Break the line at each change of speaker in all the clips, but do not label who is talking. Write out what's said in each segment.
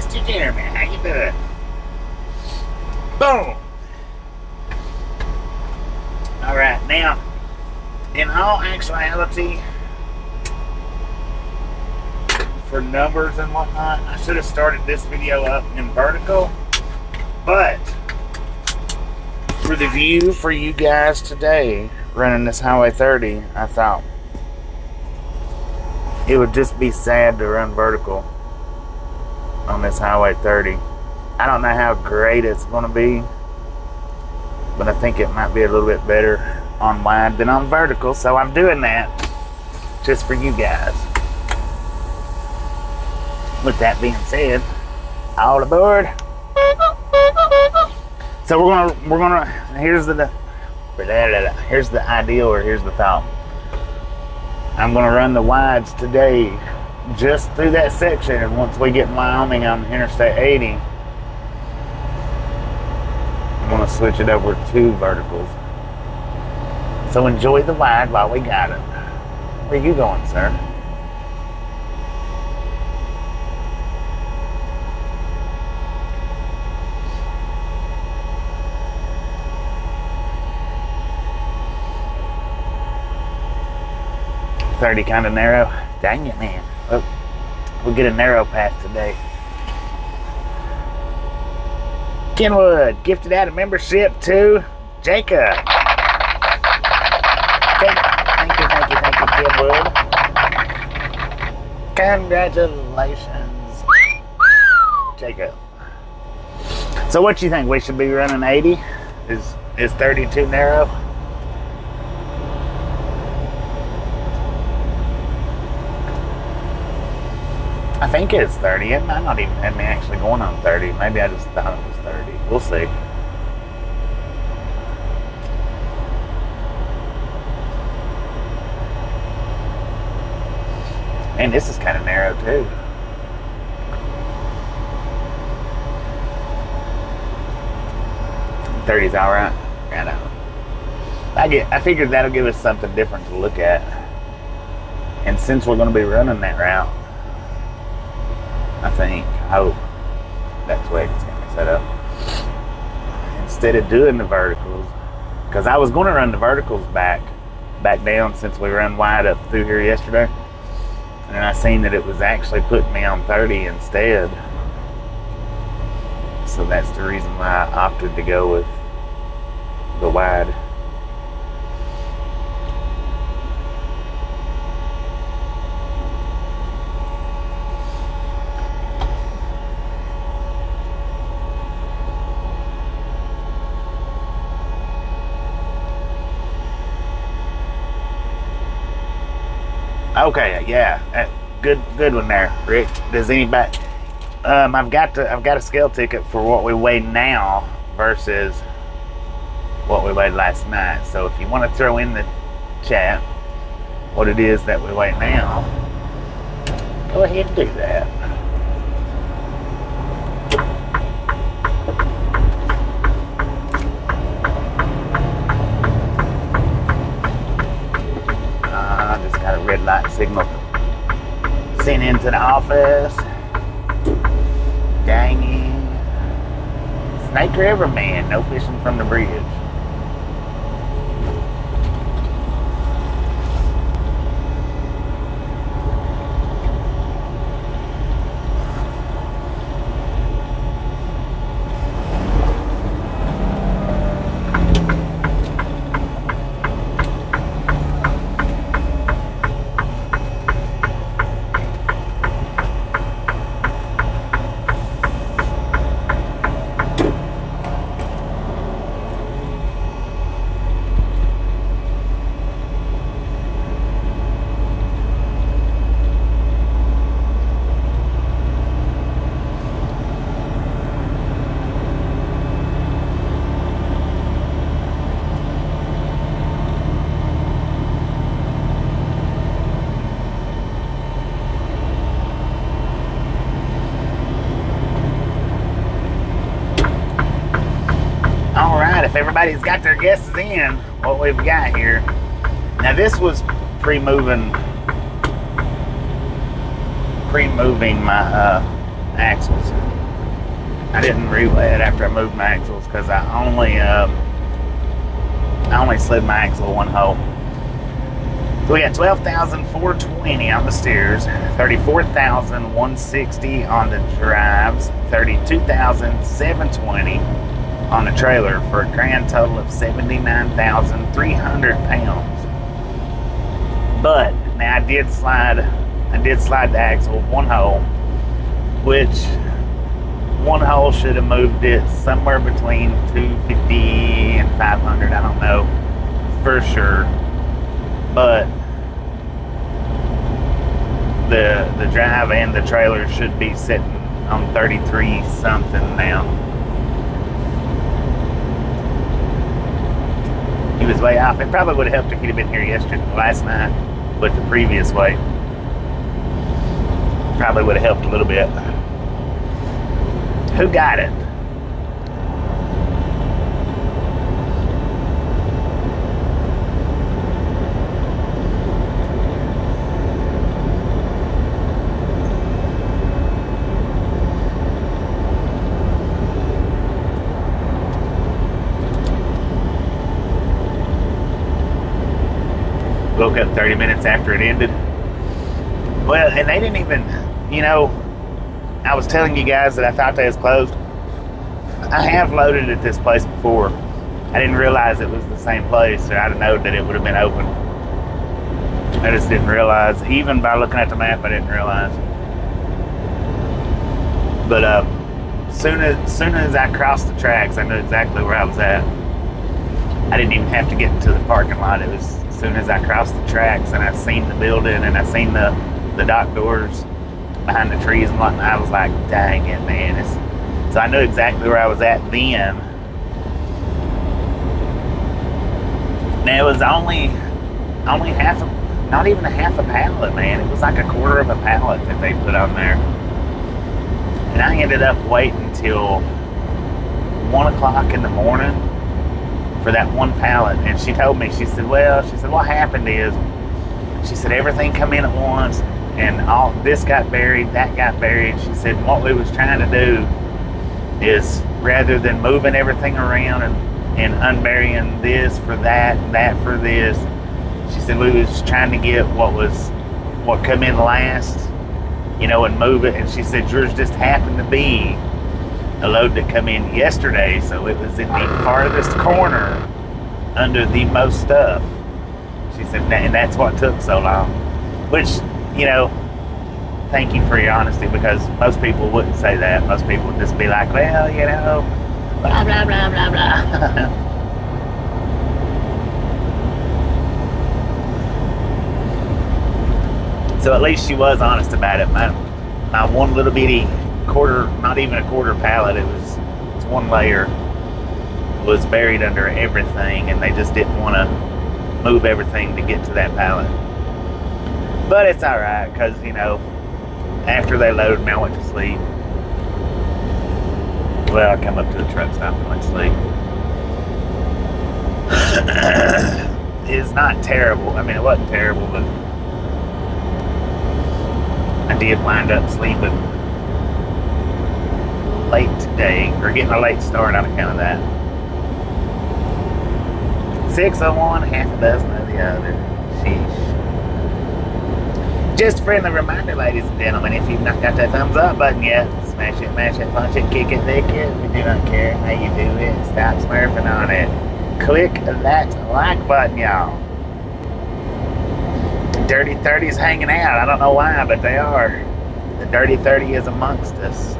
Mr. Jeremy. How you doing? Boom. All right, now, in all actuality, for numbers and whatnot, I should have started this video up in vertical, but for the view for you guys today, running this Highway 30, I thought it would just be sad to run vertical on this Highway 30. I don't know how great it's going to be, but I think it might be a little bit better on wide than on vertical, so I'm doing that just for you guys. With that being said, all aboard. So we're gonna here's the ideal, or here's the thought. I'm gonna run the wides today just through that section, and once we get in Wyoming on Interstate 80, I'm gonna switch it over to verticals. So enjoy the wide while we got it. Where are you going, sir? .30 kind of narrow. Dang it, man. Well, we'll get a narrow path today. Kenwood gifted out a membership to Jacob. Thank you, Kenwood. Congratulations, Jacob. So what you think? We should be running 80? Is 30 too narrow? I think it's 30. It might not even have me actually going on 30. Maybe I just thought it was 30. We'll see. Man, this is kind of narrow too. .30's all right. I know. I figured that'll give us something different to look at. And since we're going to be running that route, I hope that's the way it's going to be set up. Instead of doing the verticals, because I was going to run the verticals back down since we ran wide up through here yesterday, and I seen that it was actually putting me on 30 instead. So that's the reason why I opted to go with the wide. Okay, yeah, good one there, Rick. Does anybody? I've got a scale ticket for what we weigh now versus what we weighed last night. So if you want to throw in the chat what it is that we weigh now, go ahead and do that. Red light signal sent into the office. Danging. Snake River, man. No fishing from the bridge. Everybody's got their guesses in what we've got here. Now this was pre-moving my axles. I didn't re-wet after I moved my axles because I only slid my axle one hole. So we got 12,420 on the steers, 34,160 on the drives, 32,720 on the trailer for a grand total of 79,300 pounds. But now I did slide the axle one hole, which one hole should have moved it somewhere between 250 and 500. I don't know for sure, but the drive and the trailer should be sitting on 33 something now. He was way off. It probably would have helped if he'd have been here last night with the previous weight. Probably would have helped a little bit. Who got it? Woke up 30 minutes after it ended. Well, and they didn't even, I was telling you guys that I thought they was closed. I have loaded at this place before. I didn't realize it was the same place, or I'd have known that it would have been open. I just didn't realize. Even by looking at the map, I didn't realize. But soon as I crossed the tracks, I knew exactly where I was at. I didn't even have to get into the parking lot. It was as soon as I crossed the tracks and I seen the building and I seen the dock doors behind the trees and whatnot, I was like, dang it, man. So I knew exactly where I was at then. Now it was only half not even a half a pallet, man. It was like a quarter of a pallet that they put on there. And I ended up waiting till 1 o'clock in the morning for that one pallet. And she told me, she said, what happened is, she said, everything come in at once and all this got buried, that got buried. She said, what we was trying to do is, rather than moving everything around and unburying this for that and that for this, she said, we was trying to get what come in last, and move it. And she said, yours just happened to be a load that come in yesterday, so it was in the farthest corner under the most stuff. She said, and that's what took so long. Which, thank you for your honesty, because most people wouldn't say that. Most people would just be like, well, blah, blah, blah, blah, blah. So at least she was honest about it. My one little bitty quarter, not even a quarter pallet, it's one layer, was buried under everything, and they just didn't want to move everything to get to that pallet. But it's alright, because, after they loaded me, I went to sleep. Well, I come up to the truck stop and went to sleep. It's not terrible. I mean, it wasn't terrible, but I did wind up sleeping late today, or getting a late start on account of that. 6 of one, half a dozen of the other. Sheesh. Just a friendly reminder, ladies and gentlemen, if you've not got that thumbs up button yet, smash it, mash it, punch it, kick it, lick it. We do not care how you do it. Stop smurfing on it. Click that like button, y'all. Dirty 30's hanging out. I don't know why, but they are. The Dirty 30 is amongst us.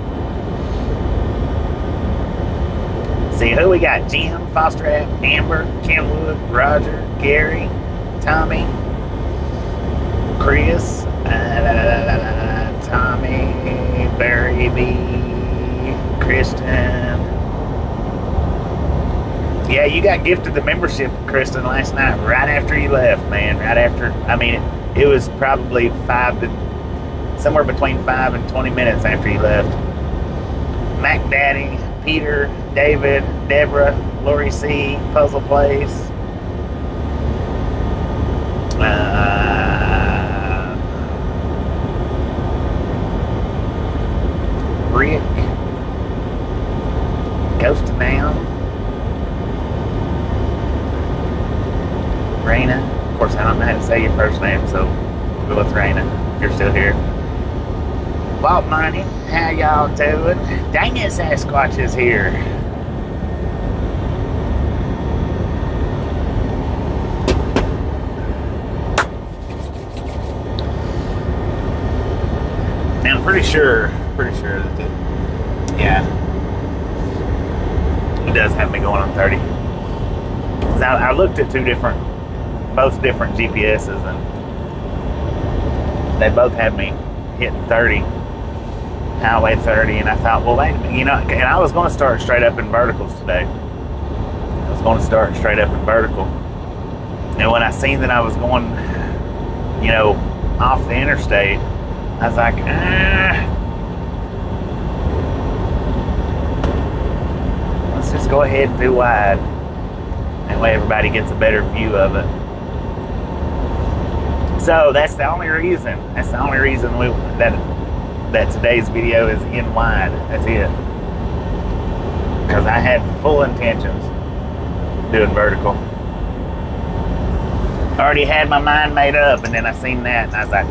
See who we got: Jim, Foster, Amber, Kenwood, Roger, Gary, Tommy, Chris, Tommy, Barry B, Kristen. Yeah, you got gifted the membership, Kristen, last night, right after you left, man. Right after, it was probably somewhere between 5 and 20 minutes after you left. Mac Daddy, Peter, David, Deborah, Lori C, Puzzle Place, Rick, coasting down. Raina. Of course, I don't know how to say your first name, so we'll go with Raina if you're still here. Walt Money, how y'all doing? Dang it, Sasquatch is here. And I'm pretty sure that yeah, it does have me going on 30. I looked at both different GPSs, and they both had me hitting 30, highway 30, and I thought, well, wait a minute, and I was going to start straight up in verticals today. I was going to start straight up in vertical. And when I seen that I was going, off the interstate, I was like, let's just go ahead and do wide. That way everybody gets a better view of it. So that's the only reason. That's the only reason that today's video is in wide. That's it. Because I had full intentions of doing vertical. I already had my mind made up, and then I seen that, and I was like,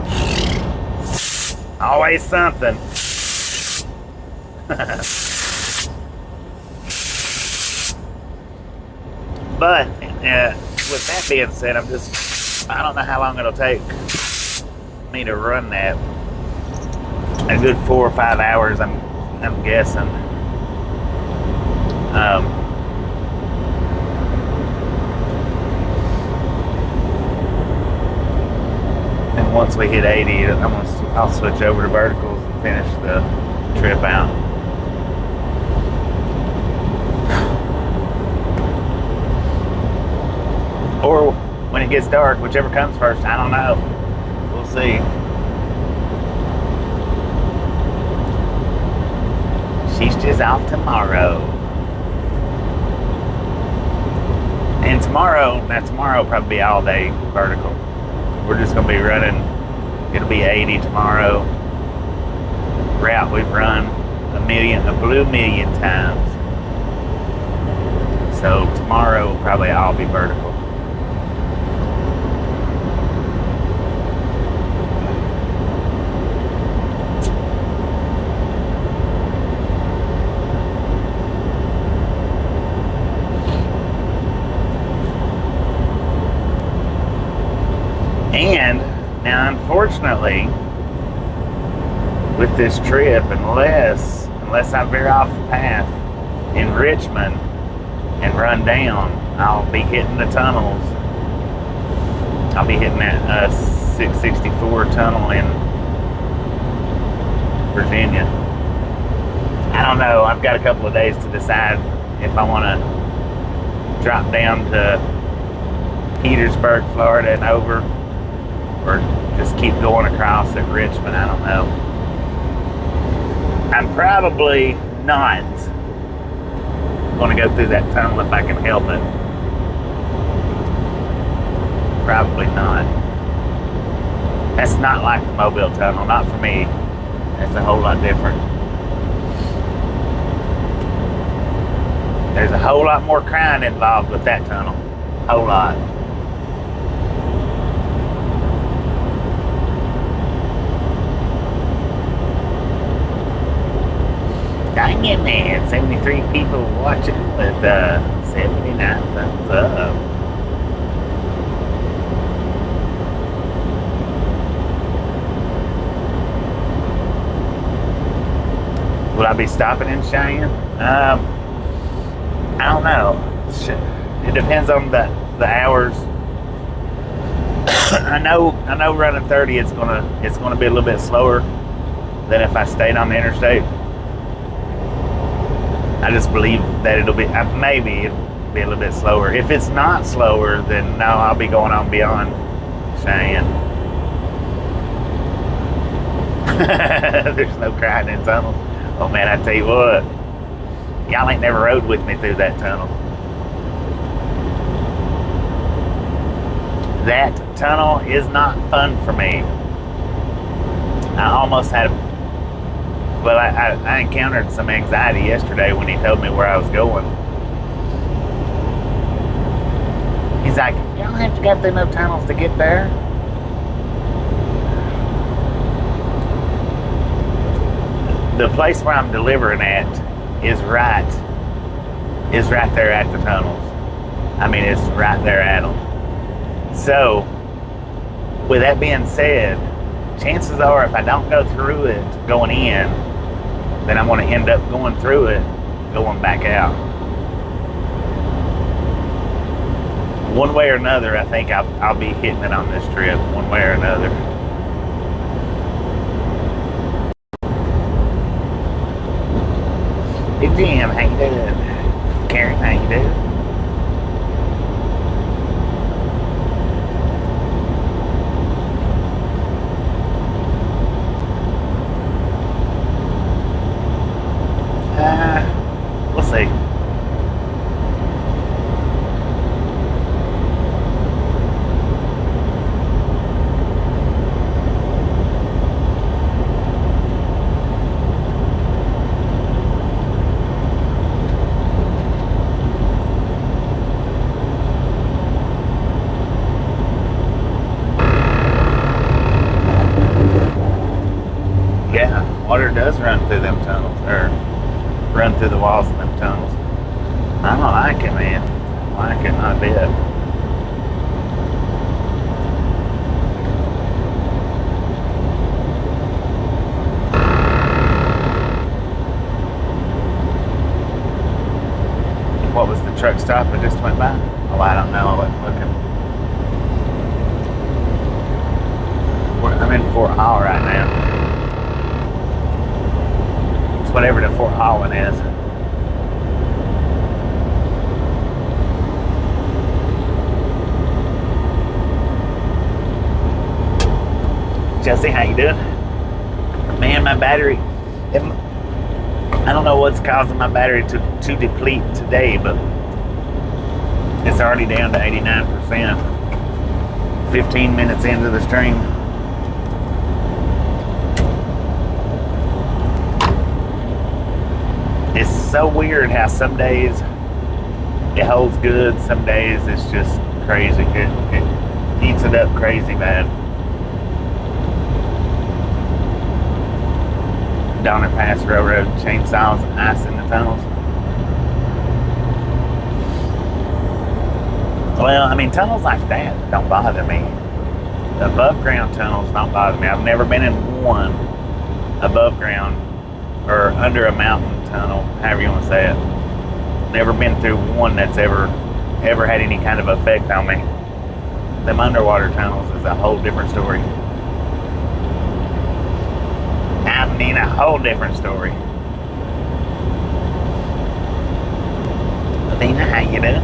always something. But with that being said, I don't know how long it'll take me to run that. A good 4 or 5 hours, I'm guessing. And once we hit 80, I'll switch over to verticals and finish the trip out. Or when it gets dark, whichever comes first, I don't know. We'll see. She's just off tomorrow. And tomorrow will probably be all day vertical. We're just going to be running, it'll be 80 tomorrow. Route we've run a blue million times. So tomorrow will probably all be vertical. And now, unfortunately, with this trip, unless I veer off the path in Richmond and run down, I'll be hitting the tunnels. I'll be hitting that 664 tunnel in Virginia. I don't know. I've got a couple of days to decide if I want to drop down to Petersburg, Florida, and over, or just keep going across at Richmond. I don't know. I'm probably not going to go through that tunnel if I can help it. Probably not. That's not like the Mobile Tunnel, not for me. That's a whole lot different. There's a whole lot more crime involved with that tunnel. Whole lot. Dang it, man. 73 people watching with 79 thumbs up. Will I be stopping in Cheyenne? I don't know. It depends on the hours. I know running 30 it's gonna be a little bit slower than if I stayed on the interstate. I just believe that it'll be maybe it'll be a little bit slower. If it's not slower, then no, I'll be going on beyond Cheyenne. There's no crying in tunnels. Oh man, I tell you what, y'all ain't never rode with me through that tunnel. That tunnel is not fun for me. I almost had Well, I encountered some anxiety yesterday when he told me where I was going. He's like, you don't have to go through no tunnels to get there. The place where I'm delivering at is right there at the tunnels. I mean, it's right there at them. So, with that being said, chances are if I don't go through it going in, then I'm going to end up going through it, going back out. One way or another, I think I'll be hitting it on this trip, one way or another. Hey Jim, how you doing? Karen, how you doing? We'll see. Yeah, water does run through them tunnels, or run through the walls of them tunnels. I don't like it, man. I like it not a bit. What was the truck stop that just went by? Oh, I don't know. I wasn't looking. I'm in Fort Hall right now. It's whatever the Fort Hall one is. Jesse, how you doing? Man, my battery, I don't know what's causing my battery to deplete today, but it's already down to 89%. 15 minutes into the stream. It's so weird how some days it holds good, some days it's just crazy. It eats it up crazy bad. Donner Pass Railroad chainsaws and ice in the tunnels. Well, I mean, tunnels like that don't bother me. The above ground tunnels don't bother me. I've never been in one above ground or under a mountain tunnel, however you want to say it. Never been through one that's ever had any kind of effect on me. Them underwater tunnels is a whole different story. I mean, a whole different story. Athena, how you doing?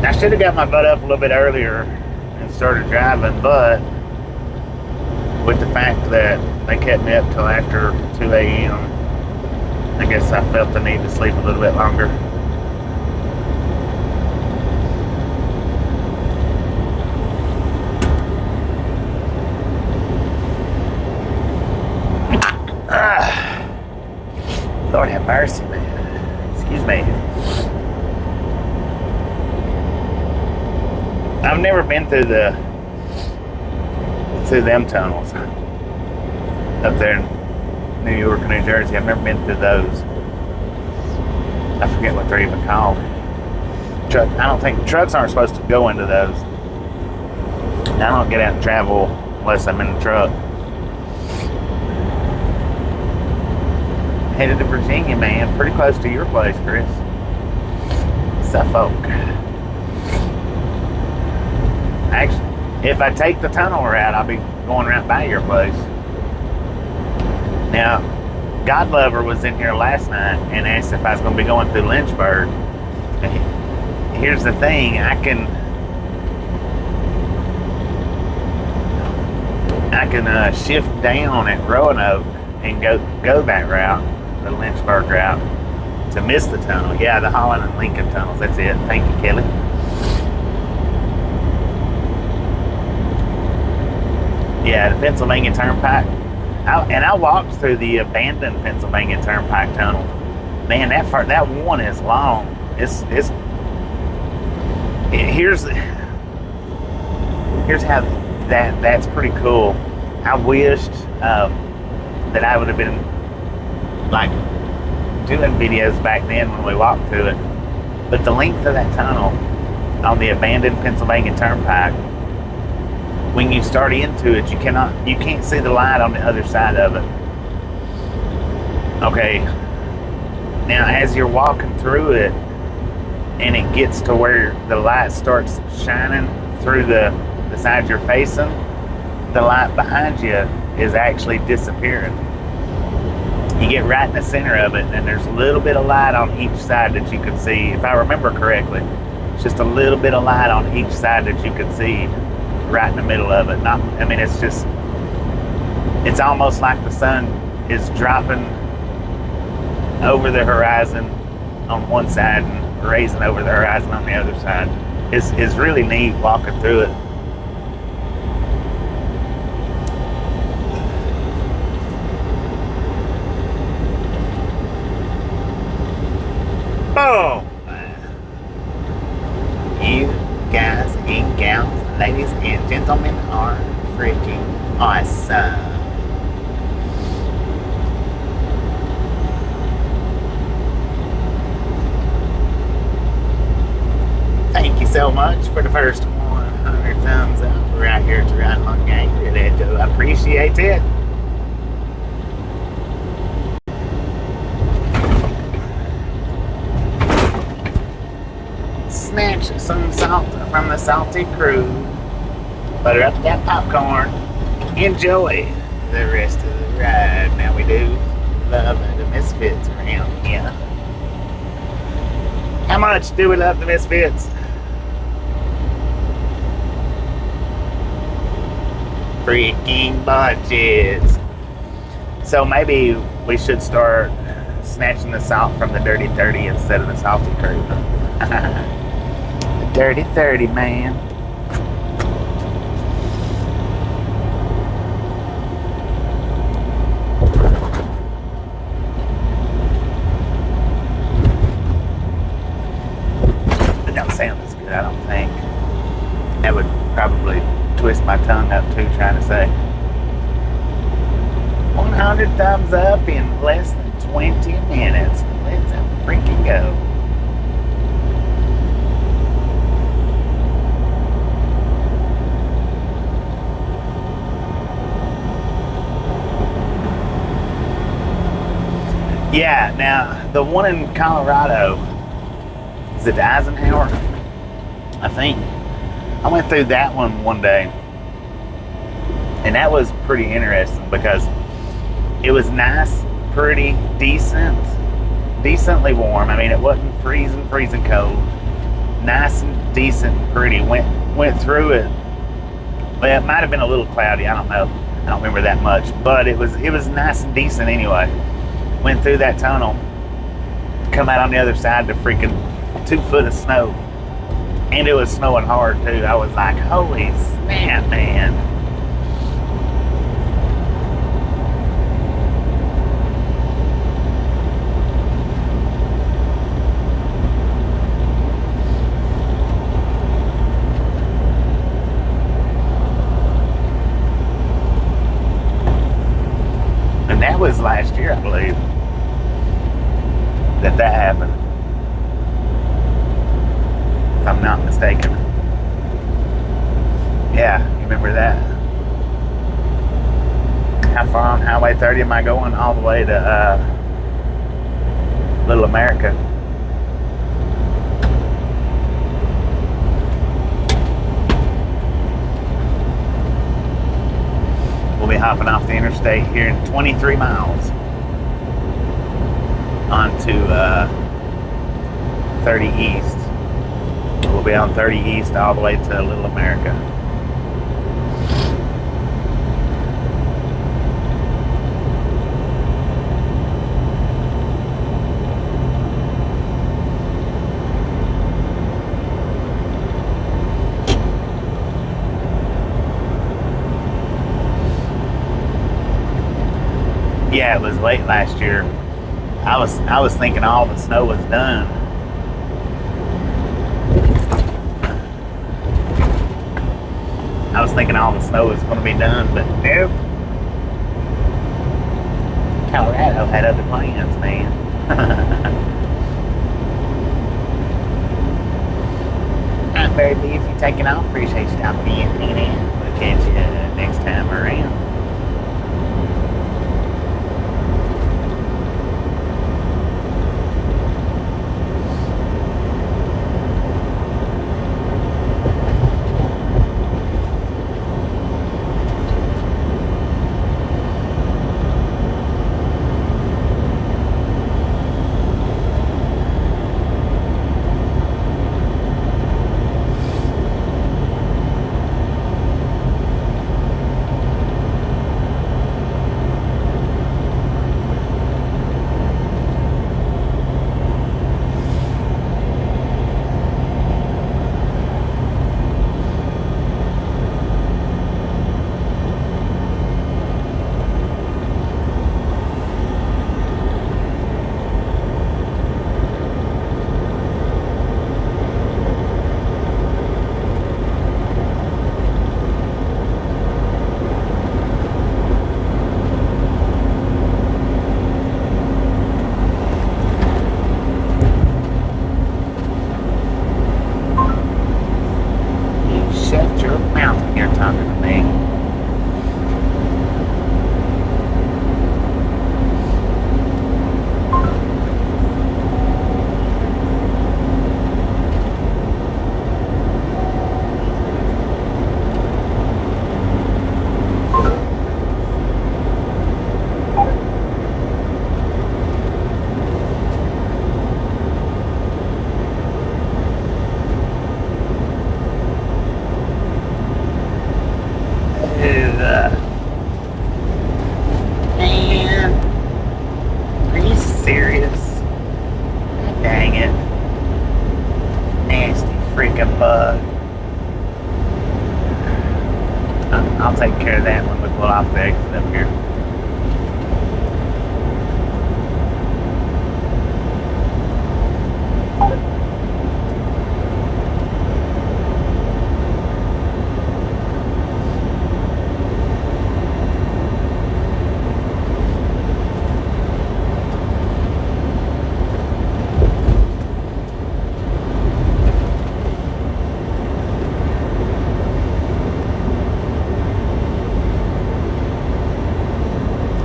I should have got my butt up a little bit earlier and started driving, but with the fact that they kept me up till after 2 a.m. I guess I felt the need to sleep a little bit longer. Lord have mercy, man. Excuse me. I've never been through them tunnels up there in New York and New Jersey. I've never been through those. I forget what they're even called. I don't think trucks aren't supposed to go into those. I don't get out and travel unless I'm in the truck. Headed to Virginia, man. Pretty close to your place, Chris. Suffolk. Actually, if I take the tunnel route, I'll be going right by your place. Now, Godlover was in here last night and asked if I was going to be going through Lynchburg. Here's the thing, I can shift down at Roanoke and go that route, the Lynchburg route, to miss the tunnel. Yeah, the Holland and Lincoln tunnels. That's it. Thank you, Kelly. Yeah, the Pennsylvania Turnpike. I walked through the abandoned Pennsylvania Turnpike tunnel. Man, that one is long. Here's how that's pretty cool. I wished that I would have been like doing videos back then when we walked through it. But the length of that tunnel on the abandoned Pennsylvania Turnpike, when you start into it, you can't see the light on the other side of it. Okay. Now, as you're walking through it, and it gets to where the light starts shining through the side you're facing, the light behind you is actually disappearing. You get right in the center of it, and there's a little bit of light on each side that you can see. If I remember correctly, it's just a little bit of light on each side that you can see right in the middle of it. It's almost like the sun is dropping over the horizon on one side and raising over the horizon on the other side. It's really neat walking through it. Oh, you guys and gals, ladies and gentlemen, are freaking awesome. Thank you so much for the first 100 thumbs up right here to Ride Along Gang. Really do appreciate it. Snatch some salt from the salty crew. Butter up that popcorn. Enjoy the rest of the ride. Now we do love the Misfits around here. How much do we love the Misfits? Freaking bunches. So maybe we should start snatching the salt from the Dirty 30 instead of the salty crew. The Dirty 30, man. It don't sound as good, I don't think. That would probably twist my tongue up too, trying to say 100 thumbs up in less than 20 minutes. Let's freaking go. Yeah, now the one in Colorado, is it Eisenhower? I think. I went through that one day, and that was pretty interesting because it was nice, pretty decently warm. I mean, it wasn't freezing cold. Nice and decent and pretty. Went through it. Well, it might have been a little cloudy. I don't know. I don't remember that much, but it was nice and decent anyway. Went through that tunnel, come out on the other side to freaking 2 foot of snow. And it was snowing hard too. I was like, holy snap, man. And that was last year, I believe, that happened. If I'm not mistaken. Yeah, you remember that? How far on Highway 30 am I going? All the way to Little America. We'll be hopping off the interstate here in 23 miles onto 30 East. We'll be on 30 East all the way to Little America. Yeah, it was late last year. I was thinking all the snow was done. I was thinking all the snow was going to be done, but nope. Colorado had other plans, man. Alright, baby, if you're taking off, appreciate you stopping in, hanging in. We'll catch you next time around. Shut your mouth when you're talking to me. Man, are you serious? Dang it. Nasty freaking bug. I'll take care of that when we pull off the exit up here.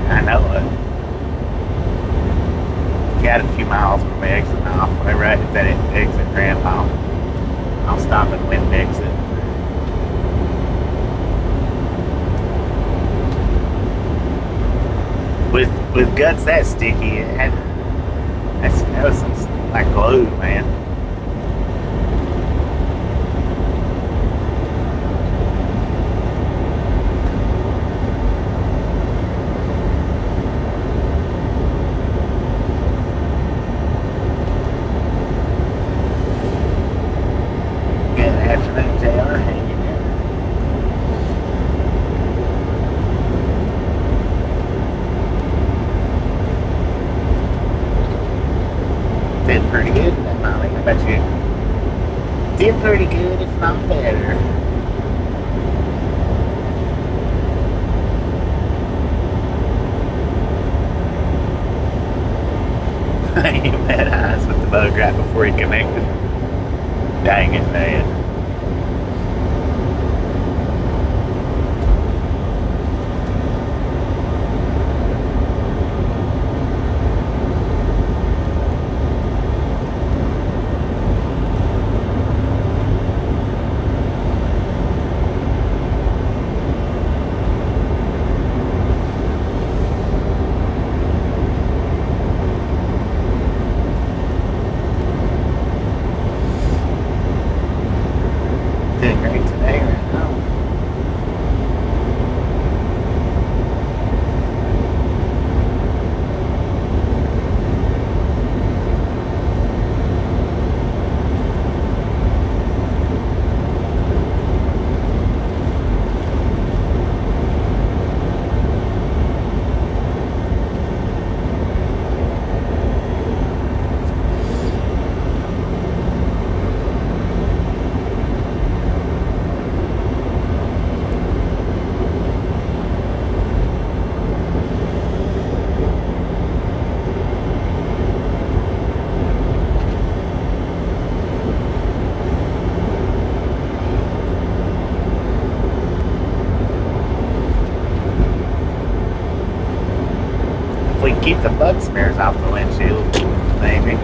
I know it. Got a few miles from the exit now. Whenever I hit that exit ramp, I'll stop at wind exit. With guts that sticky, that was some like glue, man. Good afternoon, JR. How you doing? Did pretty good in that Molly. How about you? Did pretty good, if not better. You met eyes with the bug right before he connected. Dang it, man. keep the bug snares off the windshield, maybe.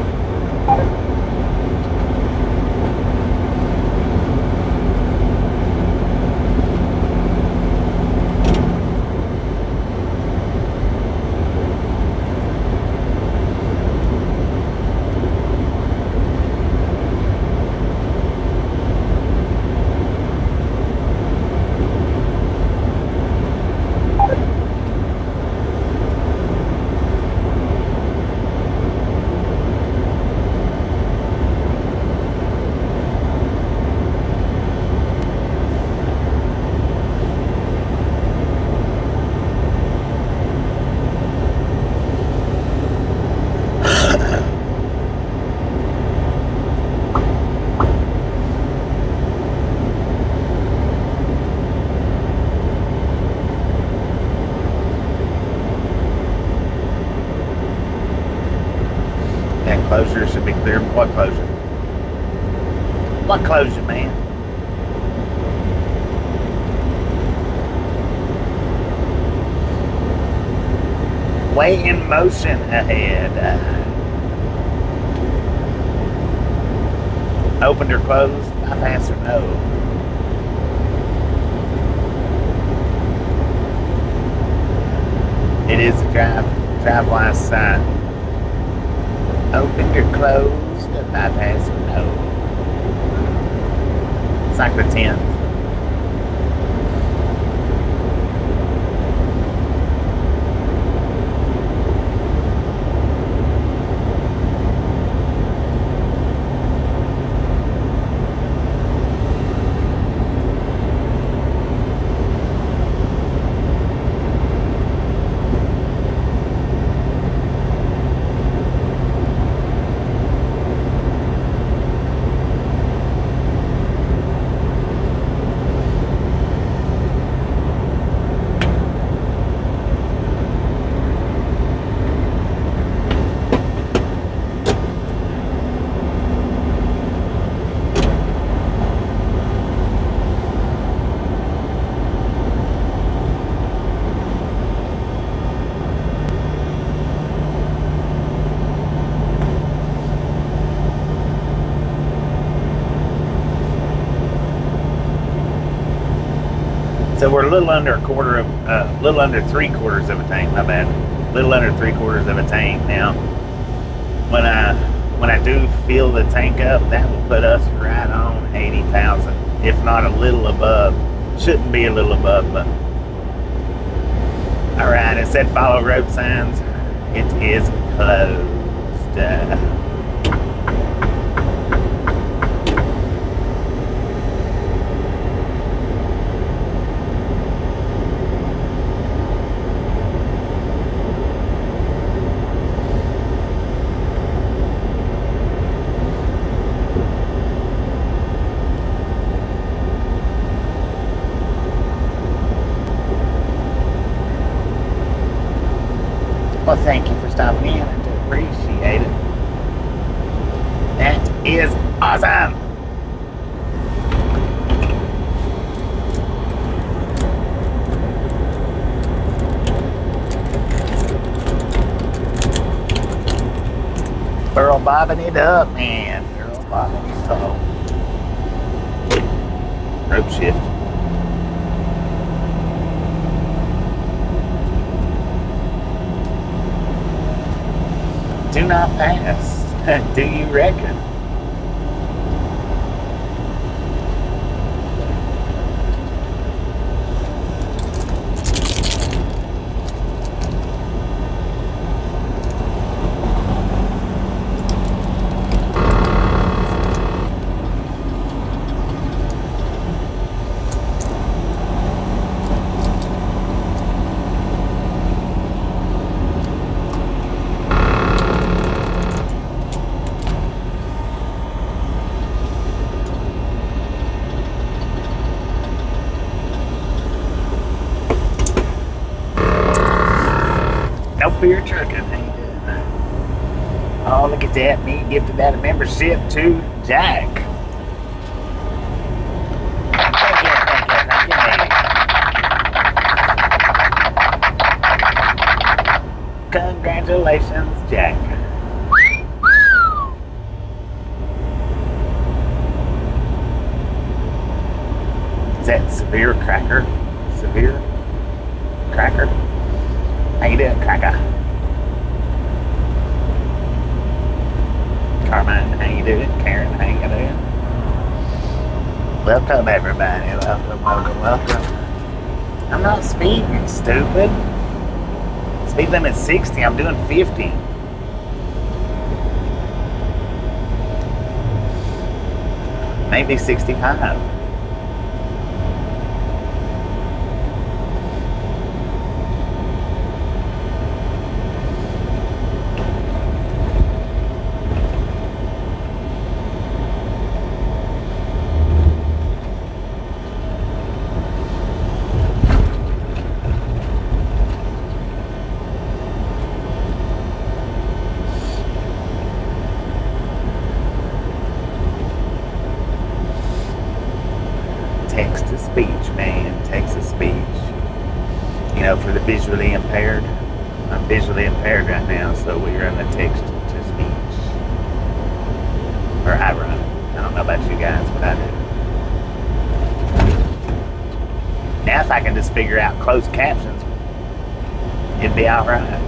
That closure should be clear. What closure? What closure, man? Way in motion ahead. Opened or closed? Bypass or no? It is a drive-wise sign. Opened or closed? Bypass or no? It's like the 10th. So we're a little under little under 3/4 of a tank. My bad. Little under 3/4 of a tank now. When I do fill the tank up, that will put us right on 80,000, if not a little above. Shouldn't be a little above, but all right. It said follow road signs. It is closed. Well, thank you for stopping in. I do appreciate it. That is awesome. Burl bobbing it up, man. Burl bobbing it up. Rope shift. Do not pass. Do you reckon? No fear trucking. How you doing? Oh, look at that. Me gifted that a membership to Jack. Thank you, man. Congratulations, Jack. Is that Severe Cracker? Severe Cracker? How you doing, Cracker? Carmine, how you doing? Karen, how you doing? Welcome, everybody. Welcome, welcome, welcome. I'm not speeding, stupid. Speed limit 60. I'm doing 50. Maybe 65. For the visually impaired. I'm visually impaired right now, so we run the text to speech. Or I run it. I don't know about you guys, but I do. Now if I can just figure out closed captions, it'd be alright.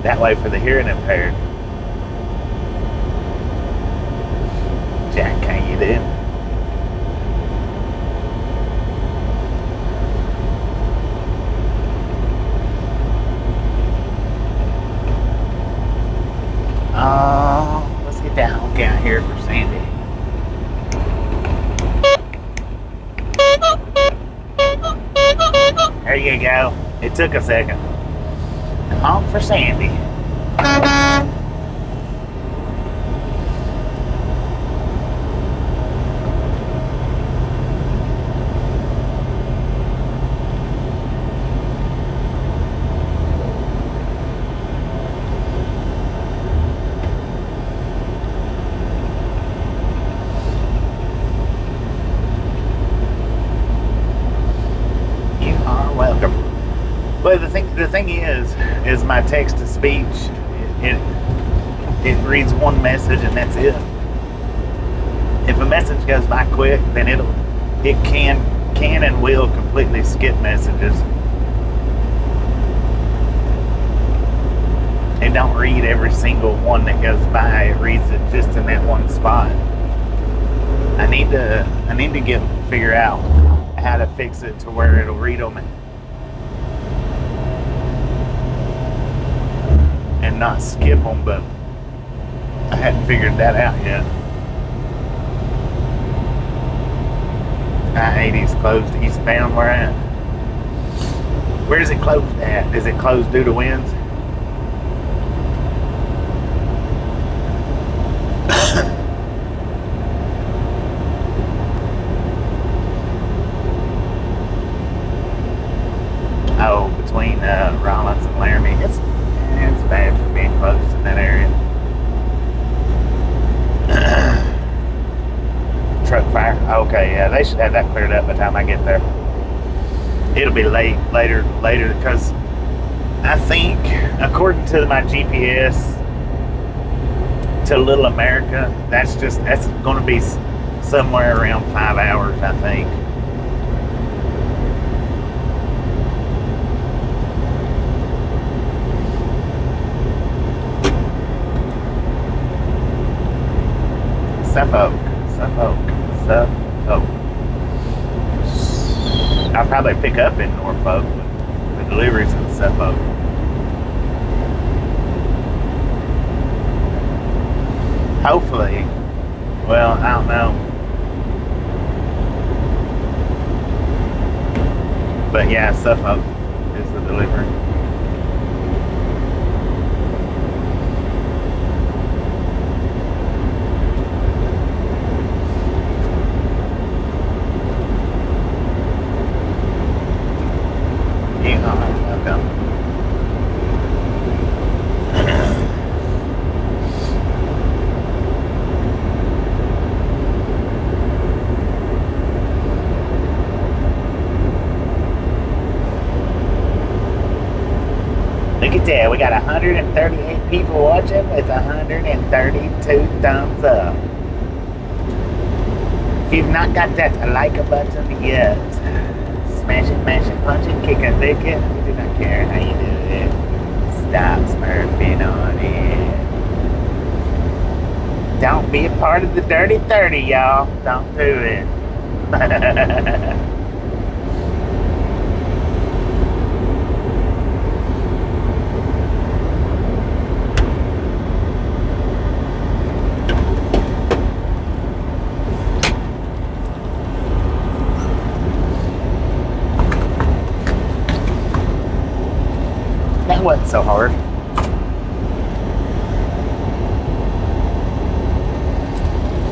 That way for the hearing impaired. Jack, how you doing? Let's get that honk out here for Sandy. There you go. It took a second. Honk for Sandy. But the thing is my text to speech, it reads one message and that's it. If a message goes by quick, then it can and will completely skip messages. It don't read every single one that goes by. It reads it just in that one spot. I need to figure out how to fix it to where it'll read them and not skip them, but I hadn't figured that out yet. I-80's closed eastbound where at. Where is it closed at? Is it closed due to winds? Oh, between Rollins and Laramie. It's bad for being close in that area. Truck fire. Okay, yeah, they should have that cleared up by the time I get there. It'll be later because I think, according to my GPS to Little America, that's going to be somewhere around 5 hours, I think. Suffolk. I'll probably pick up in Norfolk, but the delivery's in Suffolk. Hopefully. Well, I don't know. But yeah, Suffolk is the delivery. there. We got 138 people watching with 132 thumbs up. If you've not got that like button yet, smash it, mash it, punch it, kick it, lick it. We do not care how you do it. Stop smurfing on it. Don't be a part of the dirty 30, y'all. Don't do it. That wasn't so hard.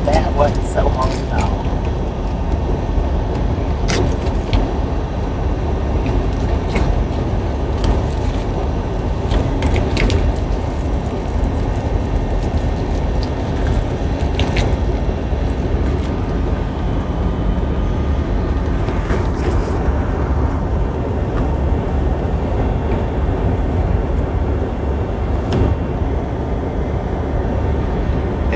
That wasn't so hard at all.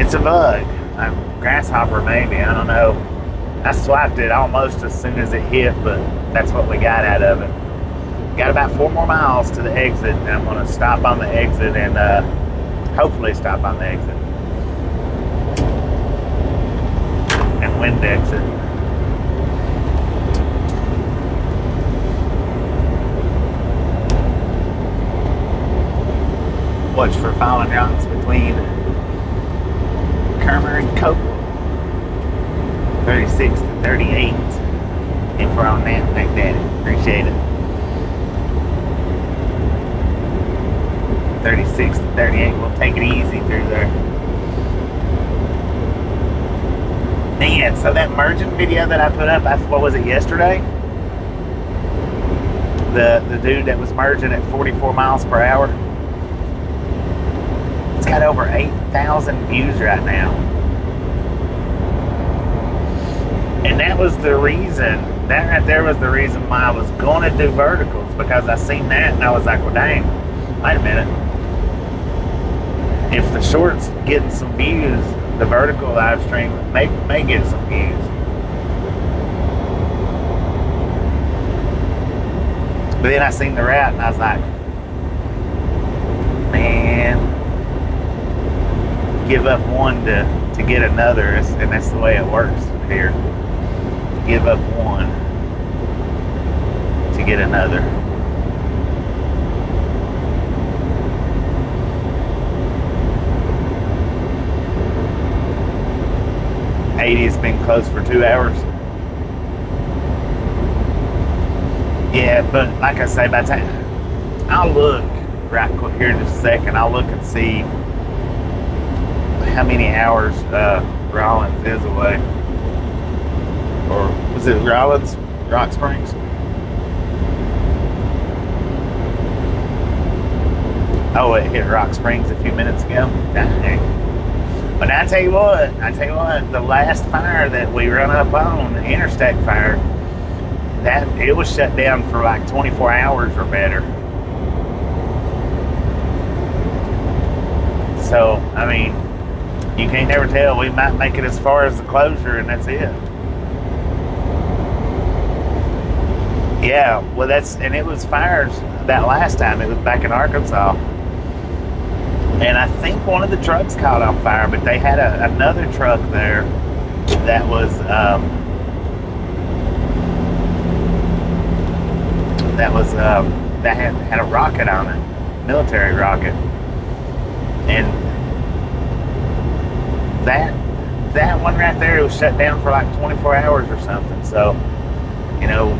It's a bug. A grasshopper maybe, I don't know. I swiped it almost as soon as it hit, but that's what we got out of it. Got about 4 more miles to the exit, and I'm gonna stop on the exit and hopefully stop on the exit. And wind exit. Watch for falling rocks between Kermer and Cope. 36 to 38. If we're on that, thank Daddy. Appreciate it. 36 to 38. We'll take it easy through there. Man, so that merging video that I put up, what was it, yesterday? The dude that was merging at 44 miles per hour. It's got over 8,000 views right now. And that was the reason, that right there was the reason why I was going to do verticals, because I seen that and I was like, well, dang, wait a minute. If the short's getting some views, the vertical live stream may get some views. But then I seen the route and I was like, man, give up one to get another, and that's the way it works here. Give up one to get another. '80's been closed for 2 hours. Yeah, but like I say, by the time I'll look right quick here in just a second, I'll look and see how many hours Rollins is away. Or was it Rollins? Rock Springs? Oh, it hit Rock Springs a few minutes ago. Dang. But I tell you what, the last fire that we run up on, the interstate fire, that it was shut down for like 24 hours or better. So, I mean, you can't never tell. We might make it as far as the closure and that's it. Yeah, well and it was fires that last time. It was back in Arkansas. And I think one of the trucks caught on fire, but they had another truck there that was that had a rocket on it, military rocket, and that one right there, it was shut down for like 24 hours or something. So, you know,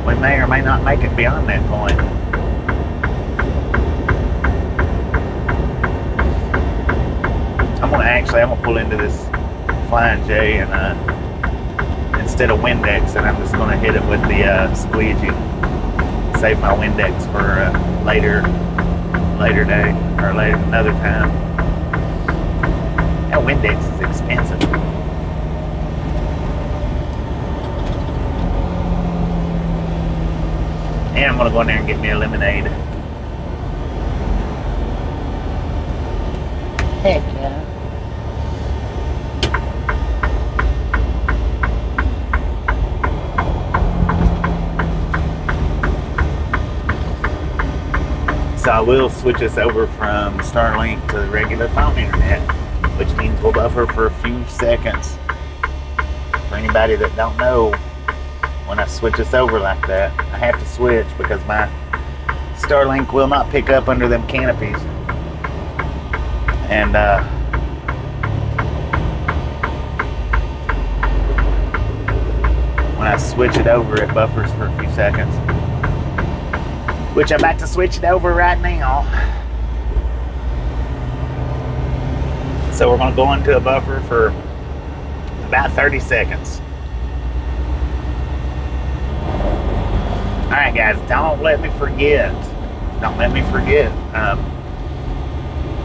we may or may not make it beyond that point. I'm gonna pull into this Flying J and instead of Windex, and I'm just gonna hit it with the squeegee. Save my Windex for later day or later another time. That Windex is expensive. And I'm gonna go in there and get me a lemonade. Heck yeah. So I will switch us over from Starlink to the regular phone internet, which means we'll buffer for a few seconds. For anybody that don't know, when I switch us over like that, I have to switch because my Starlink will not pick up under them canopies. And when I switch it over, it buffers for a few seconds. Which I'm about to switch it over right now. So we're going to go into a buffer for about 30 seconds. Alright guys, don't let me forget. Don't let me forget.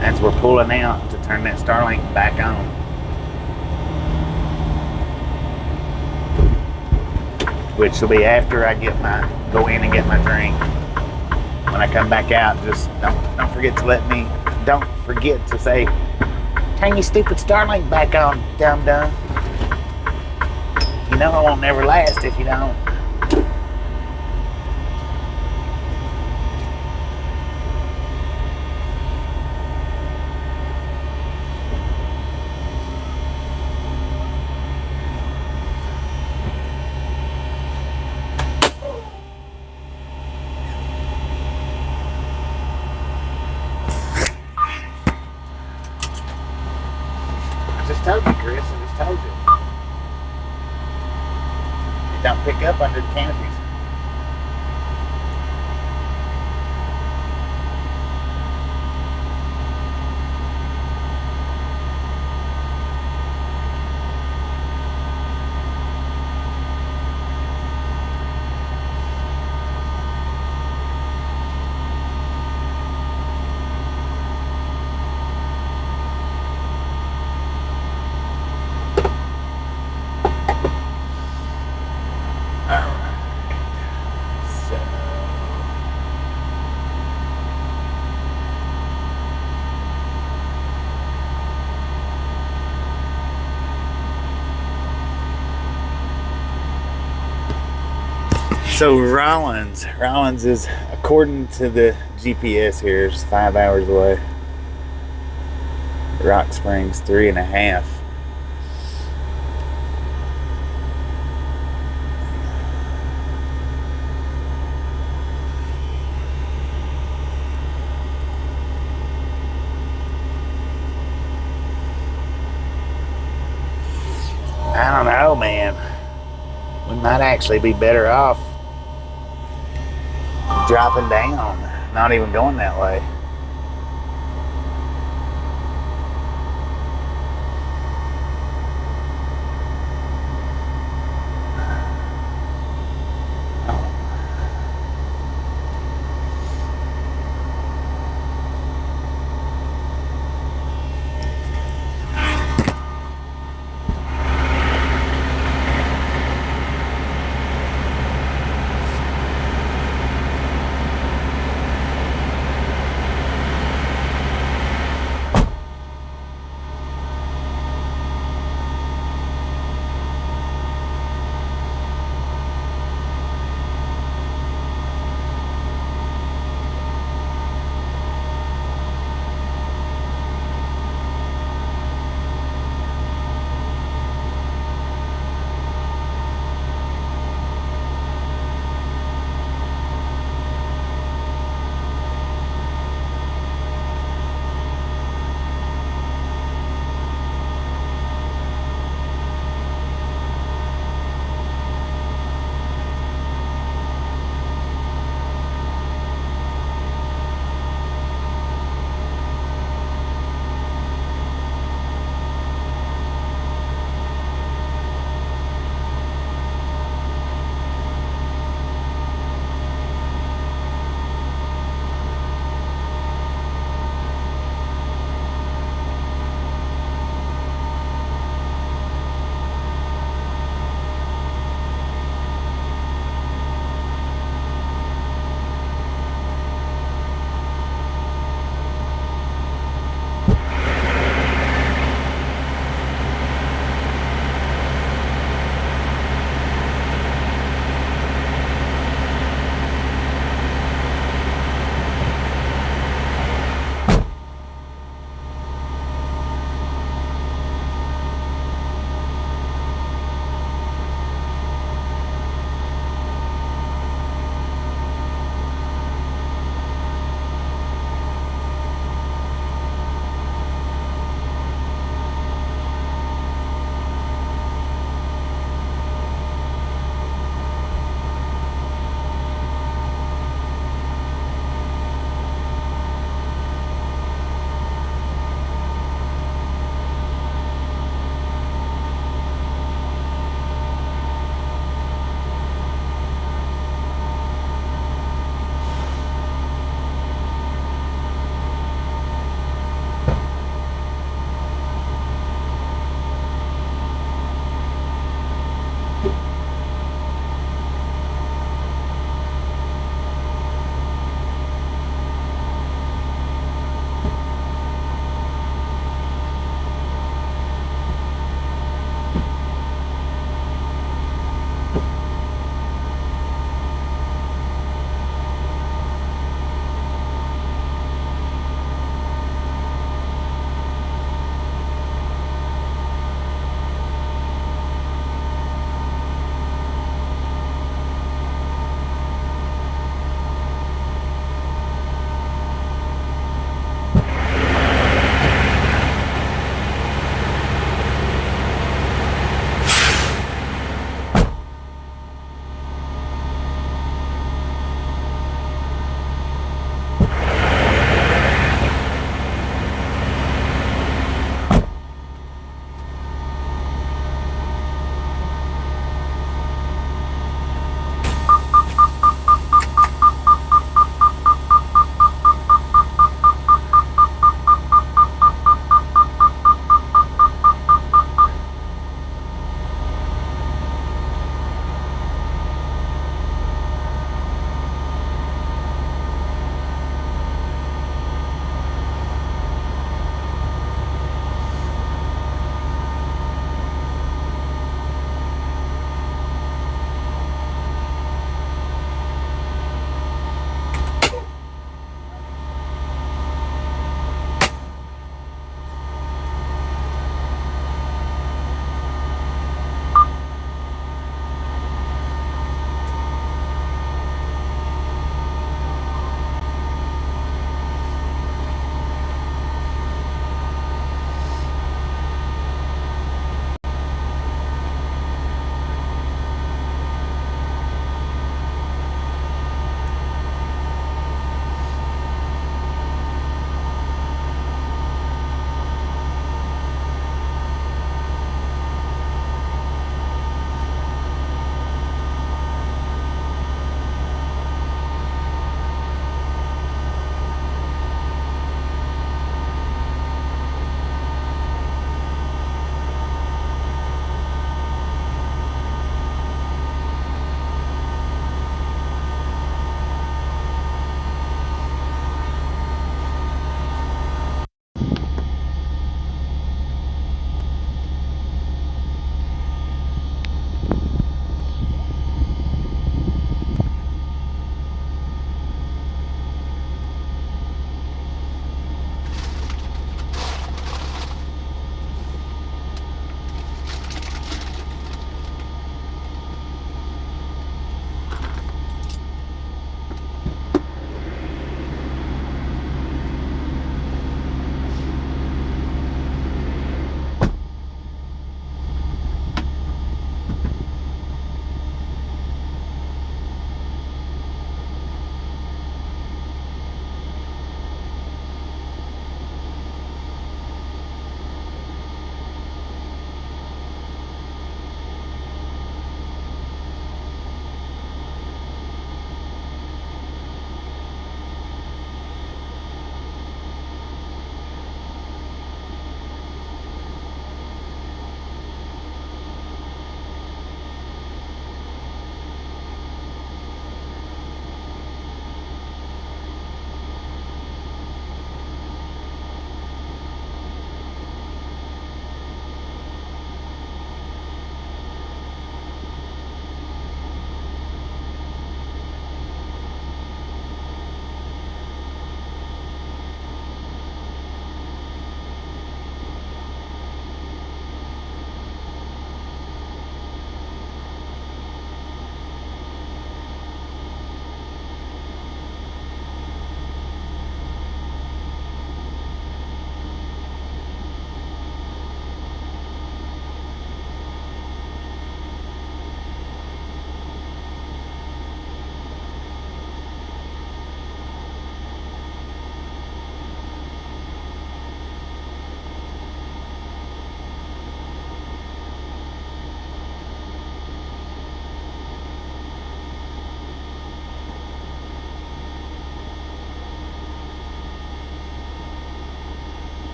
As we're pulling out to turn that Starlink back on. Which will be after I go in and get my drink. When I come back out, just don't forget to say, turn your stupid Starlink back on, dum dum. You know it won't never last if you don't. I just told you, Chris. I just told you. It don't pick up under the canopies. So Rollins is, according to the GPS here, is 5 hours away. Rock Springs 3.5. I don't know, man. We might actually be better off dropping down, not even going that way.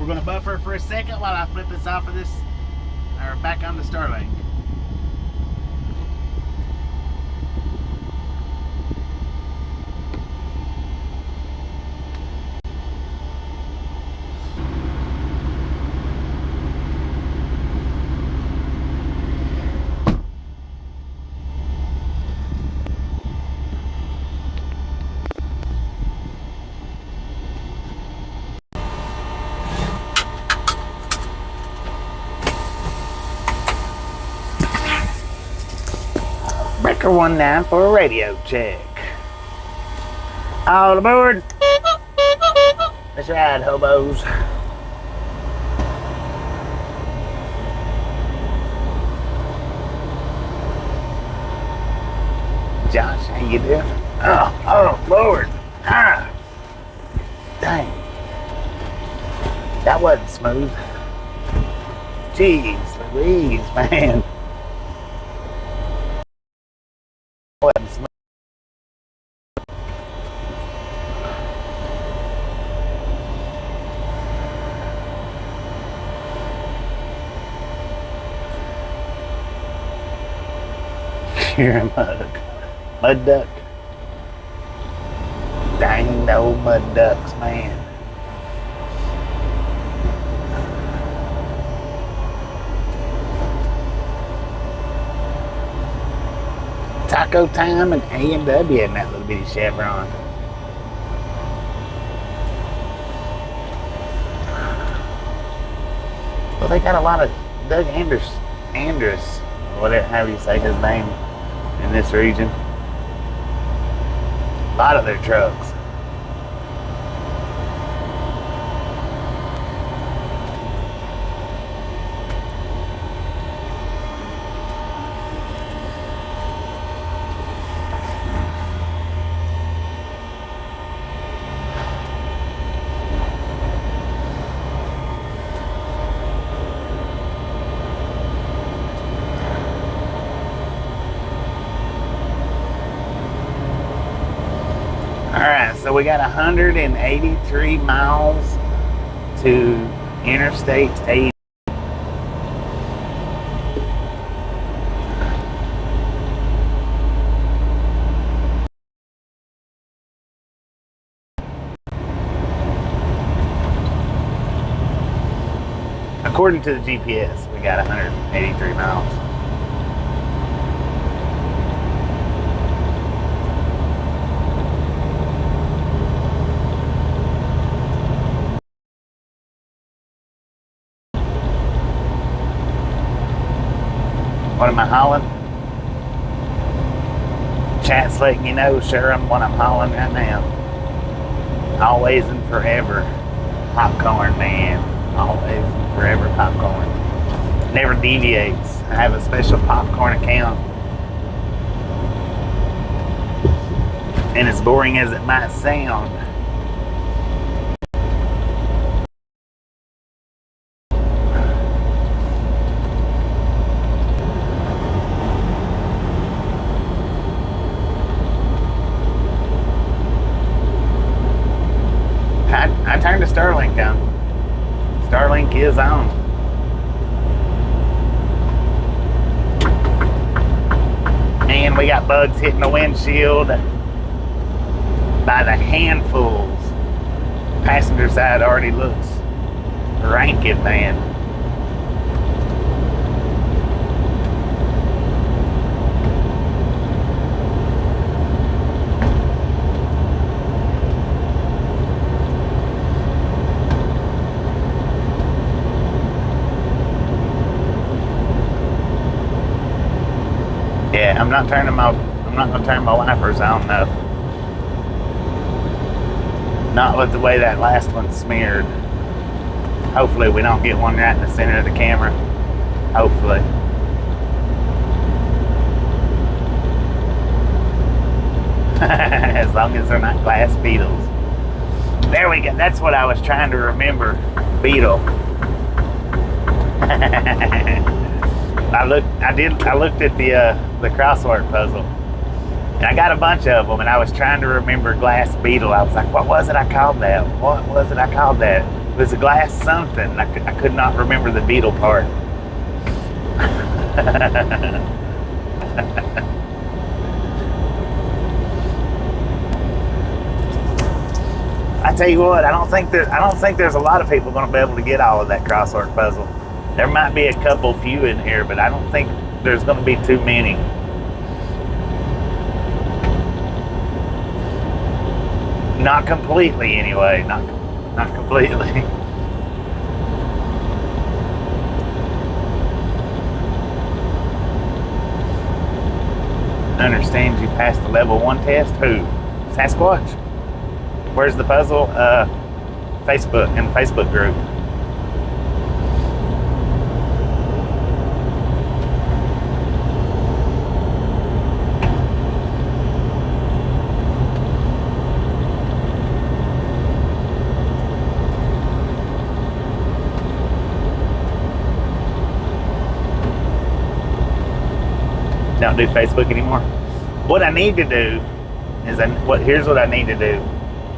We're gonna buffer for a second while I flip this off of this, or back on the Starlink. Breaker 19 for a radio check. All aboard. Let's ride, hobos. Josh, how you doing? Oh, Lord. Ah. Dang. That wasn't smooth. Jeez Louise, man. Wasn't smooth. You're a mud duck. Dang the old mud ducks, man. Taco time and A&W in that little bitty Chevron. Well, they got a lot of Doug Andrus, whatever, however you say his name, in this region. A lot of their trucks. Alright, so we got 183 miles to Interstate 80. According to the GPS, we got 183 miles. What am I hauling? Chat's letting you know, sure, what I'm hauling right now. Always and forever. Popcorn, man. Always and forever popcorn. Never deviates. I have a special popcorn account. And as boring as it might sound, I turned the Starlink on. Starlink is on. Man, we got bugs hitting the windshield by the handfuls. Passenger side already looks ranking, man. Yeah, I'm not gonna turn my wipers on though. Not with the way that last one smeared. Hopefully we don't get one right in the center of the camera. Hopefully. As long as they're not glass beetles. There we go. That's what I was trying to remember. Beetle. I looked at the crossword puzzle, and I got a bunch of them, and I was trying to remember glass beetle. I was like, what was it I called that? What was it I called that? It was a glass something. I could not remember the beetle part. I tell you what, I don't think there's a lot of people going to be able to get all of that crossword puzzle. There might be a couple few in here, but I don't think there's going to be too many. Not completely, anyway. Not completely. Understands you passed the level 1 test. Who? Sasquatch? Where's the puzzle? Facebook, in the Facebook group. Don't do Facebook anymore. What I need to do is, here's what I need to do.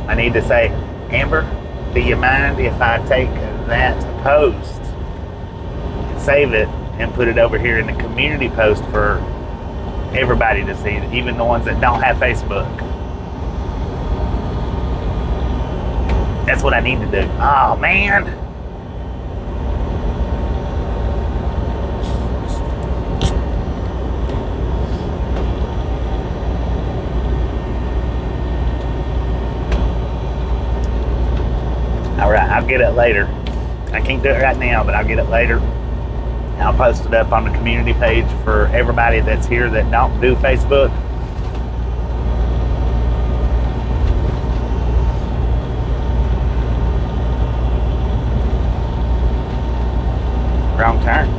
I need to say, Amber, do you mind if I take that post, save it, and put it over here in the community post for everybody to see, even the ones that don't have Facebook? That's what I need to do. Oh, man. Alright, I'll get it later. I can't do it right now, but I'll get it later. I'll post it up on the community page for everybody that's here that don't do Facebook. Wrong turn.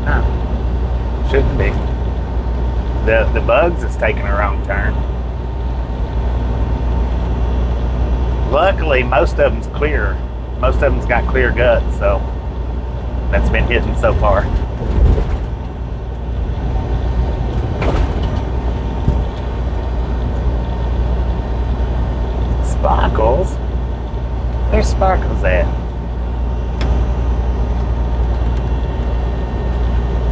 No, shouldn't be. The bugs is taking a wrong turn. Luckily, most of them's clear. Most of them's got clear guts, so that's been hitting so far. Sparkles? Where's Sparkles at?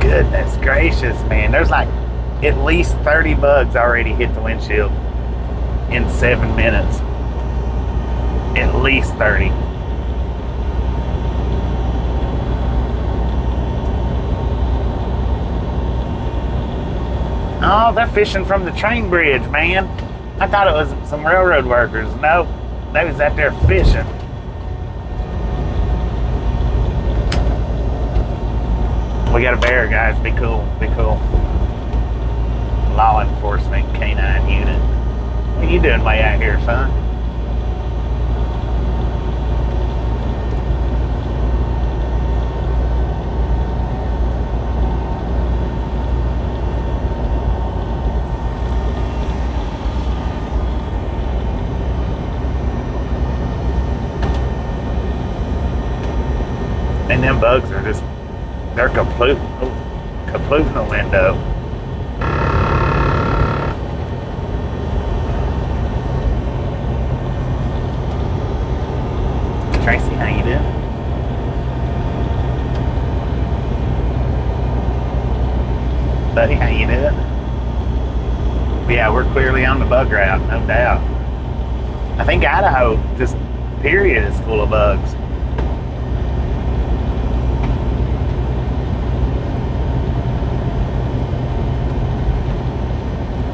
Goodness gracious, man. There's like at least 30 bugs already hit the windshield in 7 minutes. At least 30. Oh, they're fishing from the train bridge, man. I thought it was some railroad workers. Nope, they was out there fishing. We got a bear, guys. Be cool, be cool. Law enforcement canine unit. What are you doing way out here, son? And them bugs are just, they're kaploot in the window. Tracy, how you doing? Buddy, how you doing? Yeah, we're clearly on the bug route, no doubt. I think Idaho, just period, is full of bugs.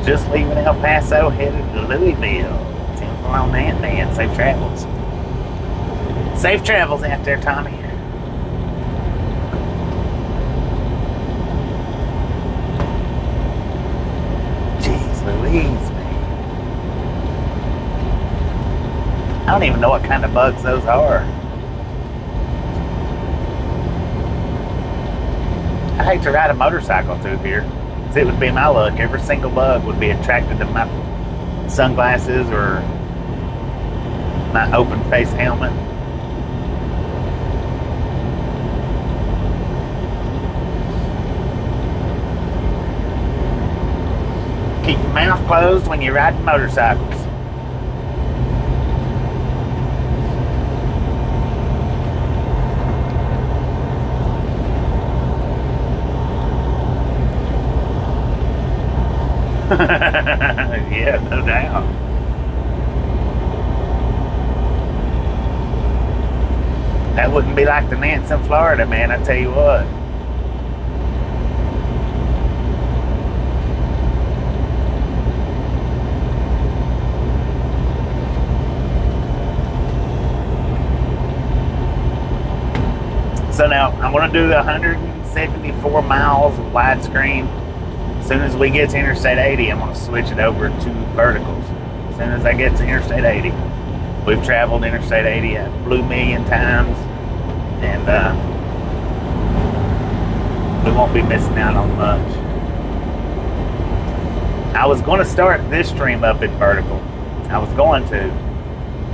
Just leaving El Paso, headed to Louisville. Simple on that, man. Safe travels. Safe travels out there, Tommy. Jeez Louise, man. I don't even know what kind of bugs those are. I hate to ride a motorcycle through here. It would be my luck. Every single bug would be attracted to my sunglasses or my open face helmet. Keep your mouth closed when you're riding motorcycles. Yeah, no doubt. That wouldn't be like the Nance in Florida, man, I tell you what. So now I'm going to do the 174 miles of widescreen. As soon as we get to Interstate 80, I'm going to switch it over to verticals. As soon as I get to Interstate 80. We've traveled Interstate 80 a blue million times, and we won't be missing out on much. I was going to start this stream up in vertical. I was going to.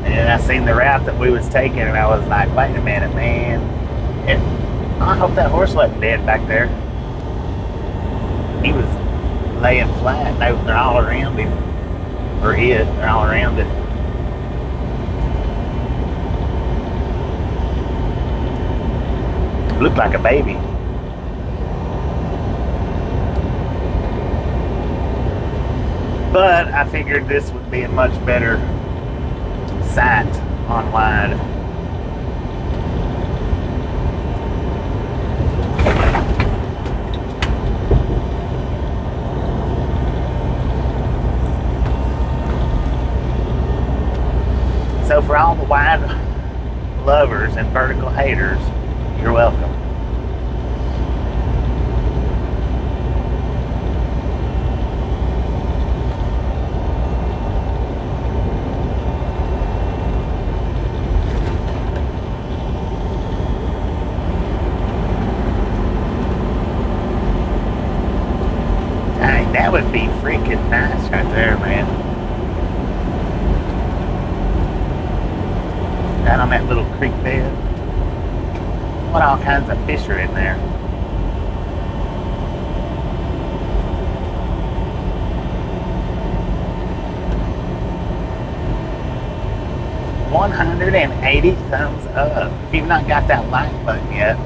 And I seen the route that we was taking, and I was like, wait a minute, man. And I hope that horse wasn't dead back there. He was laying flat. They're all around him. Or it. They're all around it. Looked like a baby. But I figured this would be a much better sight on wide. So for all the wide lovers and vertical haters, you're welcome. Dang, that would be freaking nice right there, man. Down on that little creek bed. What all kinds of fish are in there? $180 thumbs up. If you've not got that like button yet,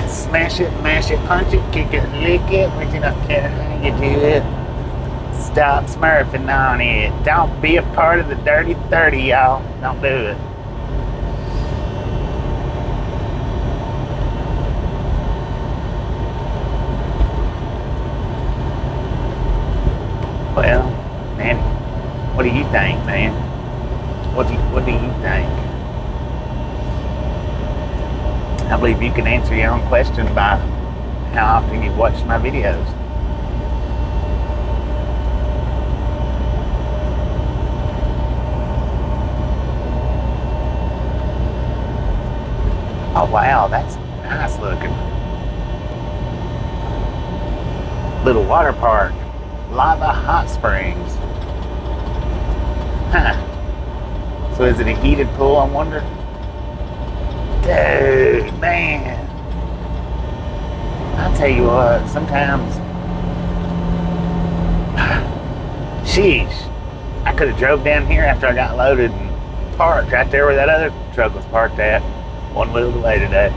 smash it, mash it, punch it, kick it, lick it. We do not care how you do it. Stop smurfing on it. Don't be a part of the dirty 30, y'all. Don't do it. Well, man, what do you think, man? What do you think? I believe you can answer your own question by how often you've watched my videos. Oh wow, that's nice looking. Little water park. Lava Hot Springs. Huh. So is it a heated pool, I wonder? Dude, man. I'll tell you what, sometimes, sheesh, I could have drove down here after I got loaded and parked right there where that other truck was parked at. One wheel away today.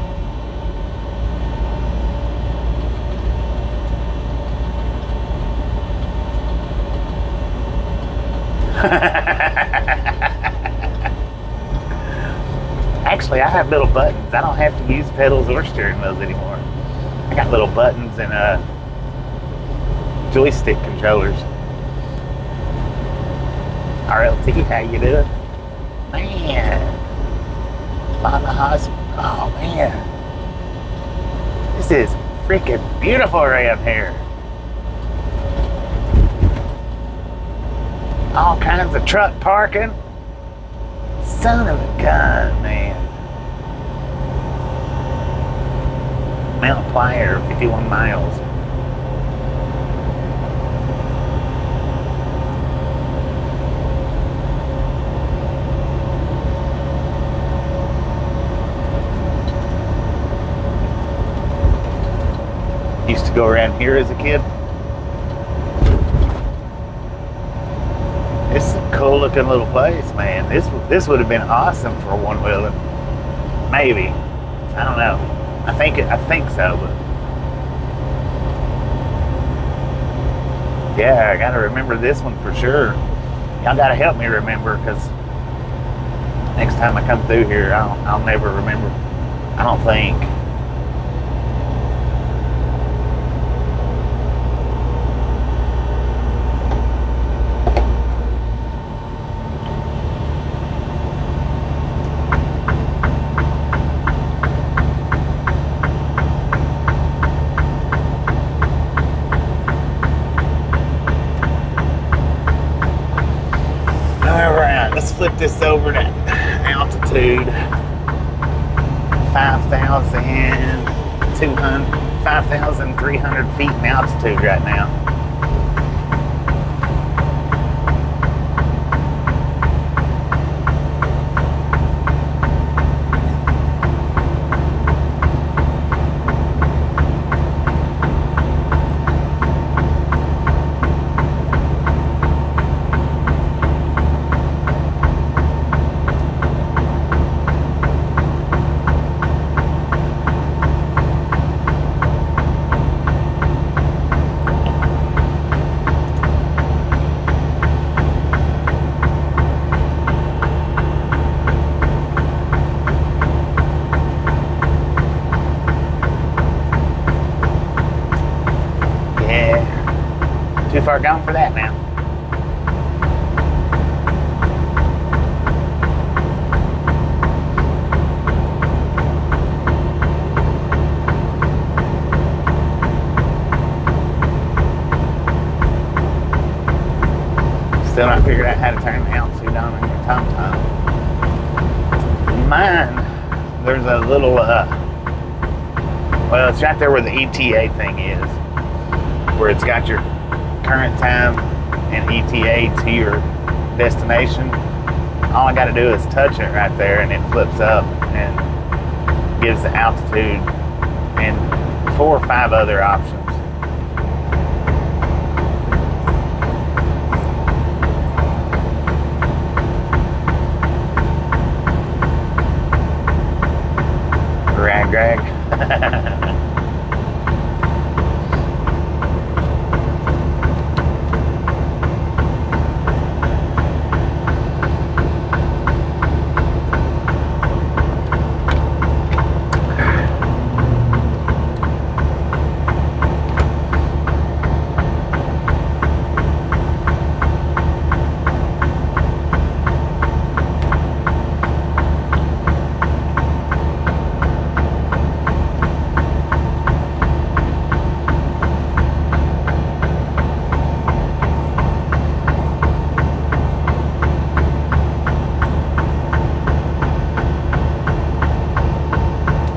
Actually, I have little buttons. I don't have to use pedals or steering wheels anymore. I got little buttons and joystick controllers. RLT, how you doing? Man. On the hospital. Oh, man. This is freaking beautiful around here. All kinds of truck parking. Son of a gun, man. Mount Plier, 51 miles. Used to go around here as a kid. It's a cool looking little place, man. This would have been awesome for one wheeling. Maybe. I don't know. I think so, but Yeah, I gotta remember this one for sure. Y'all gotta help me remember, because next time I come through here, I'll never remember. I don't think. All right, let's flip this over to altitude. 5,300 feet in altitude right now. Too far gone for that now. Still not figured out how to turn the altitude on in your TomTom. Mine, there's a little, well, it's right there where the ETA thing is, where it's got your current time and ETA to your destination. All I got to do is touch it right there, and it flips up and gives the altitude and 4 or 5 other options. Greg.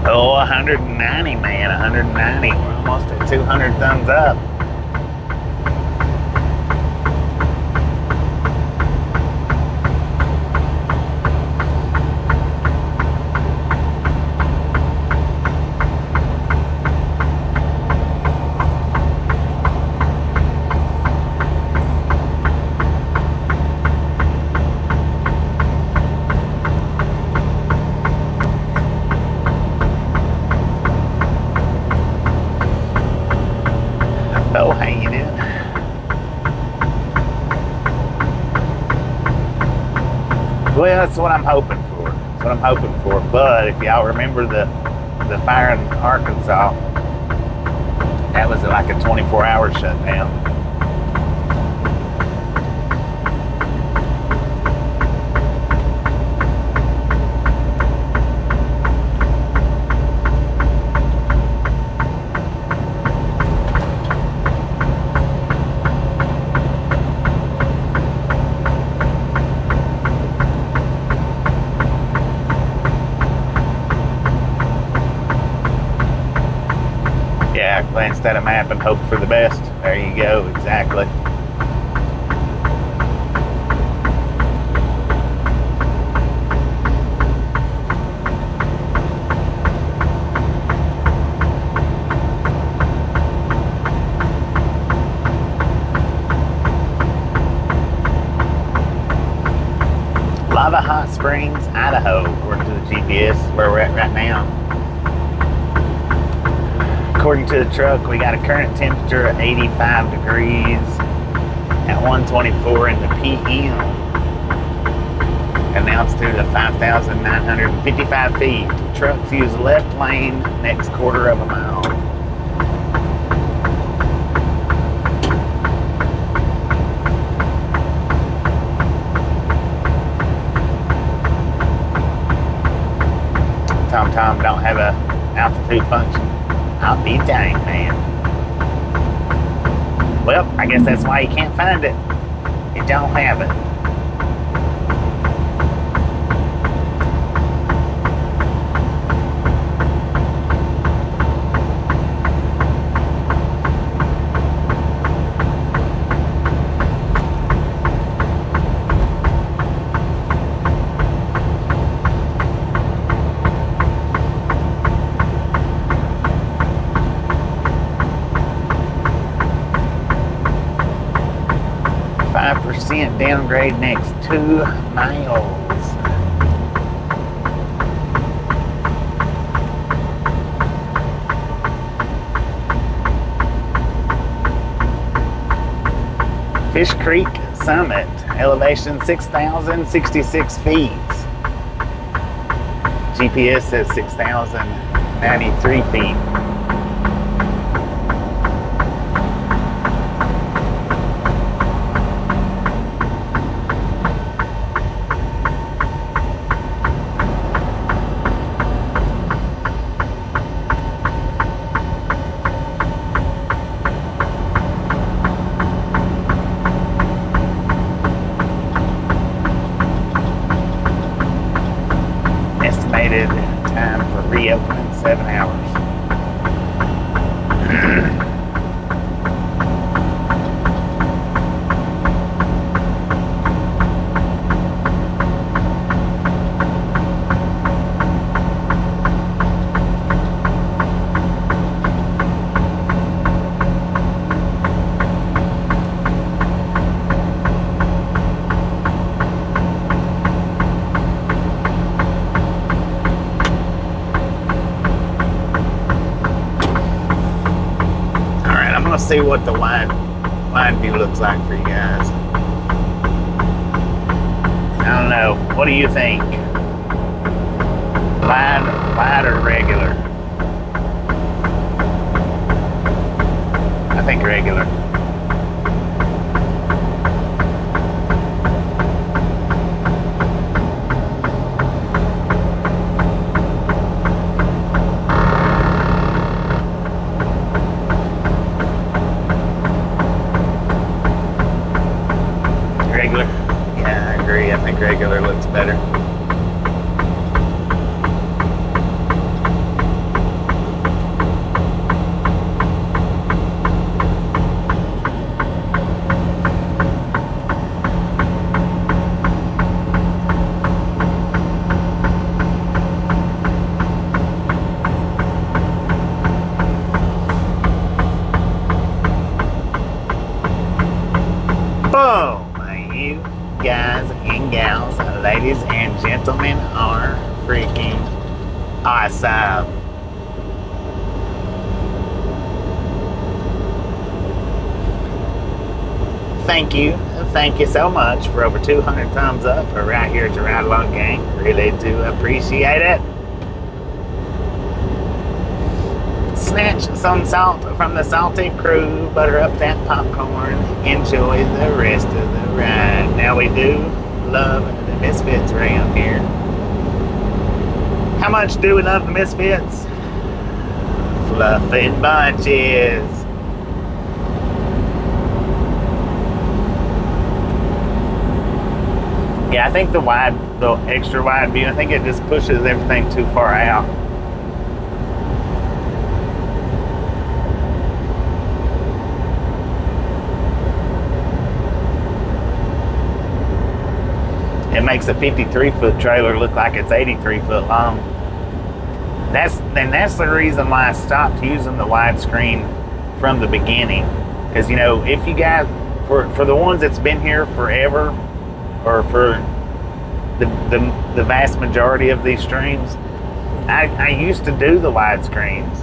Oh, 190, man, 190. We're almost at 200 thumbs up. Oh, hanging in. Well, that's what I'm hoping for. That's what I'm hoping for. But if y'all remember the fire in Arkansas, that was like a 24-hour shutdown. Yeah, glanced at a map and hoped for the best. There you go, exactly. Lava Hot Springs, Idaho, according to the GPS, where we're at right now. According to the truck, we got a current temperature of 85 degrees, at 1:24 in the PM. And altitude of 5,955 feet. Trucks use left lane next quarter of a mile. TomTom don't have a altitude function. I'll be dang, man. Well, I guess that's why you can't find it. It don't have it. Downgrade next 2 miles. Fish Creek Summit, elevation 6,066 feet. GPS says 6,093 feet. Time for reopening 7 hours. See what the wide view looks like for you guys. I don't know. What do you think? Wide or regular? I think regular. Yeah, I agree. I think regular looks better. Boom! You guys and gals, ladies and gentlemen, are freaking awesome. Thank you so much for over 200 thumbs up right here at the Ride Along Gang. Really do appreciate it. Snatch some salt from the salty crew, butter up that popcorn, enjoy the rest of the ride. Now we do love the Misfits around here. How much do we love the Misfits? Fluffing bunches. Yeah, I think the extra wide view, I think it just pushes everything too far out. It makes a 53-foot trailer look like it's 83 foot long. That's the reason why I stopped using the widescreen from the beginning. Because, you know, if you guys, for the ones that's been here forever, or for the vast majority of these streams, I used to do the widescreens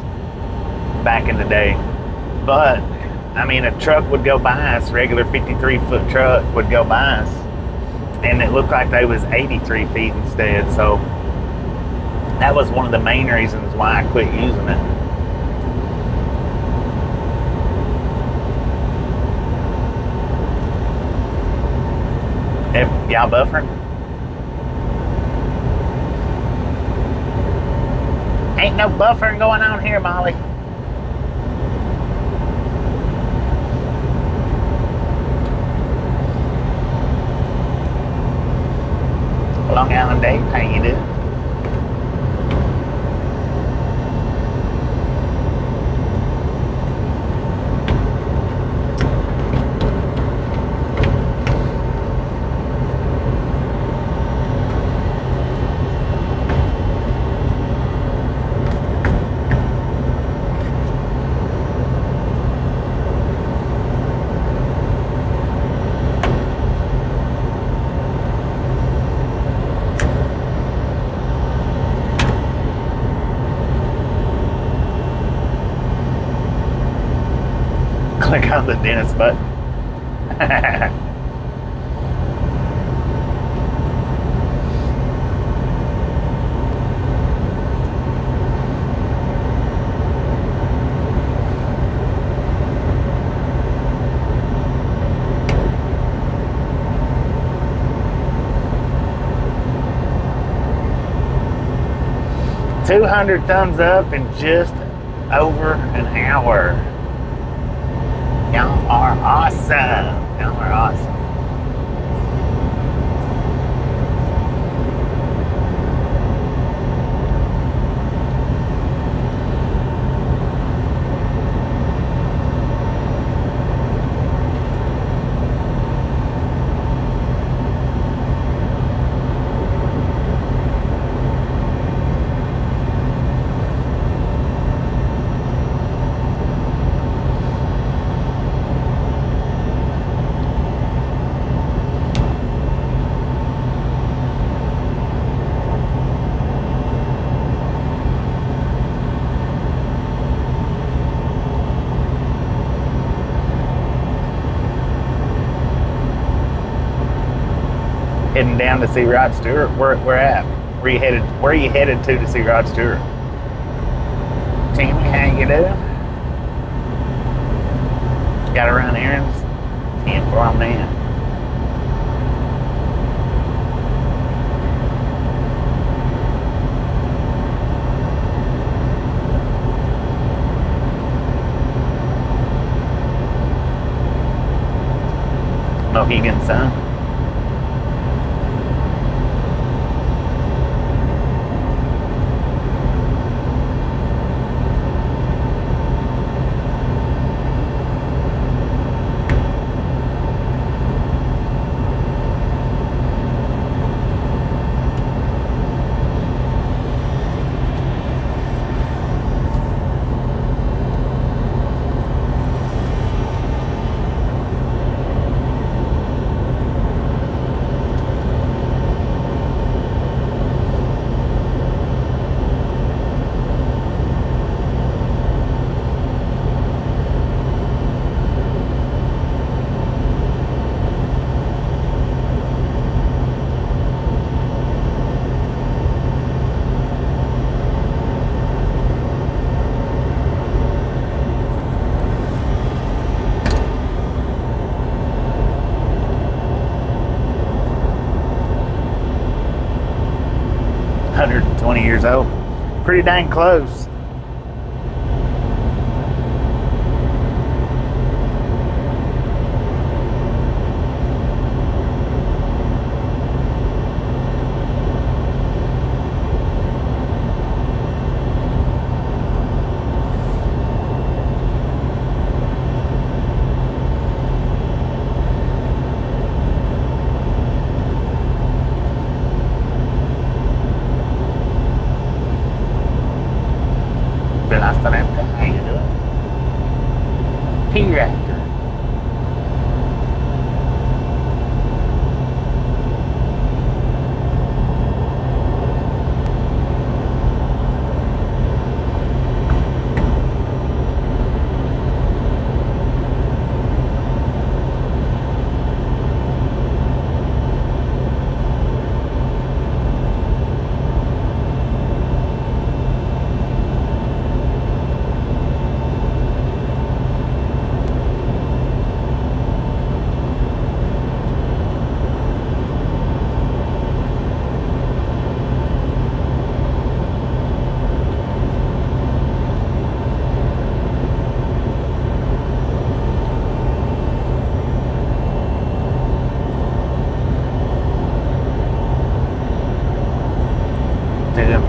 back in the day. But I mean, a truck would go by us, regular 53-foot truck would go by us, and it looked like they was 83 feet instead. So that was one of the main reasons why I quit using it. Y'all buffering? Ain't no buffering going on here, Molly. Long Island Dave, how you doing? Click on the dentist button. $200 thumbs up in just over an hour. Y'all are awesome. Y'all are awesome. Heading down to see Rod Stewart. Where at? Where are you headed to see Rod Stewart? Tammy, how you doing? Gotta run errands? 10 for a man. Mohegan Sun. Years old. Pretty dang close.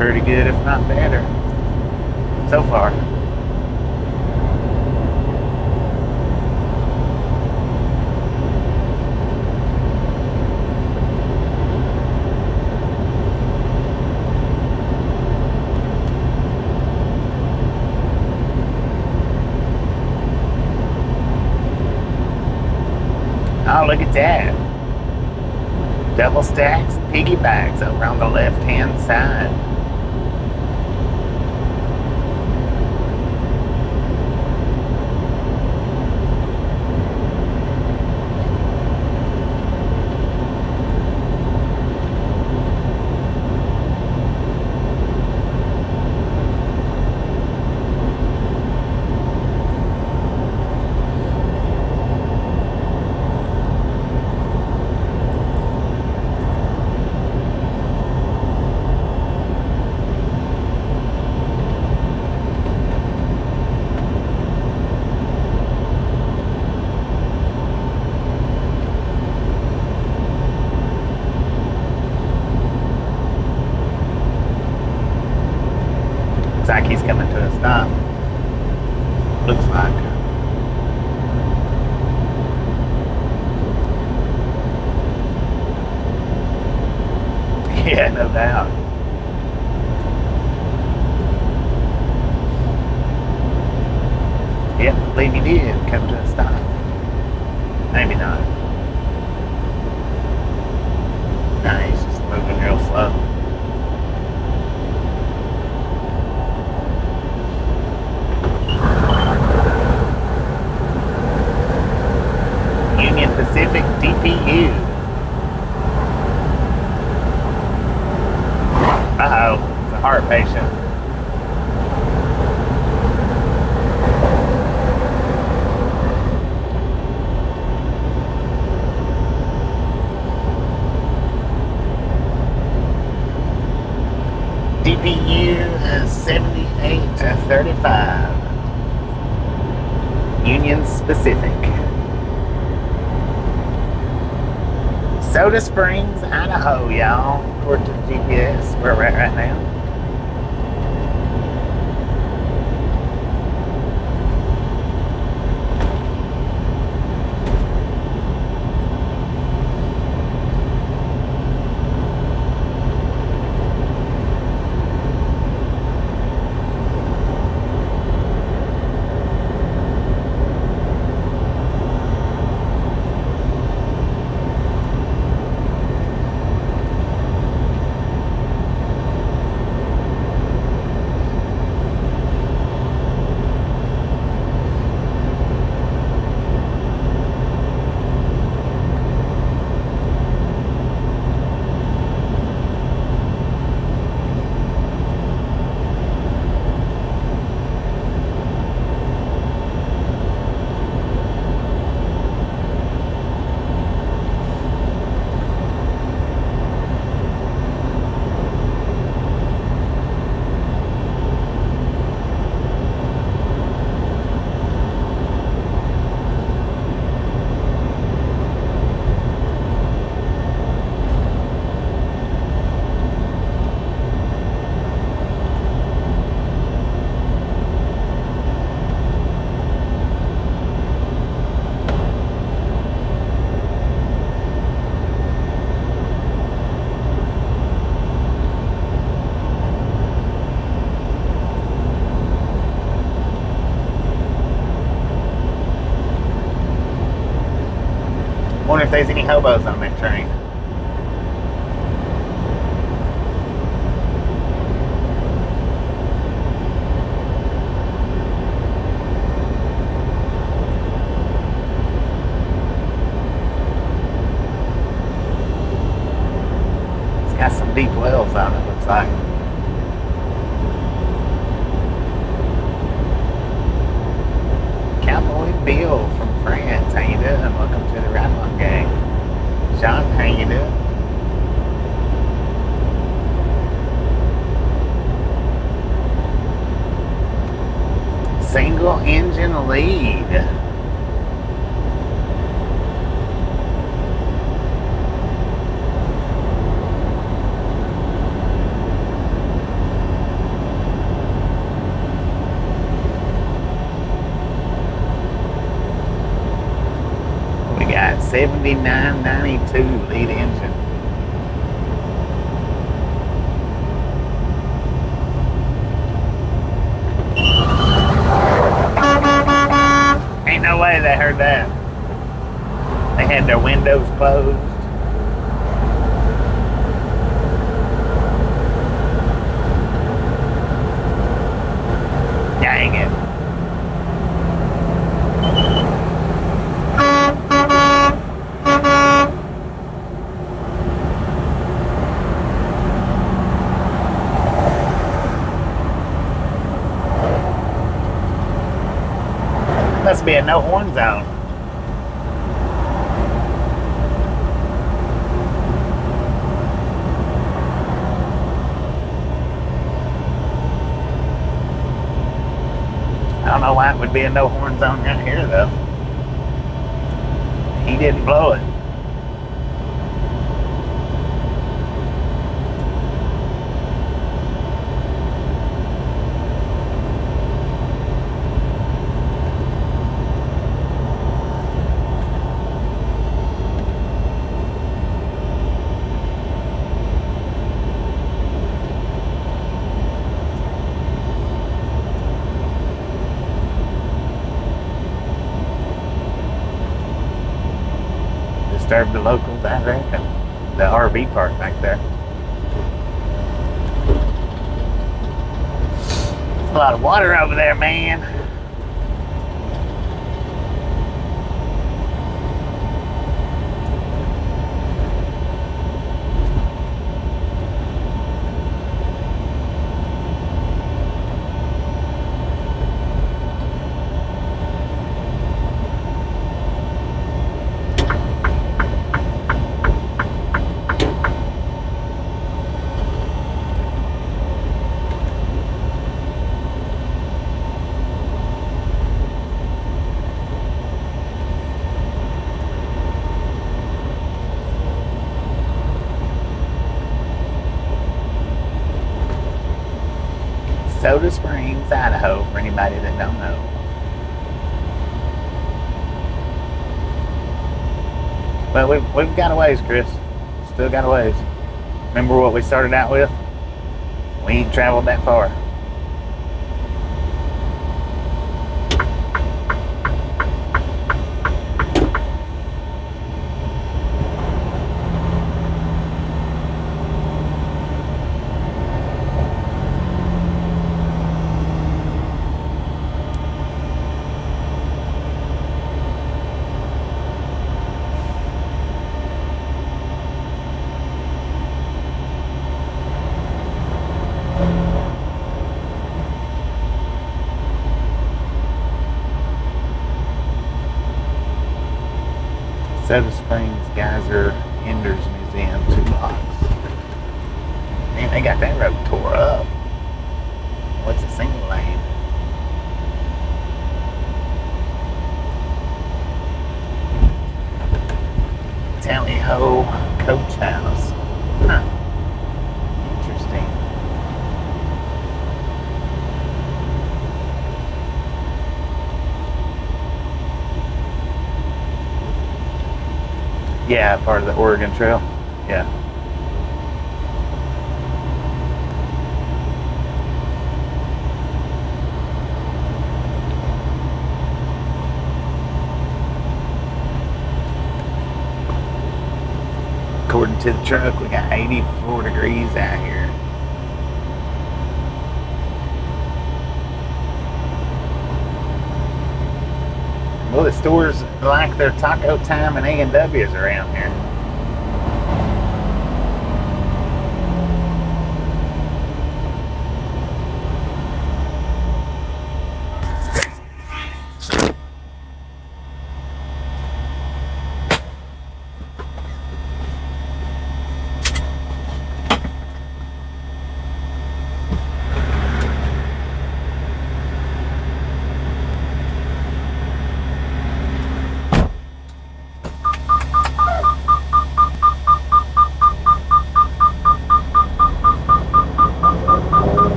pretty good, if not better, so far. Oh, look at that. Double stacks, piggybacks over on the left-hand side. Looks like he's coming to a stop. Looks like. Yeah, no doubt. Yep, I believe he did come to a stop. Maybe not. No, he's just moving real slow. Union Pacific DPU. Uh-oh, it's a heart patient. DPU is 78-35. Union Pacific. Soda Springs, Idaho, y'all. According to the GPS, where we're at right now. Wonder if there's any hobos on that train. It's got some deep wells on it, looks like. Cowboy Bill from France, how you doing? Welcome to the Ride-Along Gang. Sean, how you doing? Single engine lead. got 7992 lead engine. Ain't no way they heard that. They had their windows closed. Dang it. Must be a no horn zone. I don't know why it would be a no horn zone right here though. He didn't blow it. Disturb the locals, I reckon. The RV park back there. There's a lot of water over there, man. Soda Springs, Idaho, for anybody that don't know. Well, we've got a ways, Chris. Still got a ways. Remember what we started out with? We ain't traveled that far. Soda Springs Geyser Enders Museum, 2 blocks. Man, they got that road tore up. What's a single lane? Tally Ho Coach House. Huh. Interesting. Yeah, part of the Oregon Trail. Yeah. According to the truck, we got 84 degrees out here. Well, the stores like their Taco Time and A&W's around here.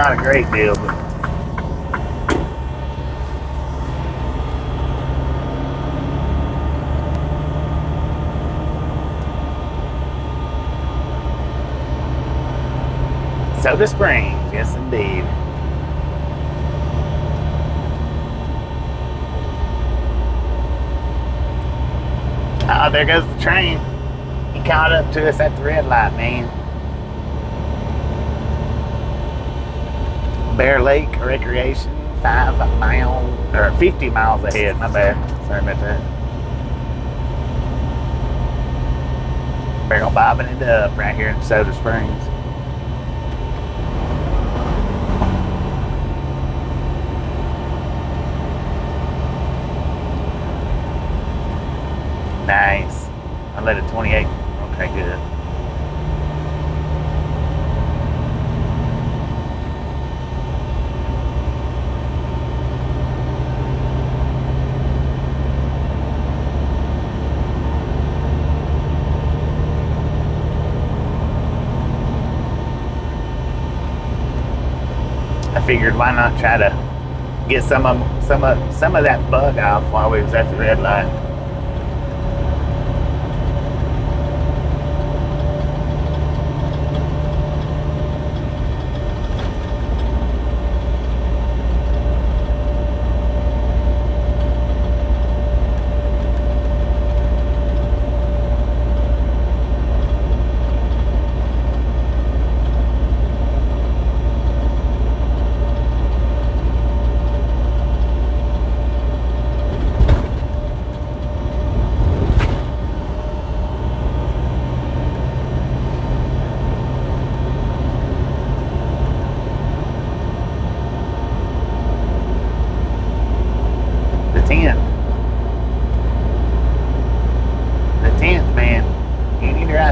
Not a great deal, but Soda Springs, yes indeed. Oh, there goes the train. He caught up to us at the red light, man. Bear Lake Recreation, 5 miles, or 50 miles ahead, my bad. Sorry about that. Barrel bobbing it up right here in Soda Springs. Nice. I let it 28. Okay, good. I figured why not try to get some of that bug off while we was at the red light.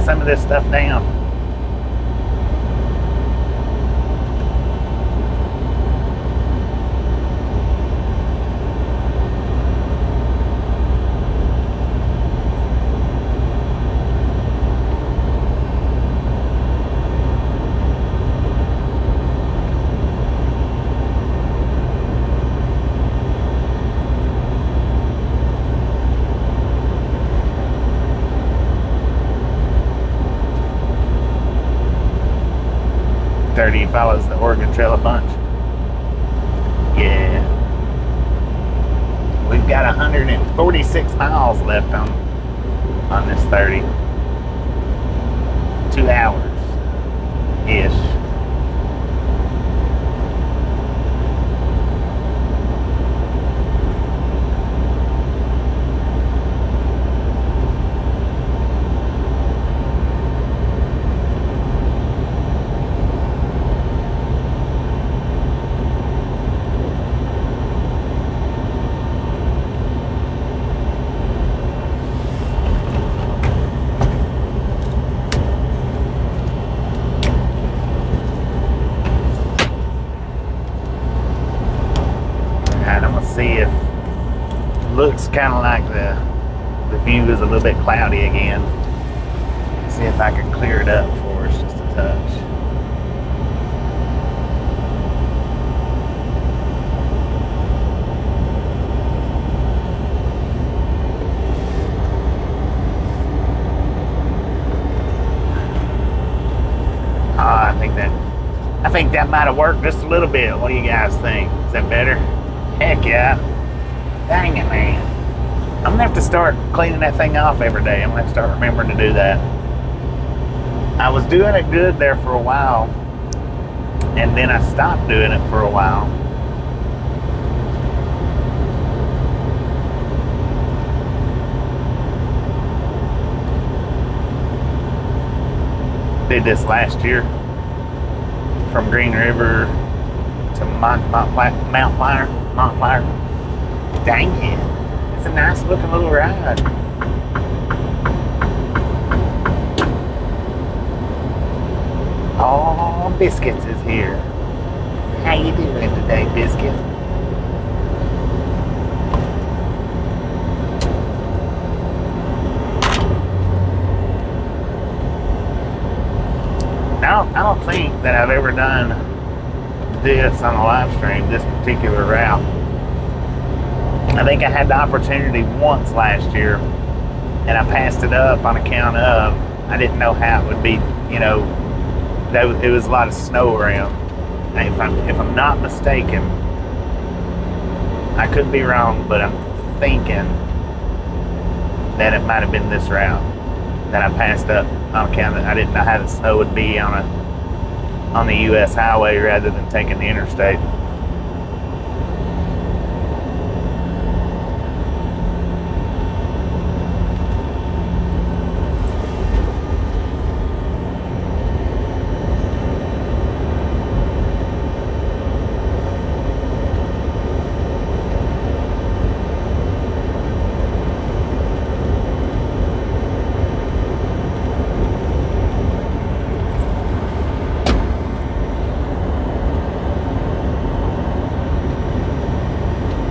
Some of this stuff down. Follows the Oregon Trail a bunch. Yeah. We've got 146 miles left on this 30. 2 hours-ish. See if it looks kind of like the view is a little bit cloudy again. See if I can clear it up for us just a touch. I think that might have worked just a little bit. What do you guys think? Is that better? Heck yeah. Dang it, man. I'm gonna have to start cleaning that thing off every day. I'm gonna have to start remembering to do that. I was doing it good there for a while, and then I stopped doing it for a while. Did this last year from Green River to Montclair. Dang it. It's a nice looking little ride. Oh, Biscuits is here. How you doing today, Biscuit? I don't think that I've ever done this on a live stream, this particular route. I think I had the opportunity once last year, and I passed it up on account of I didn't know how it would be. You know, it was a lot of snow around. And if I'm not mistaken, I could be wrong, but I'm thinking that it might have been this route that I passed up on account of I didn't know how the snow would be on the U.S. highway rather than taking the interstate.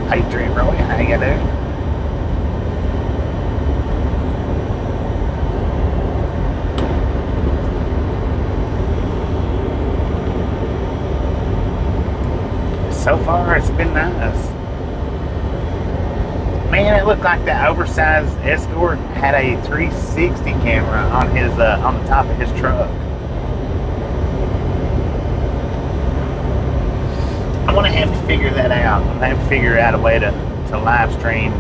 Adrian, really? How you doing? So far, it's been nice. Man, it looked like the oversized Escort had a 360 camera on his on the top of his truck. I'm gonna have to figure that out. I'm gonna have to figure out a way to live stream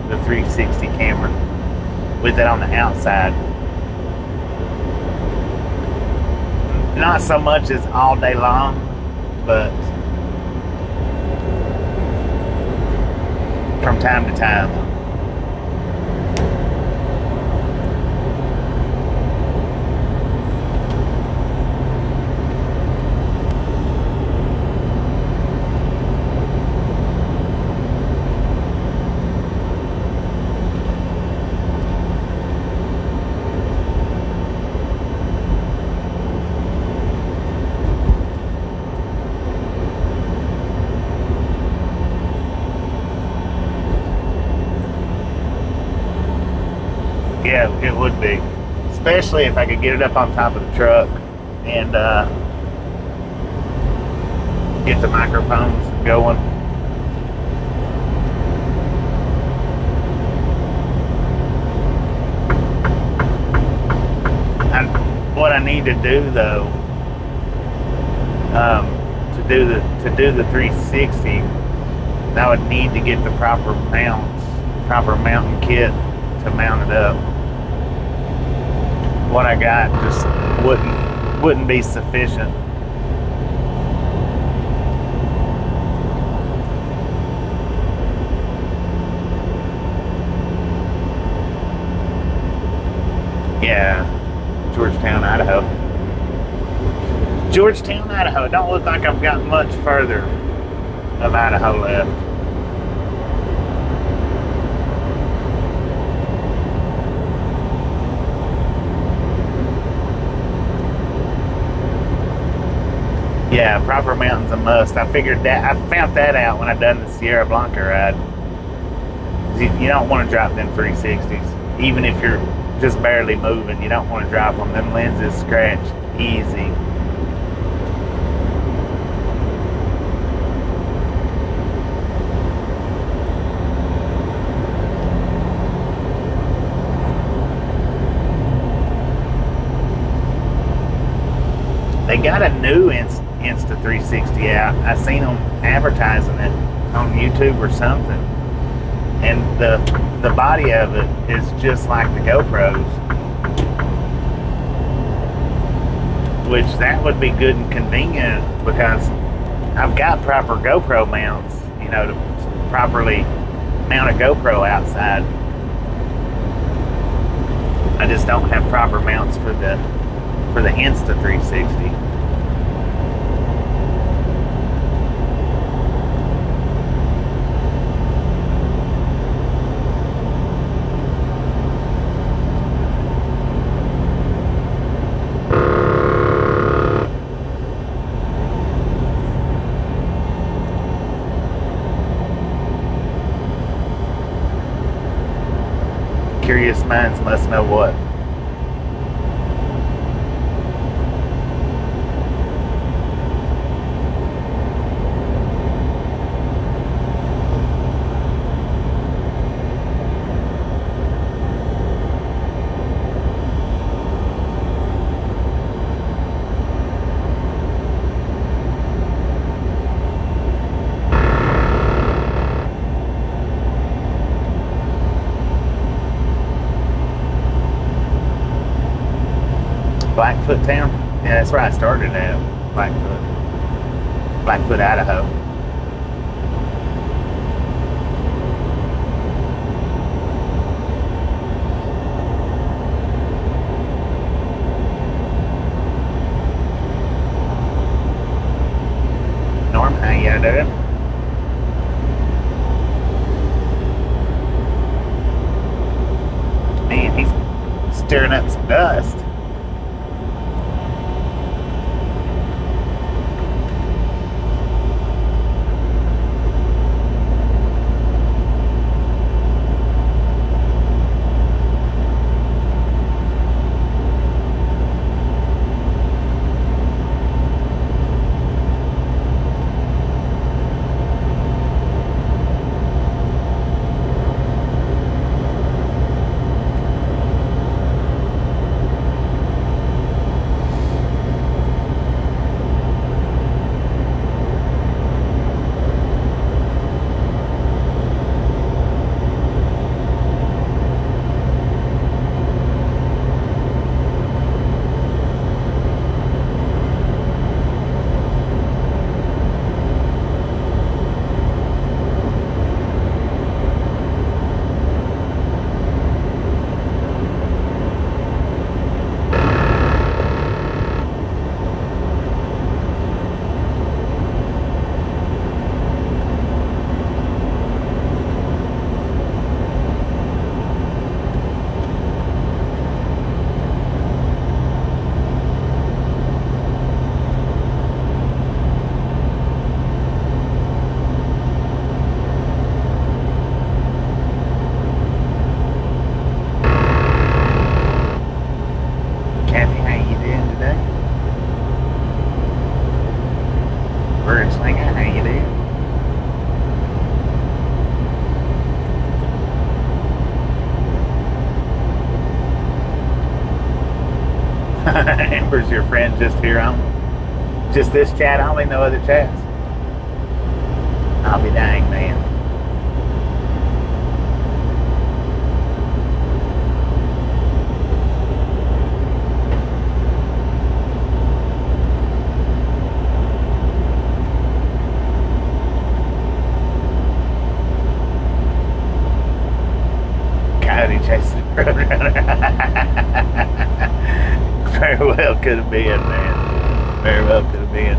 the 360 camera with it on the outside. Not so much as all day long, but from time to time. Yeah, it would be. Especially if I could get it up on top of the truck and get the microphones going. What I need to do though, to do the 360, I would need to get the proper mounting kit to mount it up. What I got just wouldn't be sufficient. Yeah, Georgetown, Idaho. Georgetown, Idaho. It don't look like I've got much further of Idaho left. Yeah, proper mountain's a must. I figured that. I found that out when I done the Sierra Blanca ride. You don't want to drop them 360s, even if you're just barely moving. You don't want to drop them. Them lenses scratch easy. They got a new Insta 360 out. I seen them advertising it on YouTube or something, and the body of it is just like the GoPros, which that would be good and convenient because I've got proper GoPro mounts, you know, to properly mount a GoPro outside. I just don't have proper mounts for the Insta 360. Curious minds must know what. Blackfoot town. Yeah, that's where I started at. Blackfoot, Idaho. Norm, how you doing? Man, he's stirring up some dust. Kathy, how you doing today? Bird Slinger, how you doing? Amber's your friend just here on just this chat, only no other chats. I'll be dang, man. Coyote chasing the roadrunner. Very well could have been, man. Very well could have been.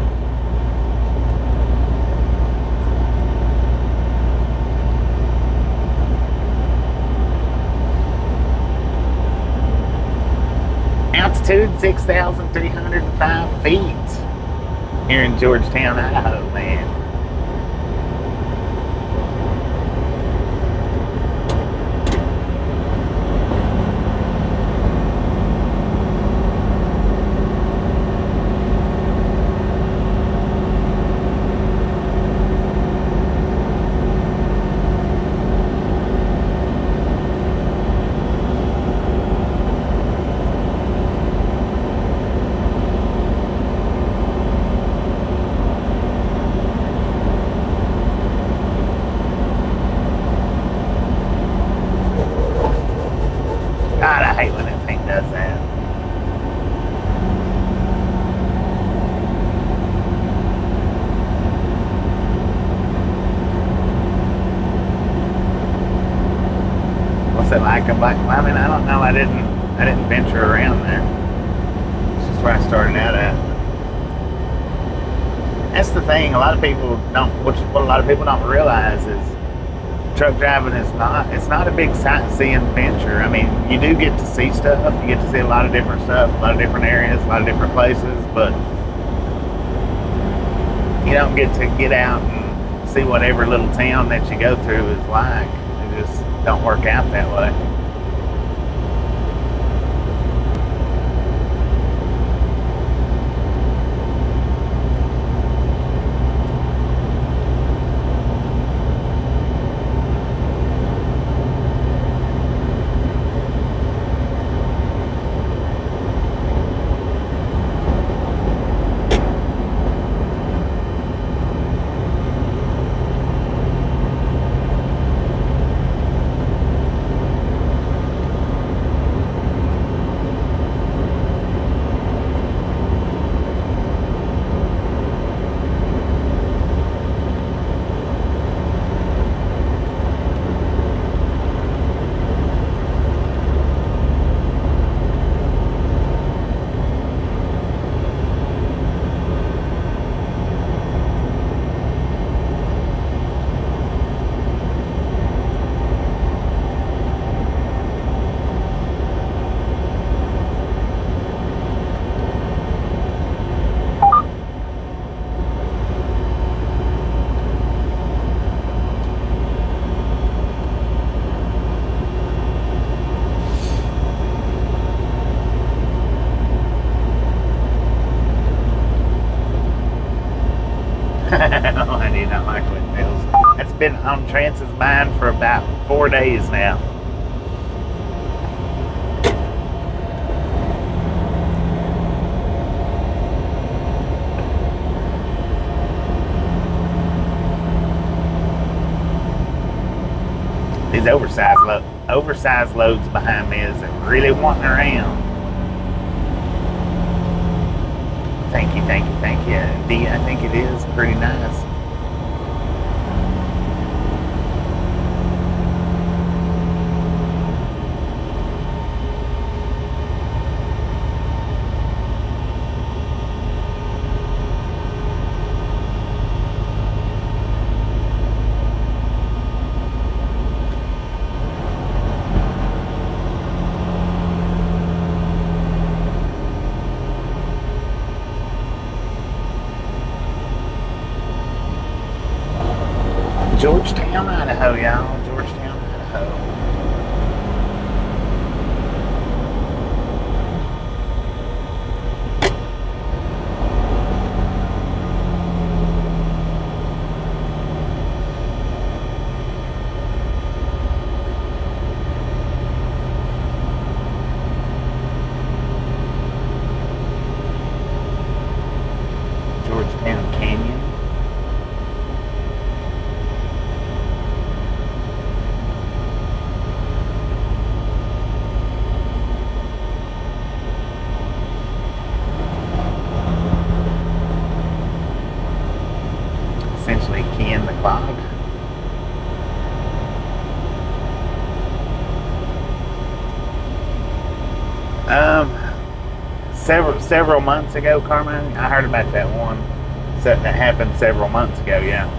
Altitude 6,305 feet here in Georgetown, Idaho, man. God, I hate when that thing does that. What's it like? I mean, I don't know. I didn't venture around there. It's just where I started out at. That's the thing. A lot of people don't. What a lot of people don't realize is truck driving is not a big sightseeing venture. I mean, you do get to see stuff. You get to see a lot of different stuff, a lot of different areas, a lot of different places, but you don't get to get out and see what every little town that you go through is like. It just don't work out that way. been on Trance's mind for about 4 days now. These oversized loads behind me is really wanting around. Thank you. D, I think it is pretty nice. Georgetown, Idaho, y'all. Georgetown, Idaho. Georgetown Canyon. Essentially keying the clock. Several months ago, Carmen, I heard about that one. So that happened several months ago, yeah.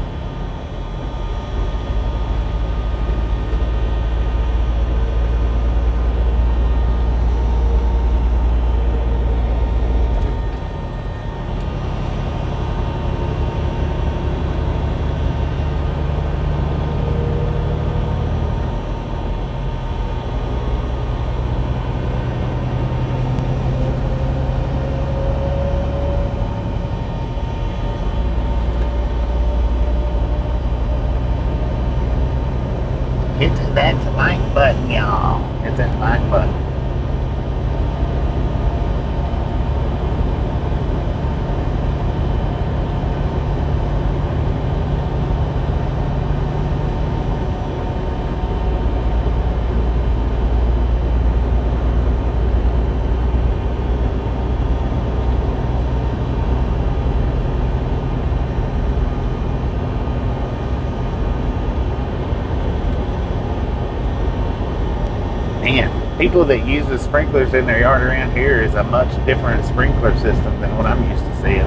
Hit that like button, y'all. Hit that like button. Man, people that use the sprinklers in their yard around here is a much different sprinkler system than what I'm used to seeing.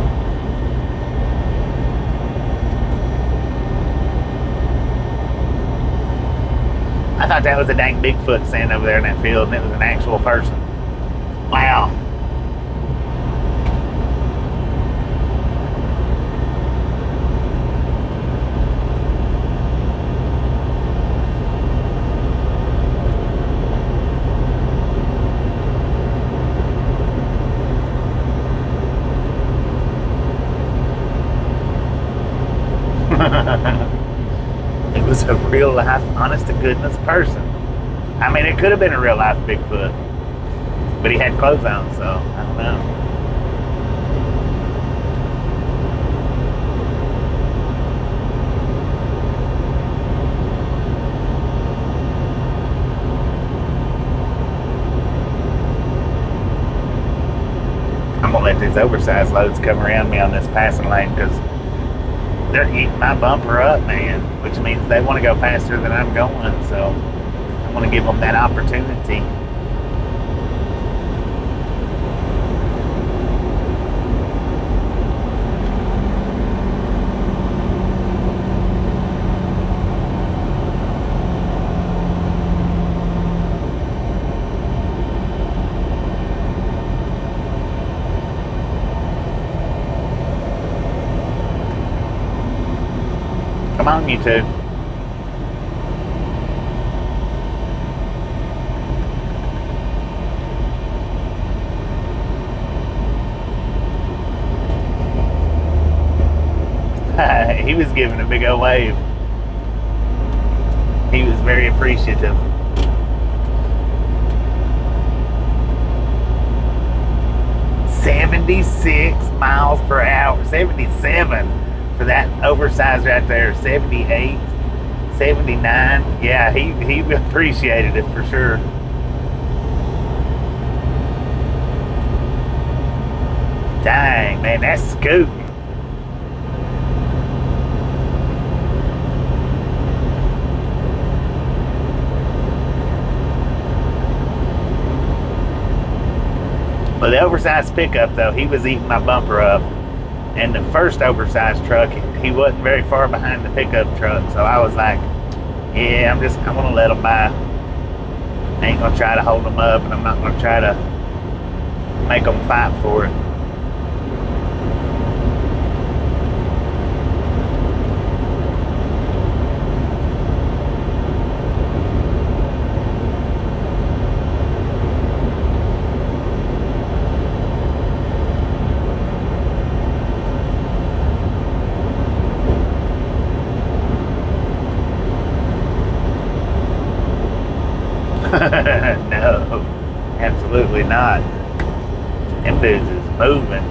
I thought that was a dang Bigfoot standing over there in that field, and it was an actual person. Wow. It was a real life, honest to goodness person. I mean, it could have been a real life Bigfoot, but he had clothes on, so I don't know. I'm gonna let these oversized loads come around me on this passing lane because they're eating my bumper up, man, which means they want to go faster than I'm going, so I want to give them that opportunity. Come on, you two. He was giving a big old wave. He was very appreciative. mph, 77 for that oversized right there. 78, 79. Yeah, he appreciated it for sure. Dang, man, that's scooting. But the oversized pickup, though, he was eating my bumper up. And the first oversized truck, he wasn't very far behind the pickup truck. So I was like, yeah, I'm going to let him by. I ain't going to try to hold him up, and I'm not going to try to make them fight for it. No, absolutely not. Them dudes is moving.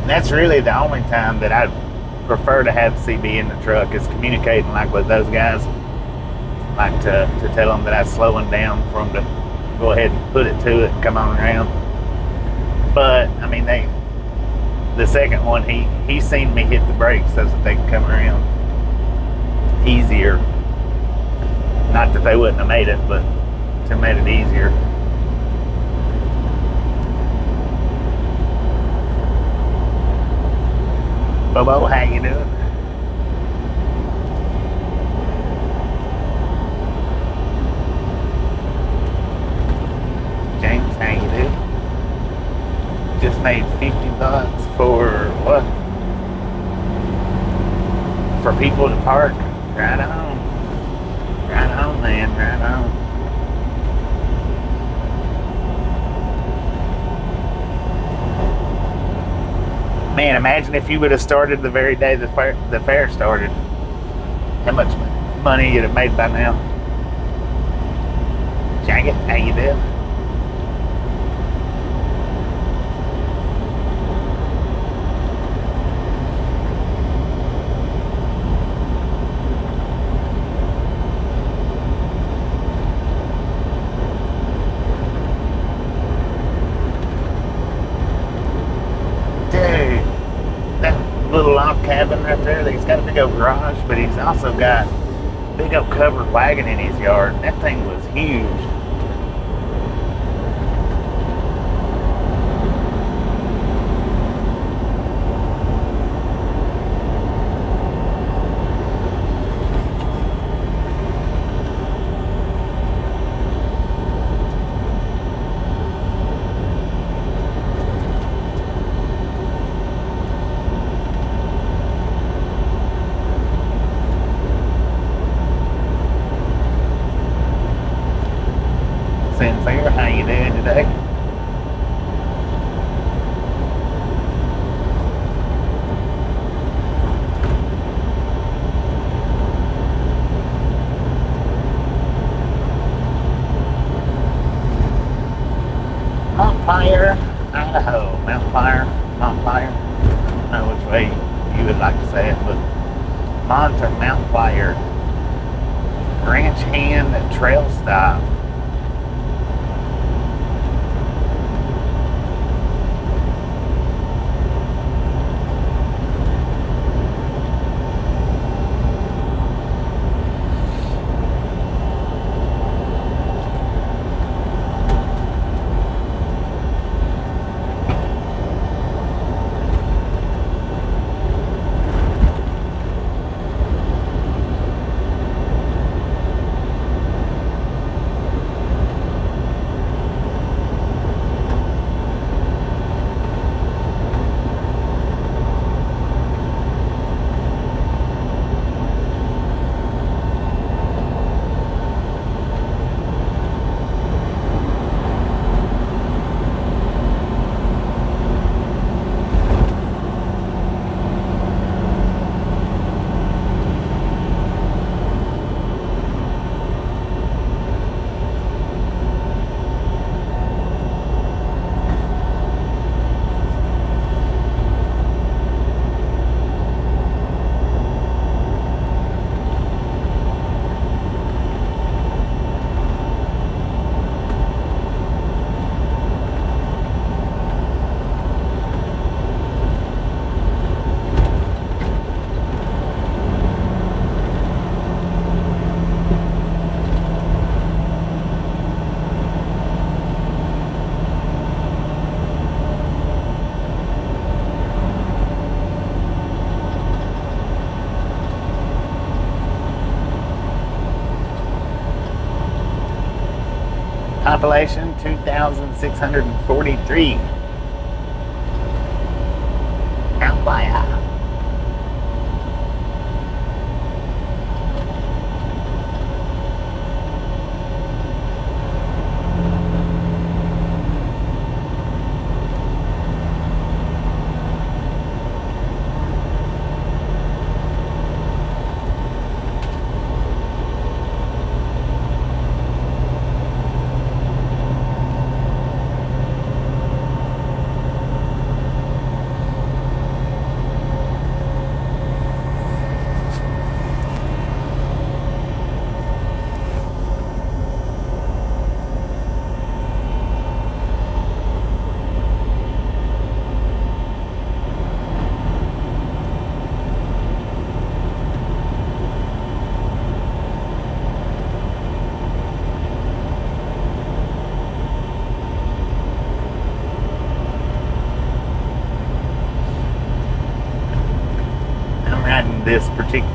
That's really the only time that I prefer to have CB in the truck is communicating like with those guys, like to tell them that I'm slowing down for them to go ahead and put it to it and come on around. But I mean, the second one, he seen me hit the brakes so that they can come around easier. Not that they wouldn't have made it, but to made it easier. Bobo, how you doing? James, how you doing? Just made $50 for what? For people to park. Right on. Right on, man. Right on. Man, imagine if you would have started the very day the fair started. How much money you'd have made by now. Jagged, how you doing? Little log cabin right there. He's got a big old garage, but he's also got a big old covered wagon in his yard. And that thing was huge. Montclair, Idaho. Montclair. I don't know which way you would like to say it, but Montclair. Ranch hand trail stop. Population 2,643. Outlier.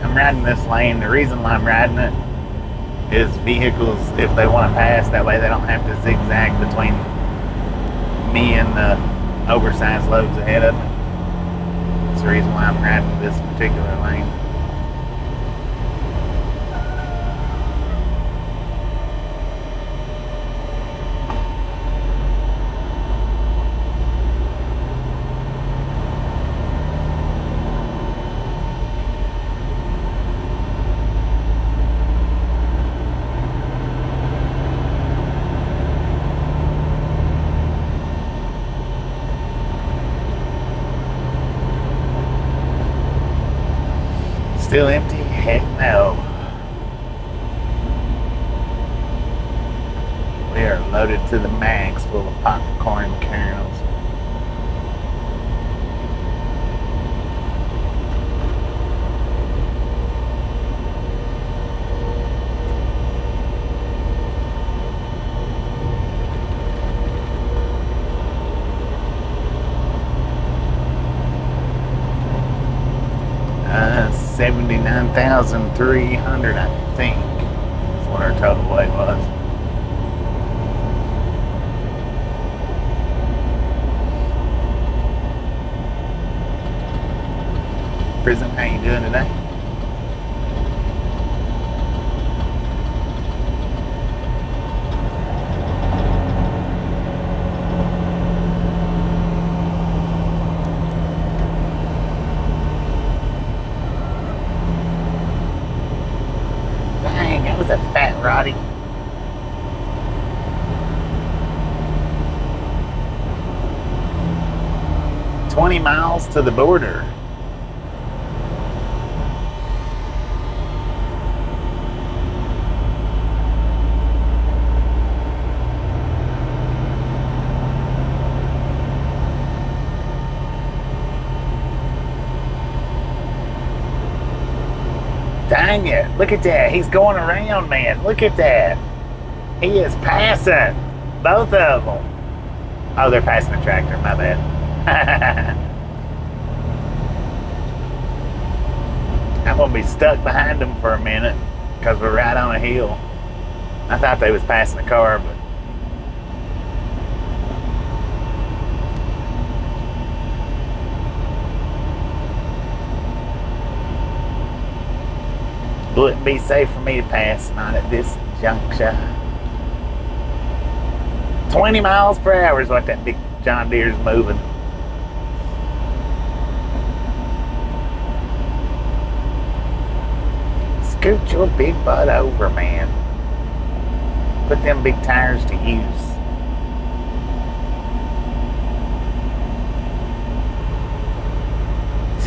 I'm riding this lane. The reason why I'm riding it is vehicles, if they want to pass, that way they don't have to zigzag between me and the oversized loads ahead of me. That's the reason why I'm riding this particular lane. Still empty? Heck no. We are loaded to the max full of popcorn kernels. Uh, 79,300, I think, is what our total weight was. Prison, how you doing today? Dang, that was a fat Roddy. 20 miles to the border. Dang it. Look at that. He's going around, man. Look at that. He is passing. Both of them. Oh, they're passing a tractor. My bad. I'm going to be stuck behind them for a minute because we're right on a hill. I thought they was passing a car, but wouldn't be safe for me to pass, not at this juncture. 20 miles per hour is what that big John Deere's moving. Scoot your big butt over, man. Put them big tires to use.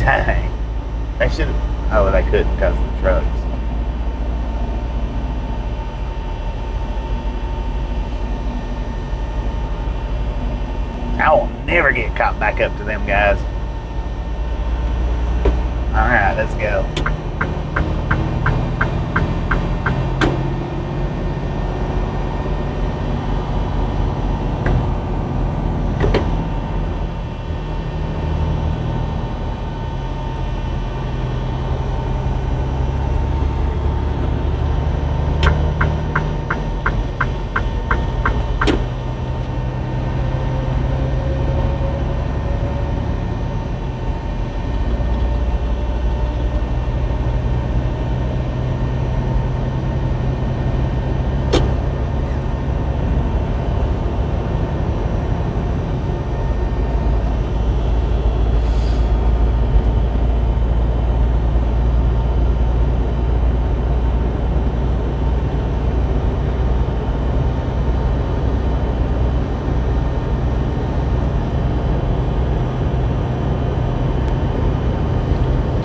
Dang. They should have. Oh, they couldn't because of the trucks. I will never get caught back up to them guys. Alright, let's go.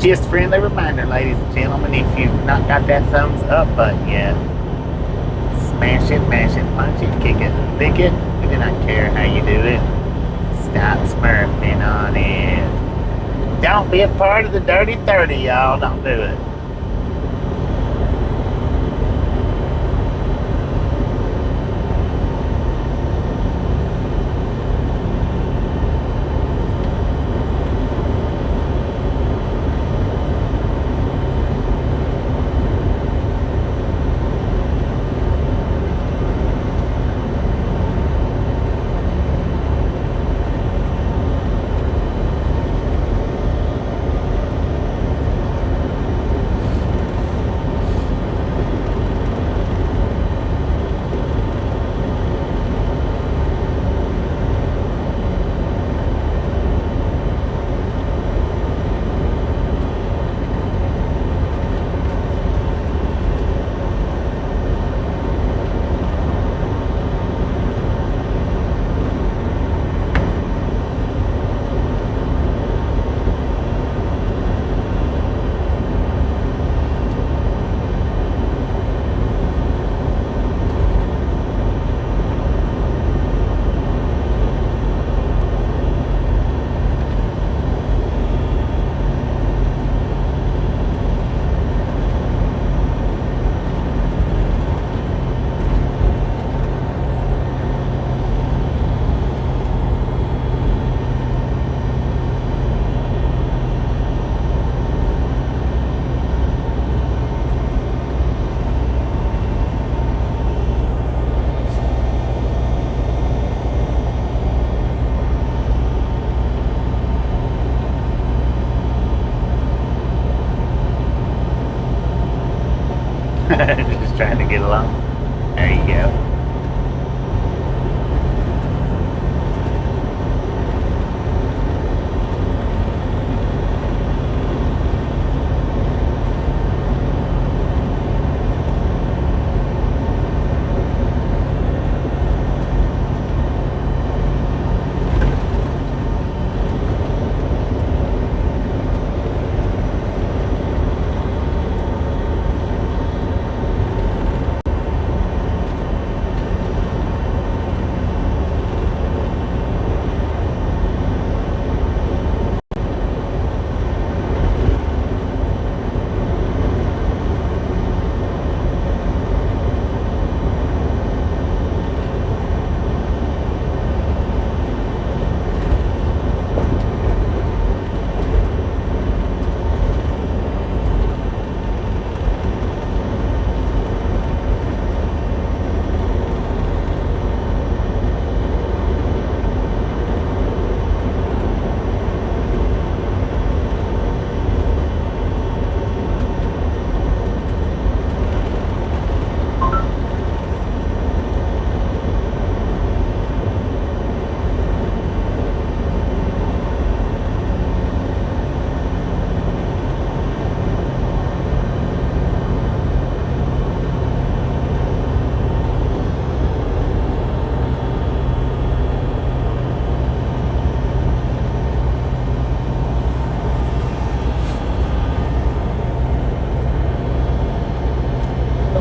Just a friendly reminder, ladies and gentlemen, if you've not got that thumbs up button yet, smash it, mash it, punch it, kick it, lick it. We do not care how you do it. Stop smurfing on it. Don't be a part of the dirty 30, y'all. Don't do it. Just trying to get along. There you go.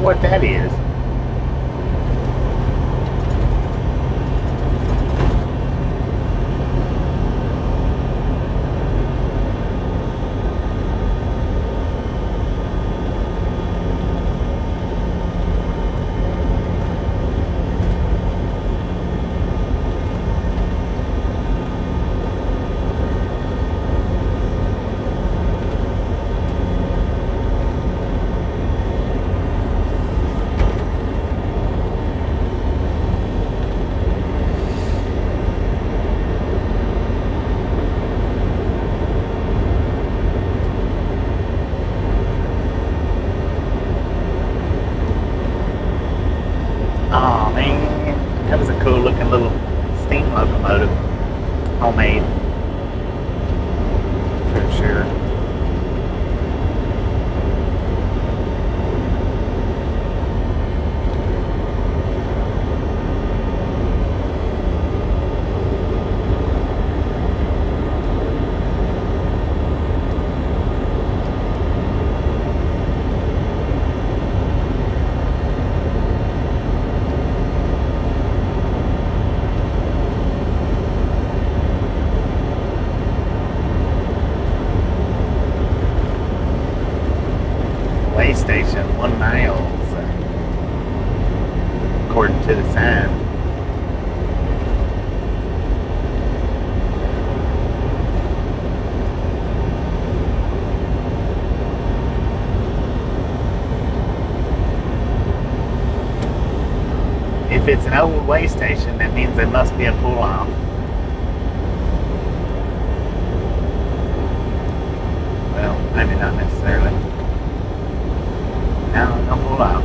what that is. Oh man, that was a cool looking little steam locomotive. Homemade. For sure. Way station, 1 mile, according to the sign. If it's an old way station, that means there must be a pull off. Well, maybe not necessarily. No pull off.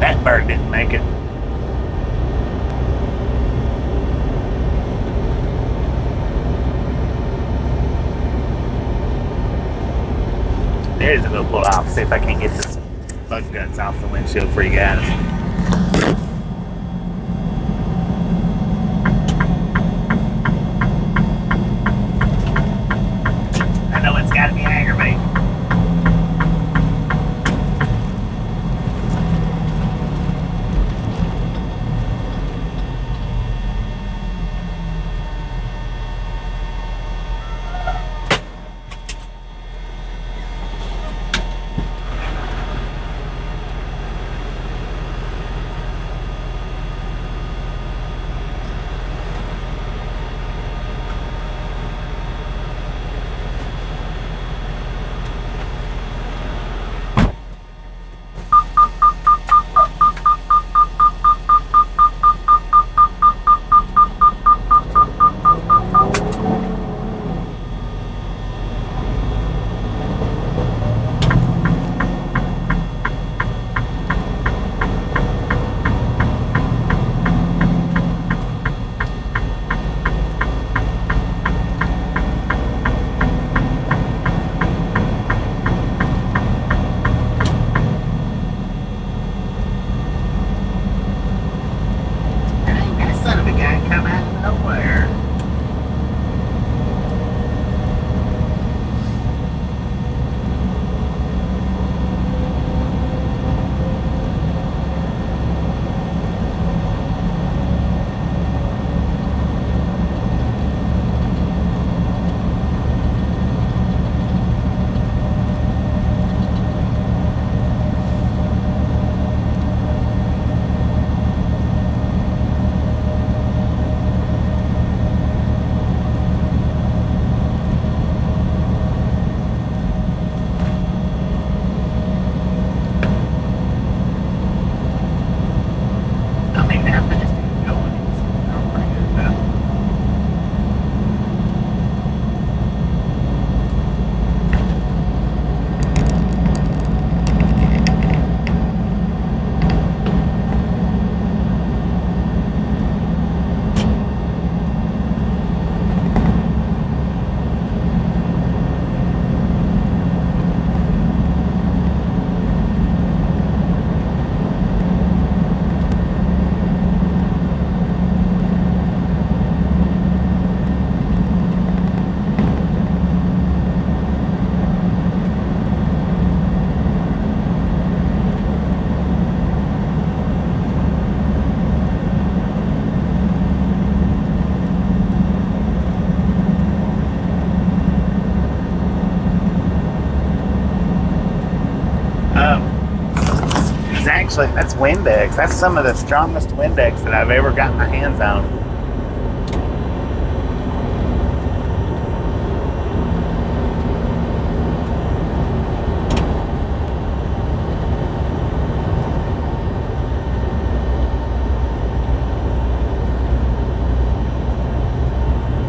That bird didn't make it. There's a little pull off. See if I can get this bug guts off the windshield for you guys. I know it's got to be aggravating. actually, that's Windex. That's some of the strongest Windex that I've ever gotten my hands on.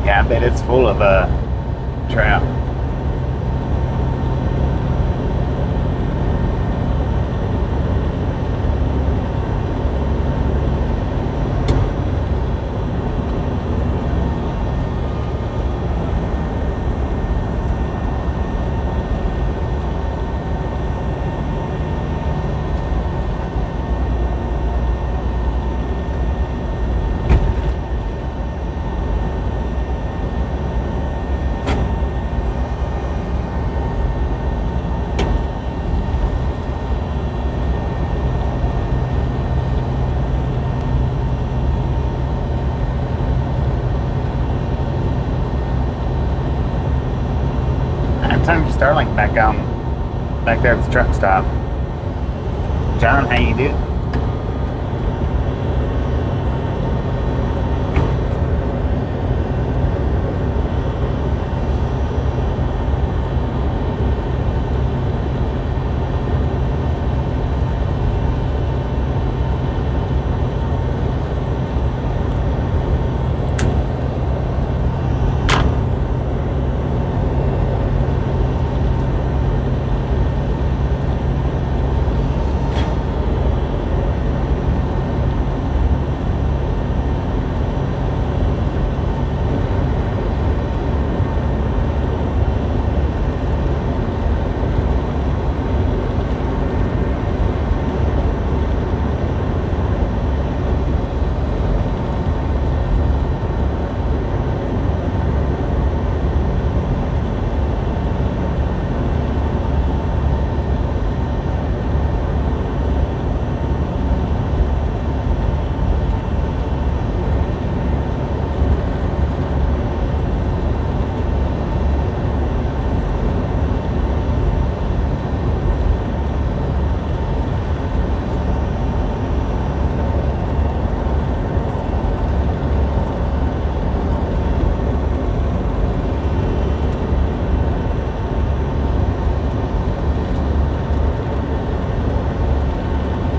Yeah, I bet it's full of trout. Turn Starlink back on, back there at the truck stop. John, how you doing?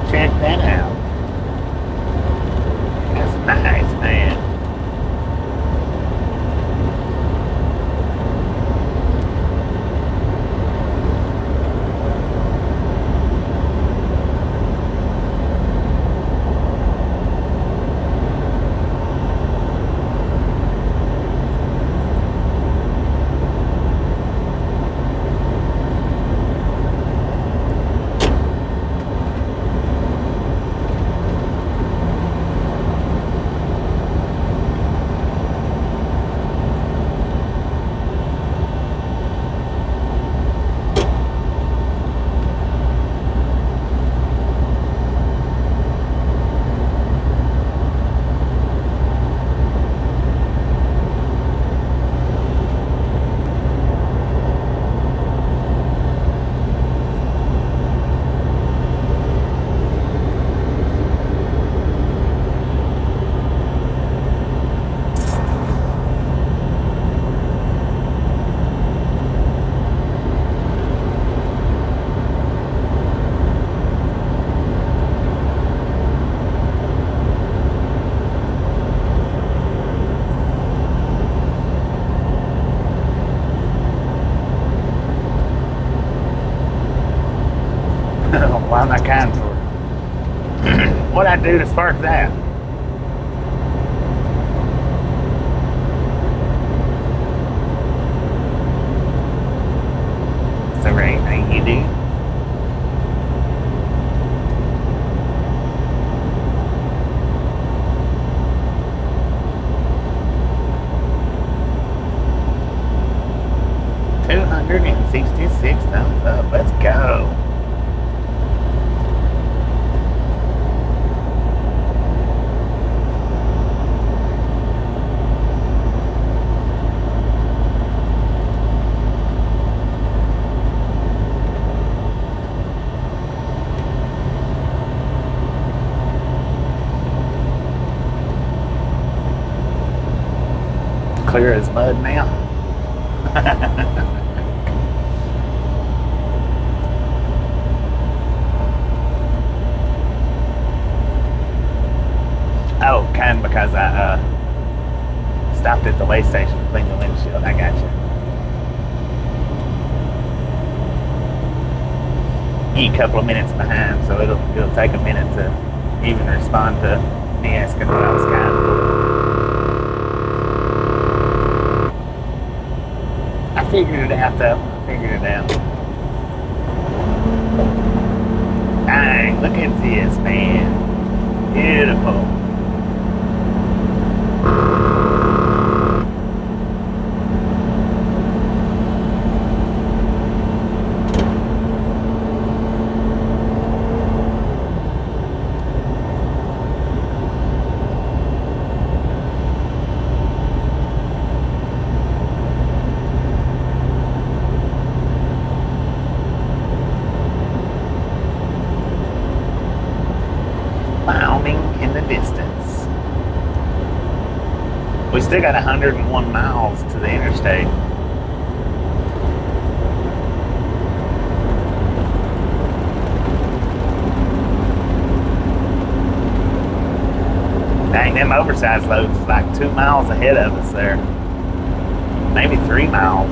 Check that out. That's nice, man. Why am I kind for it? What'd I do to spark that? Is there anything you do? $266 thumbs up. Let's go. clear as mud now. Oh, kind of because I stopped at the way station to clean the windshield. I got you. You a couple of minutes behind, so it'll take a minute to even respond to me asking what I was kind of. I figured it out though. I figured it out. Dang, look at this, man. Beautiful. Wyoming in the distance. We still got 101 miles to the interstate. Dang, them oversized loads is like 2 miles ahead of us there. Maybe 3 miles.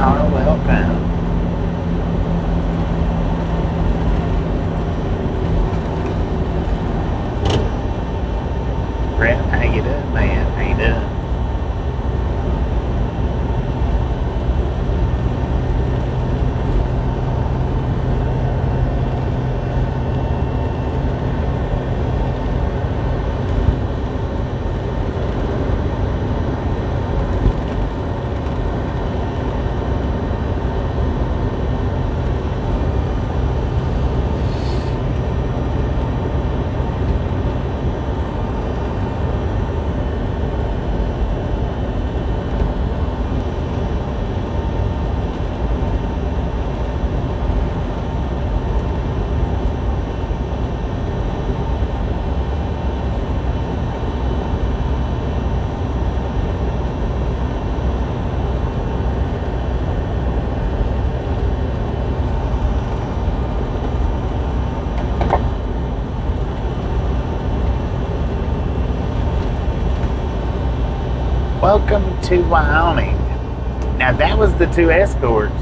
are welcome. Brett, how you doing, man? How you doing? Welcome to Wyoming. Now that was the two escorts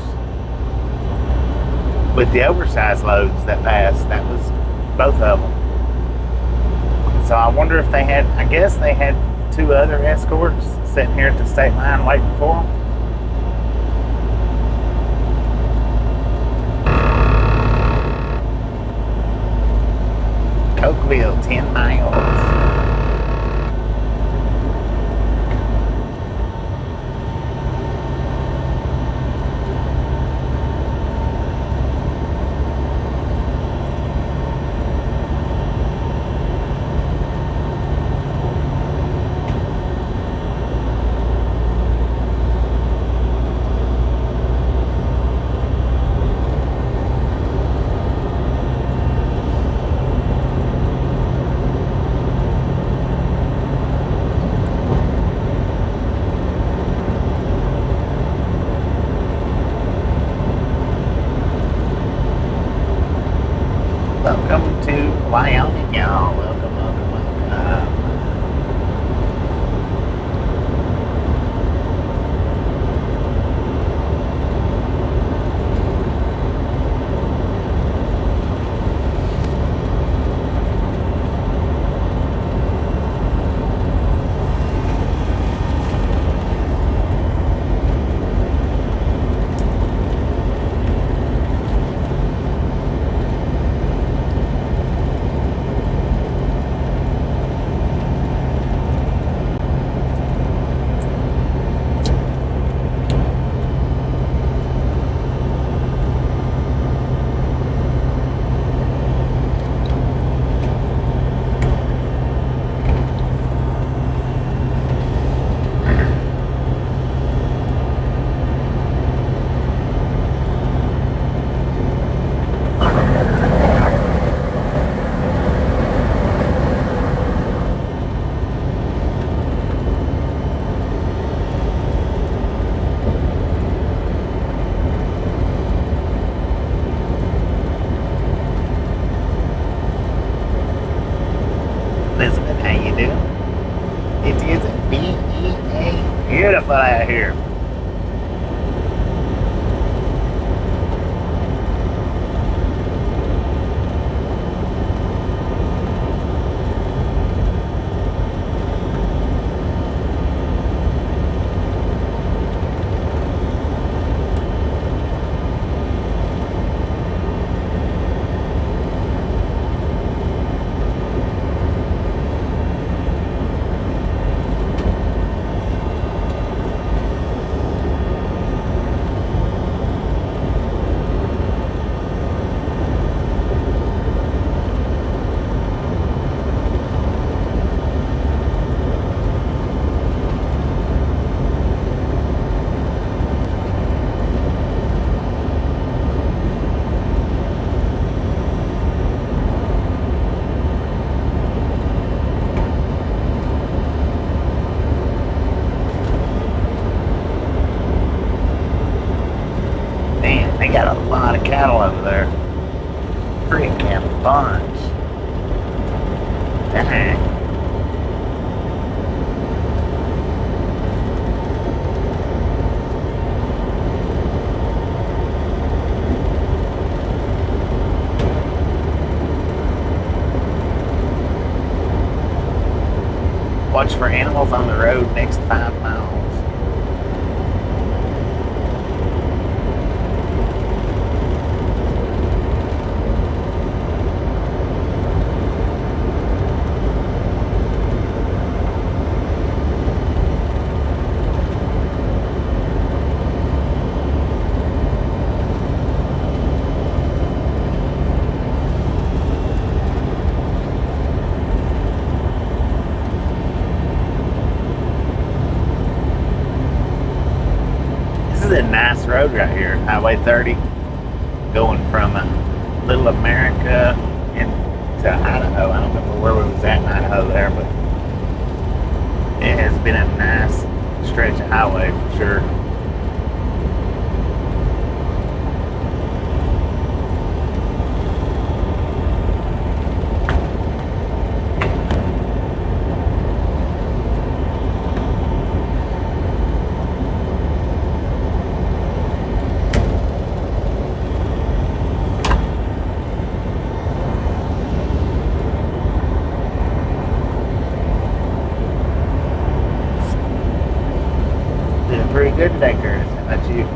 with the oversized loads that passed. That was both of them. So I wonder if they had, I guess they had two other escorts sitting here at the state line waiting for them. Cokeville, 10 miles. Welcome to Wyoming, y'all. Welcome, welcome, welcome. got a lot of cattle over there. Freaking bunch. Dang. Watch for animals on the road next 5 miles. This is a nice road right here, Highway 30, going from Little America into Idaho. I don't remember where we was at in Idaho there, but it has been a nice stretch of highway for sure. Pretty good today, Curtis. How about you?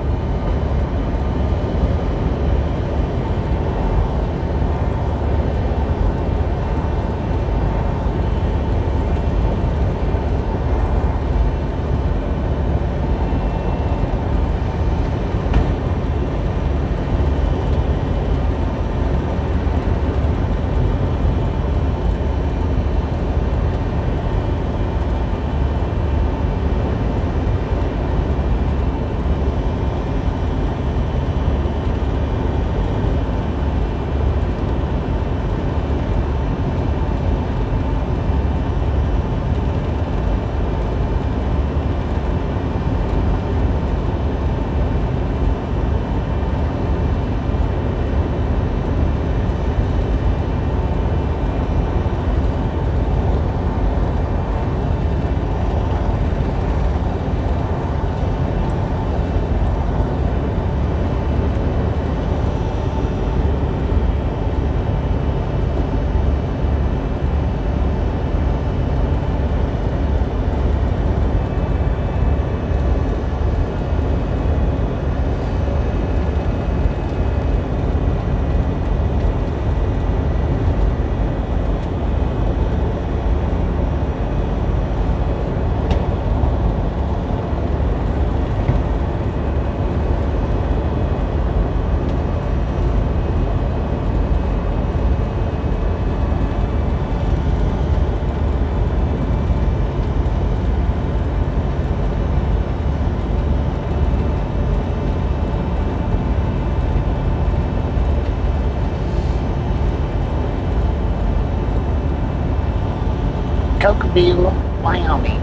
Cokeville, Wyoming.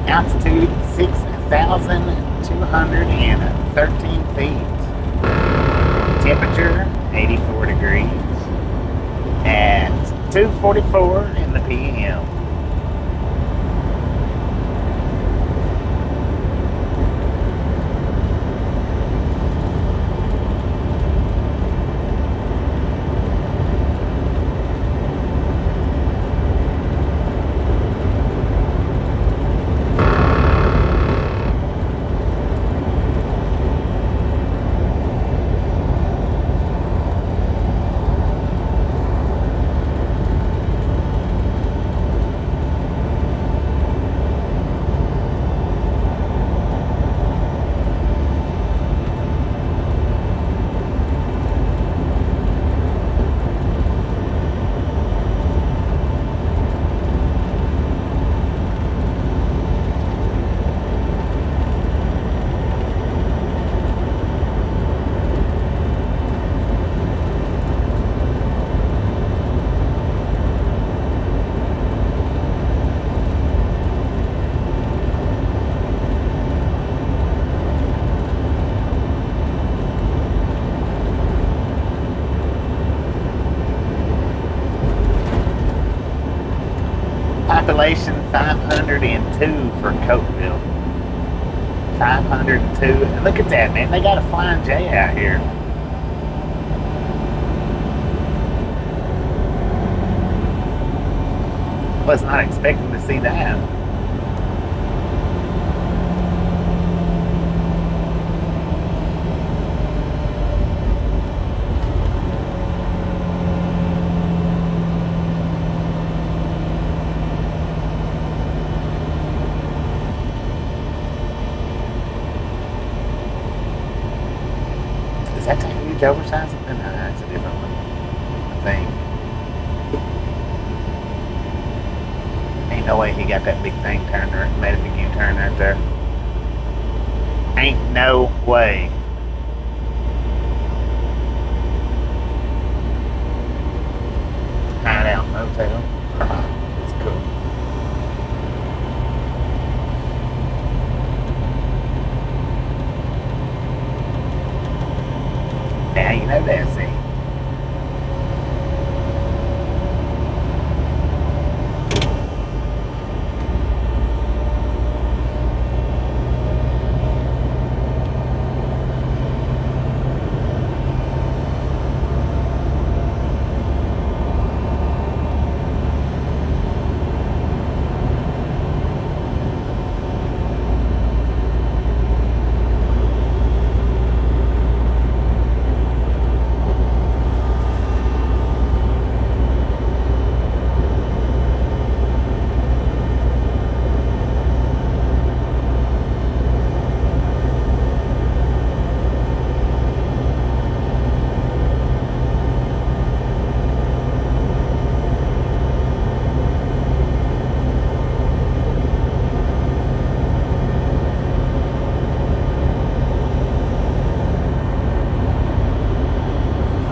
Altitude 6,213 feet. Temperature 84 degrees. At 2:44 in the p.m. 502 for Cokeville. 502. And look at that, man. They got a Flying J out here. Was not expecting to see that. Is that a huge oversized one? No, that's a different one, I think. Ain't no way he got that big thing turned or made a big U-turn right there. Ain't no way. Hideout Motel. That's cool. Now you know that, see.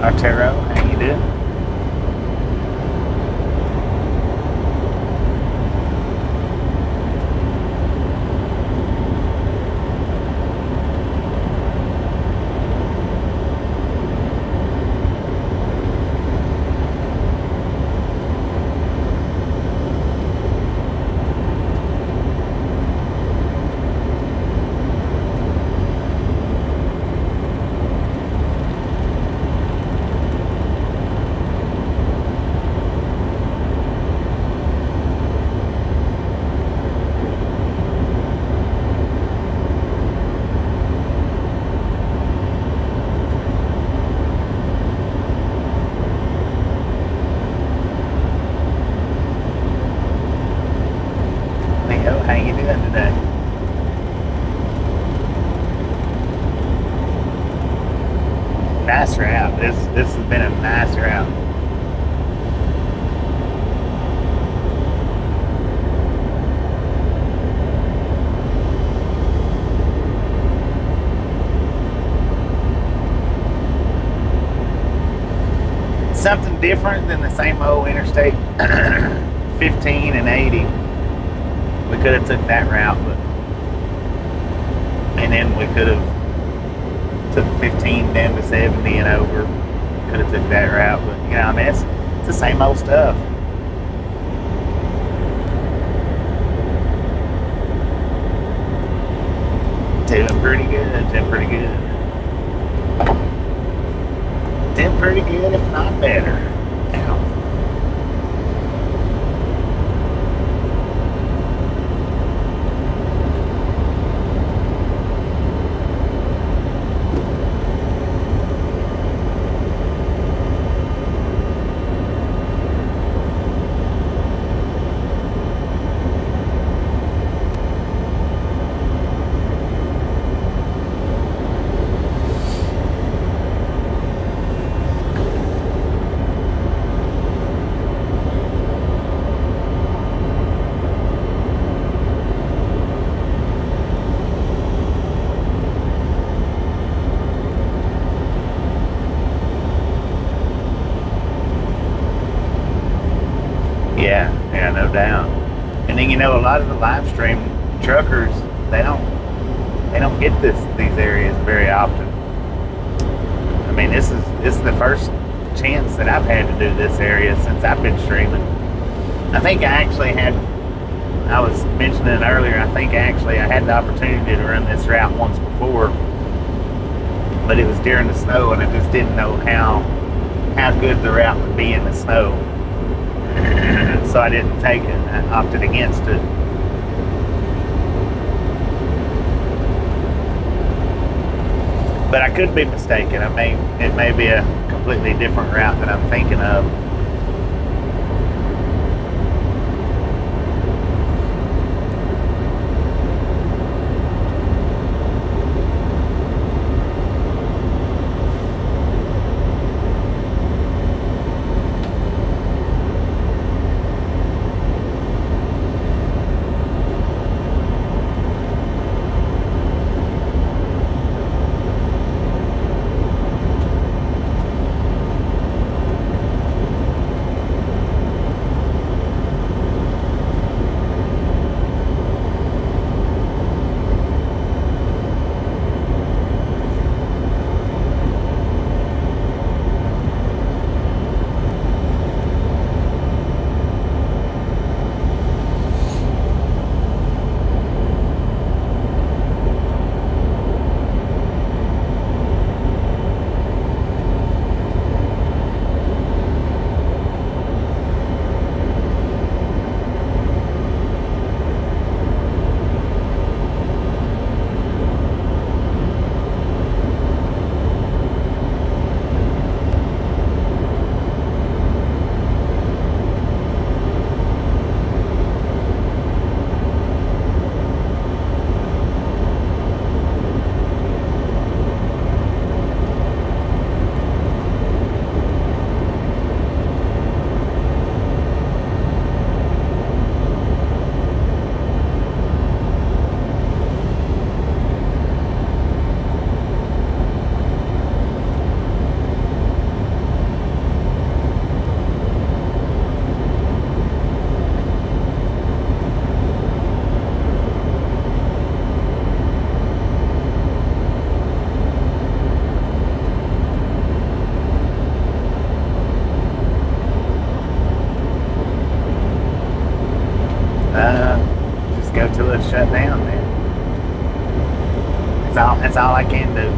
Arturo, how you doing? Leo, how you doing today? Nice route. This has been a nice route. Something different than the same old Interstate 15 and 80. We could have took that route, and then we could have took 15 down to 70 and over. Could have took that route, but you know, I mean, it's the same old stuff. Doing pretty good. Doing pretty good. Doing pretty good, if not better. Now. Yeah, no doubt. And then you know, a lot of the live stream truckers, they don't get these areas very often. I mean, this is the first chance that I've had to do this area since I've been streaming. I think I actually had I was mentioning earlier, I think actually I had the opportunity to run this route once before, but it was during the snow, and I just didn't know how good the route would be in the snow. So I didn't take it. I opted against it. But I could be mistaken. It may be a completely different route that I'm thinking of. Just go till it's shut down, man. That's all I can do.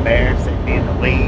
there sitting in the weeds.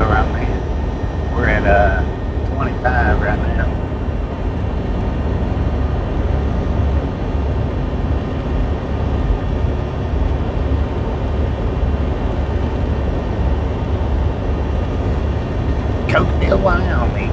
Around there. We're at 25 right now. Cokeville, Wyoming.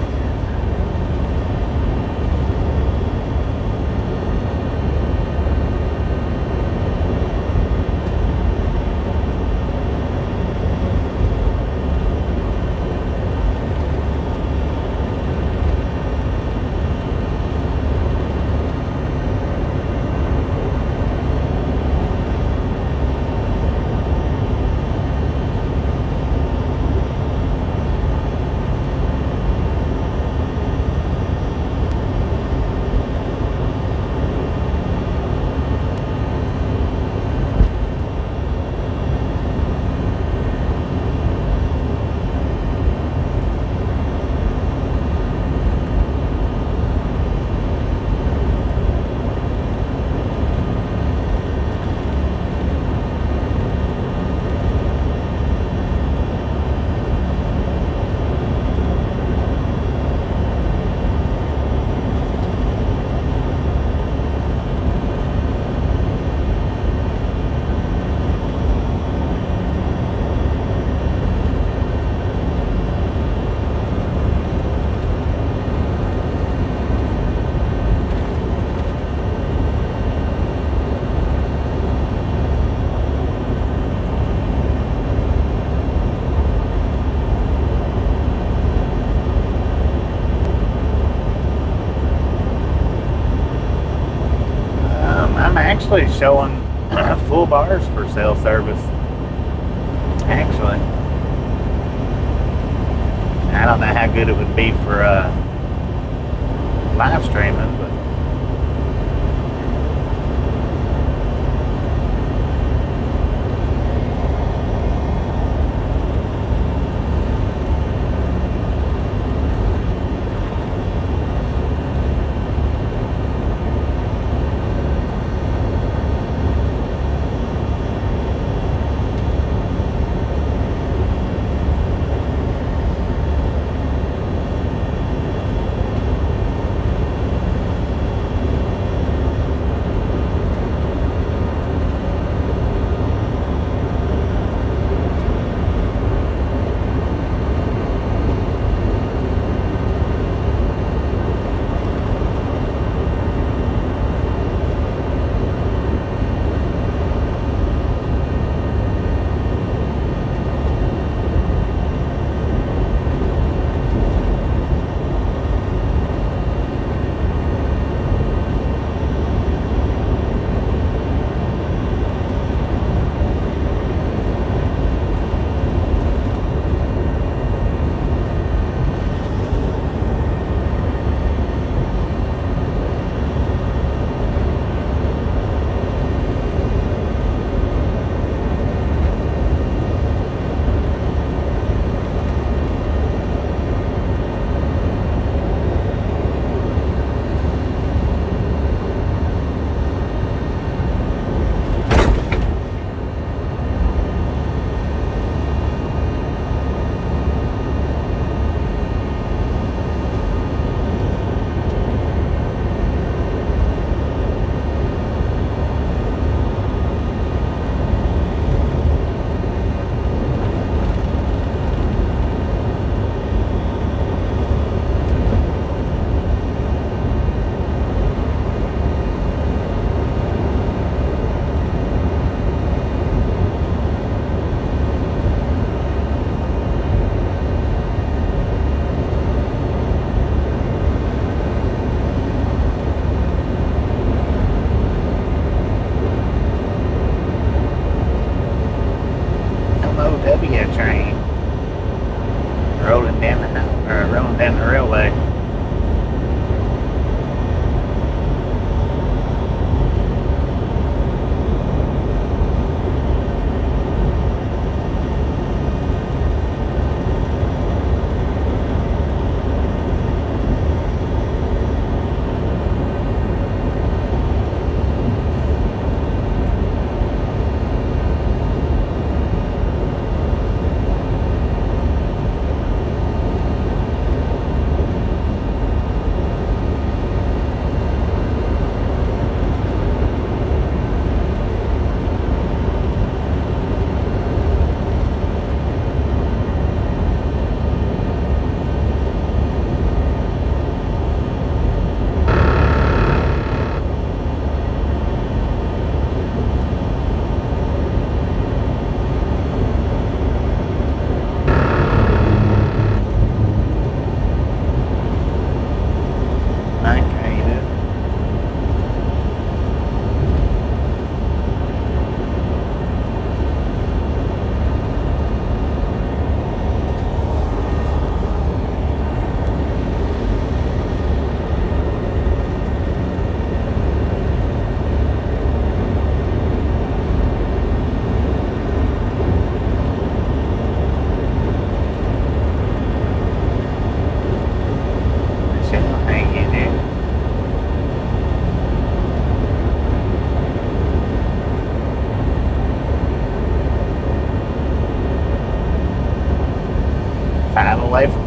I'm actually showing full bars for cell service. Actually, I don't know how good it would be for live streaming, but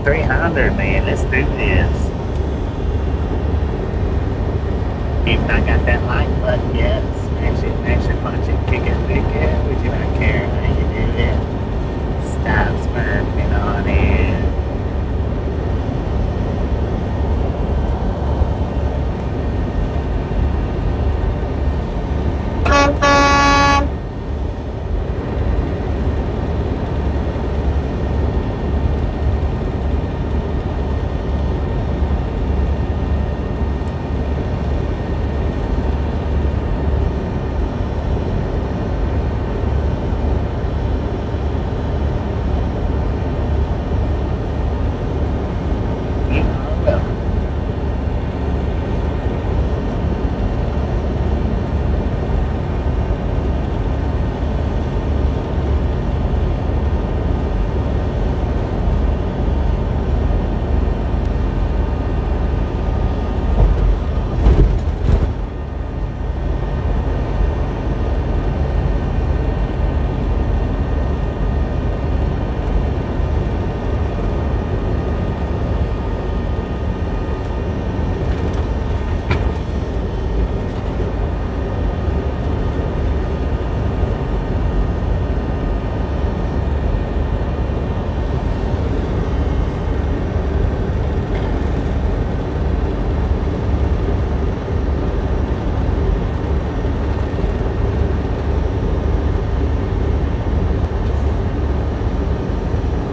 300, man. Let's do this. If I got that like button yet, smash it, punch it, kick it, lick it. Would you not care how you do it? Stop smurfing on it.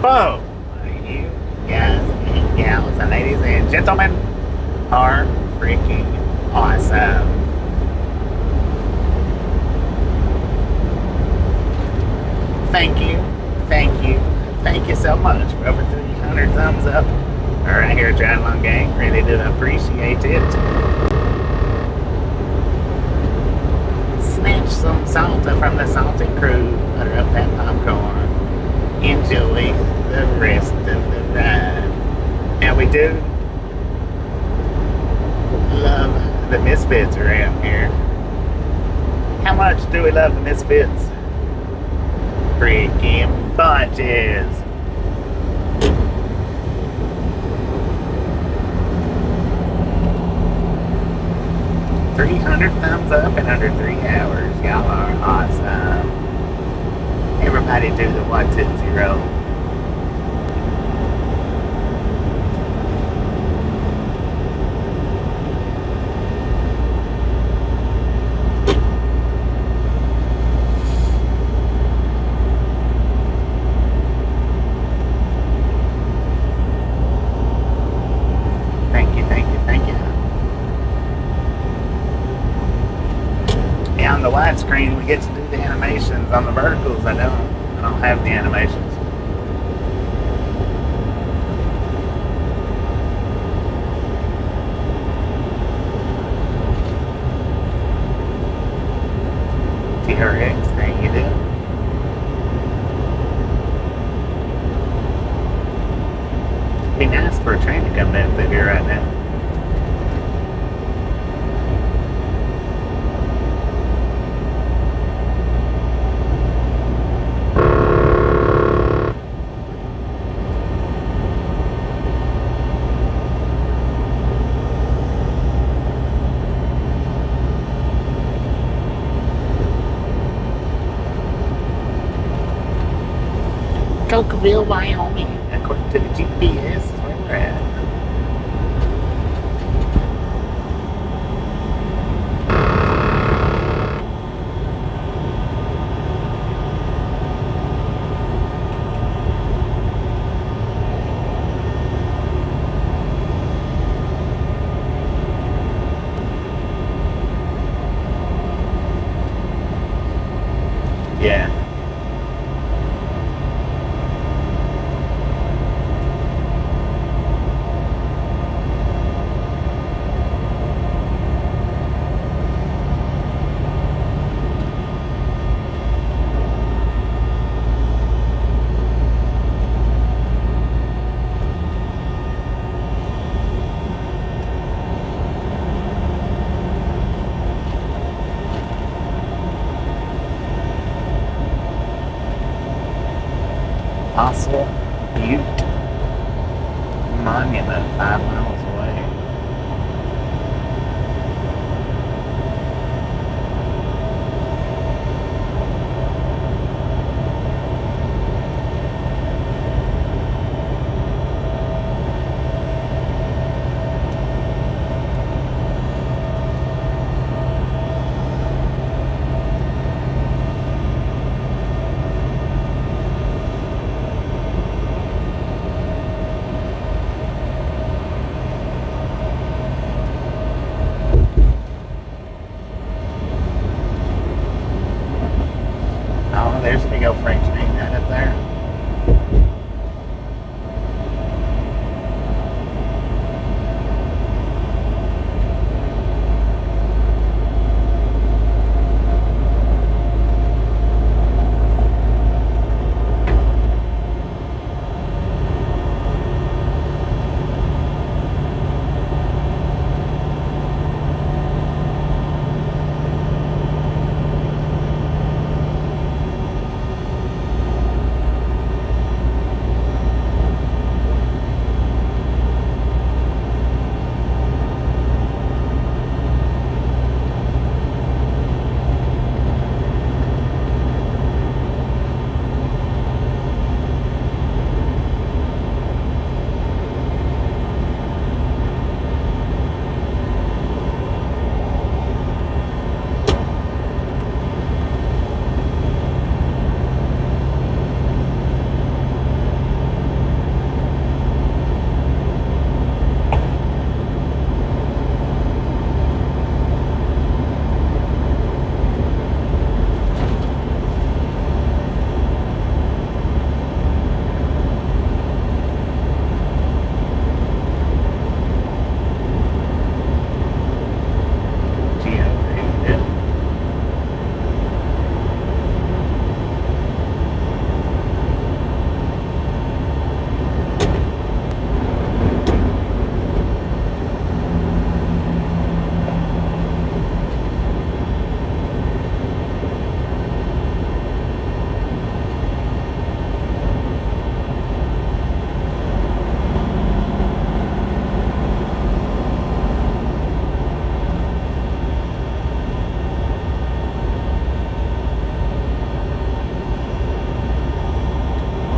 Whoa! You guys and gals and ladies and gentlemen are freaking awesome. Thank you so much for over 300 thumbs up. Right here, John Long Gang, really do appreciate it. Snatch some salsa from the salty crew, butter up that popcorn. Enjoy the rest of the ride. Now we do love the Misfits around here. How much do we love the Misfits? Freaking bunches. $300 thumbs up in under 3 hours. Y'all are awesome. Everybody do the 1-2-0. On the widescreen, we get to do the animations. On the verticals, I don't have the animations. TRX, how you doing? It'd be nice for a train to come down through here right now. Cokeville, Wyoming, according to the GPS, is where we're at. Yeah. Fossil Butte. monument 5 miles away. Oh, there's a big old freight train right up there.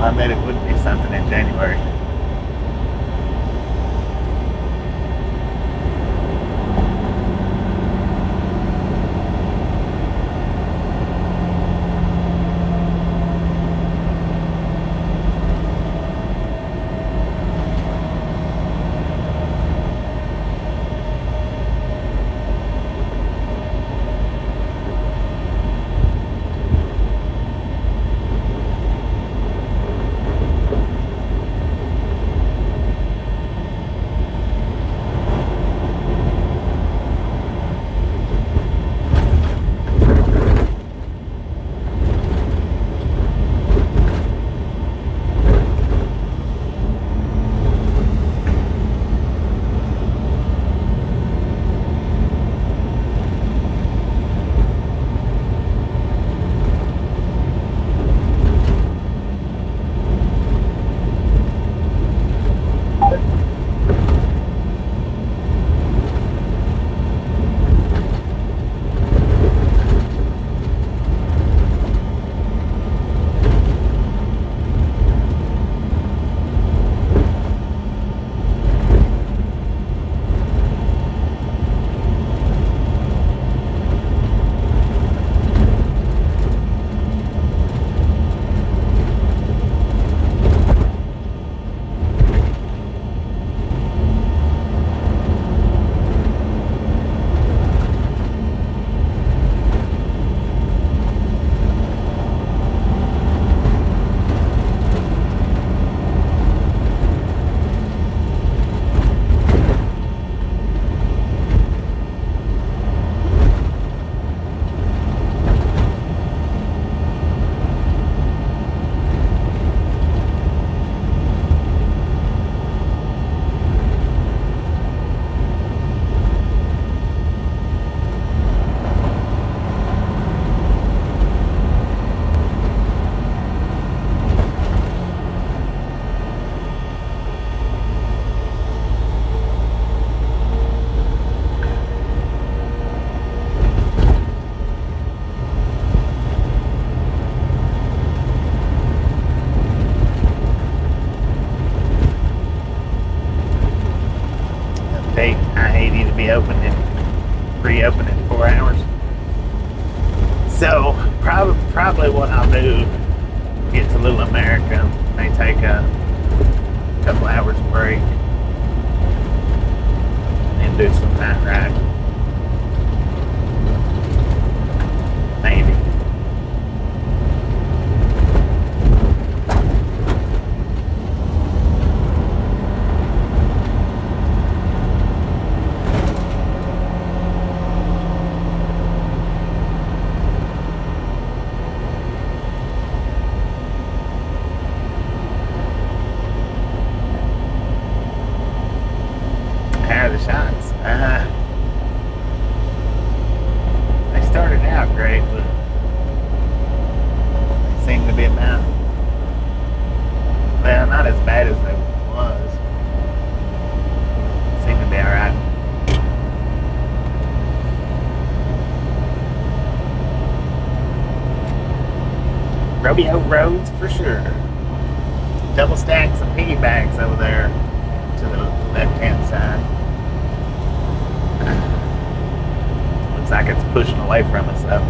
I bet it would be something in January. reopen in 4 hours. So probably what I'll do, get to Little America, may take a couple hours break and do some night riding. Maybe. How are the shots? They started out great, but they seem to be about, well, not as bad as they was. Seem to be alright. Rodeo roads for sure. Double stack some piggybacks over there to the left-hand side. Looks like it's pushing away from us though.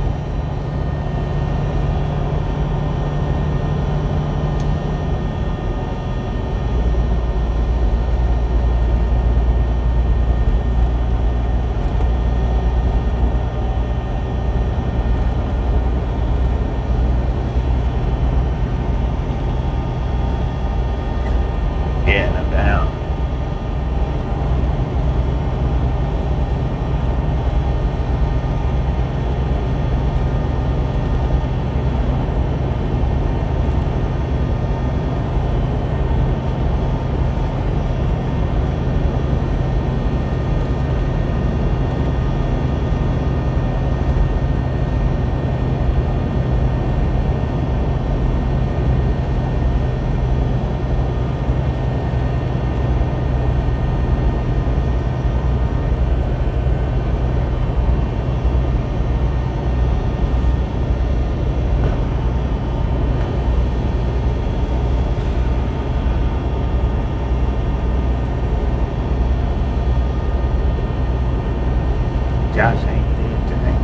Yeah, no doubt. Josh ain't dead today.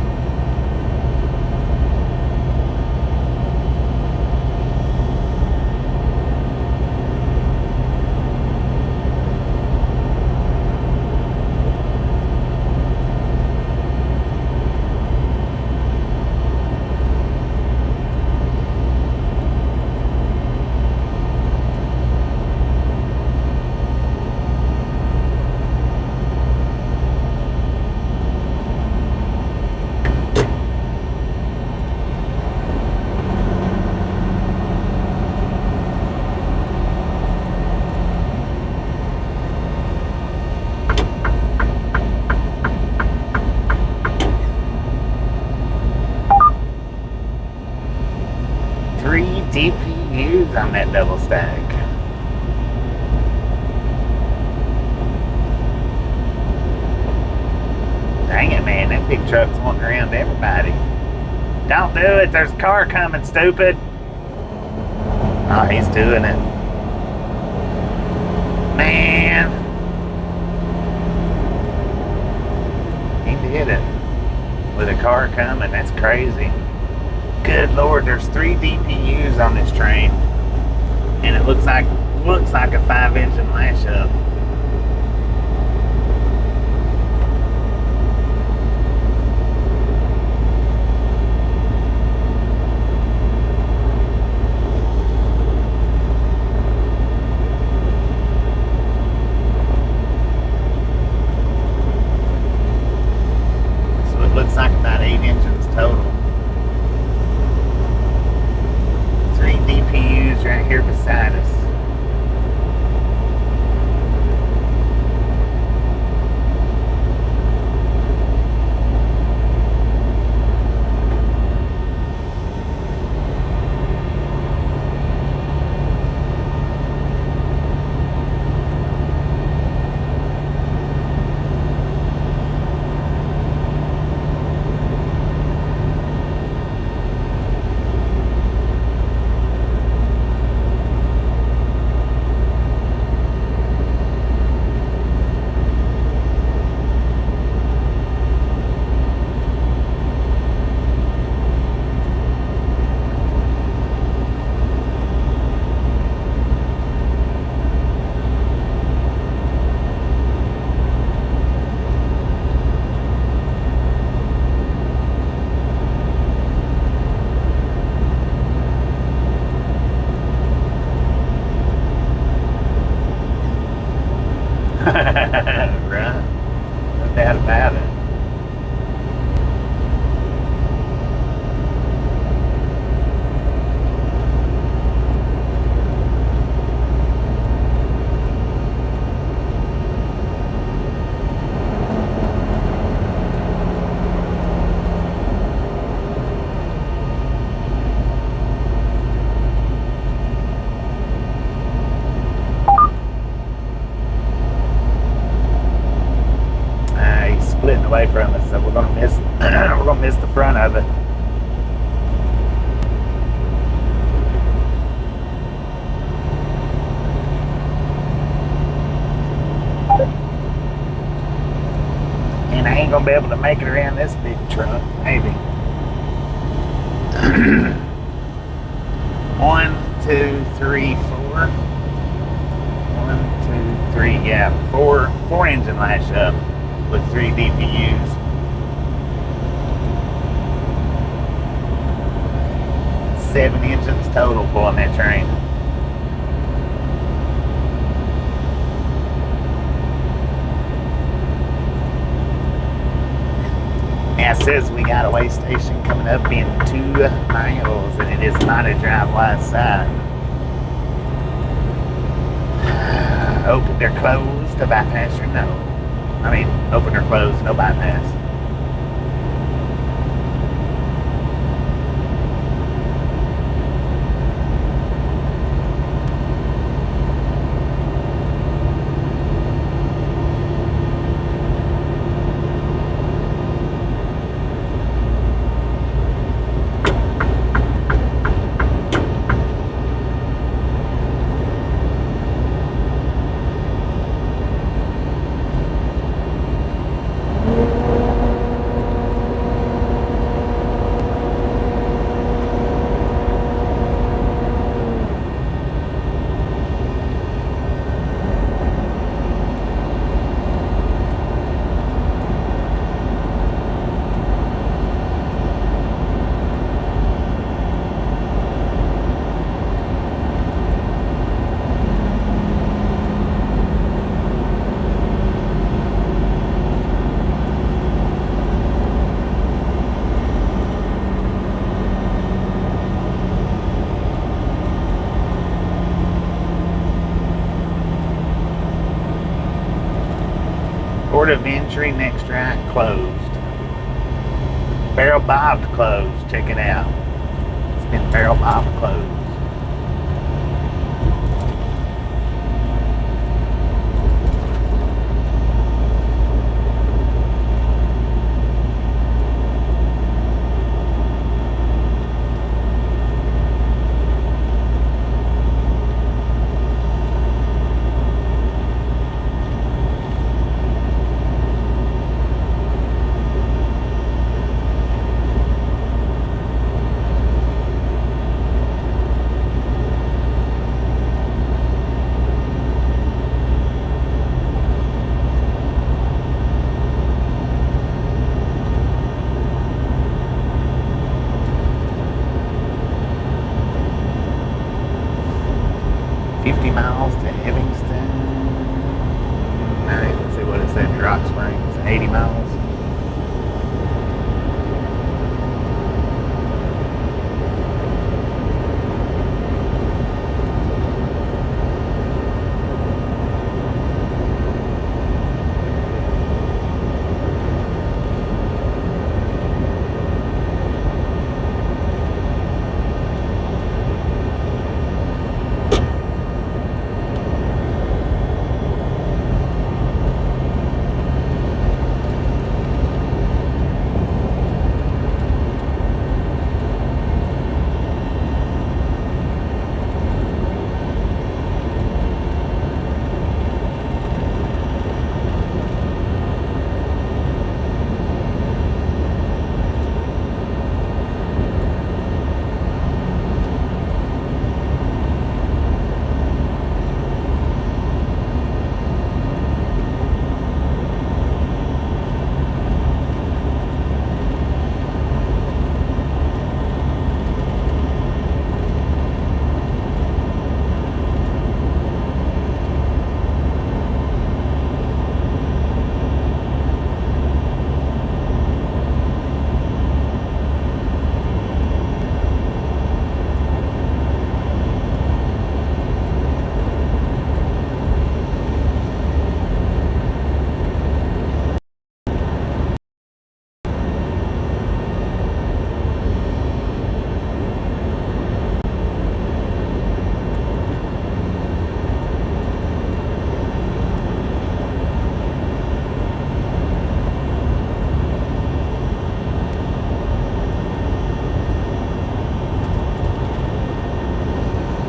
DPUs on that double stack. Dang it, man. That big truck's wanting around everybody. Don't do it. There's a car coming, stupid. Oh, he's doing it. Man. He did it. With a car coming. That's crazy. Good Lord, there's 3 DPUs on this train, and it looks like a 5-engine lash up. So it looks like about 8 engines total. 3 DPUs right here beside us. be able to make it around this big truck, maybe. 1, 2, 3, 4. 1, 2, 3. Yeah, four engine lash up with 3 DPUs. 7 engines total pulling that train. Now it says we got a way station coming up in 2 miles, and it is not a drive-wide sign. Open or closed, a bypass or no? I mean, open or closed, no bypass. Port of entry, next right, closed. Barrel bobbed closed. Check it out. It's been barrel bobbed closed. Rock Springs, 80 miles.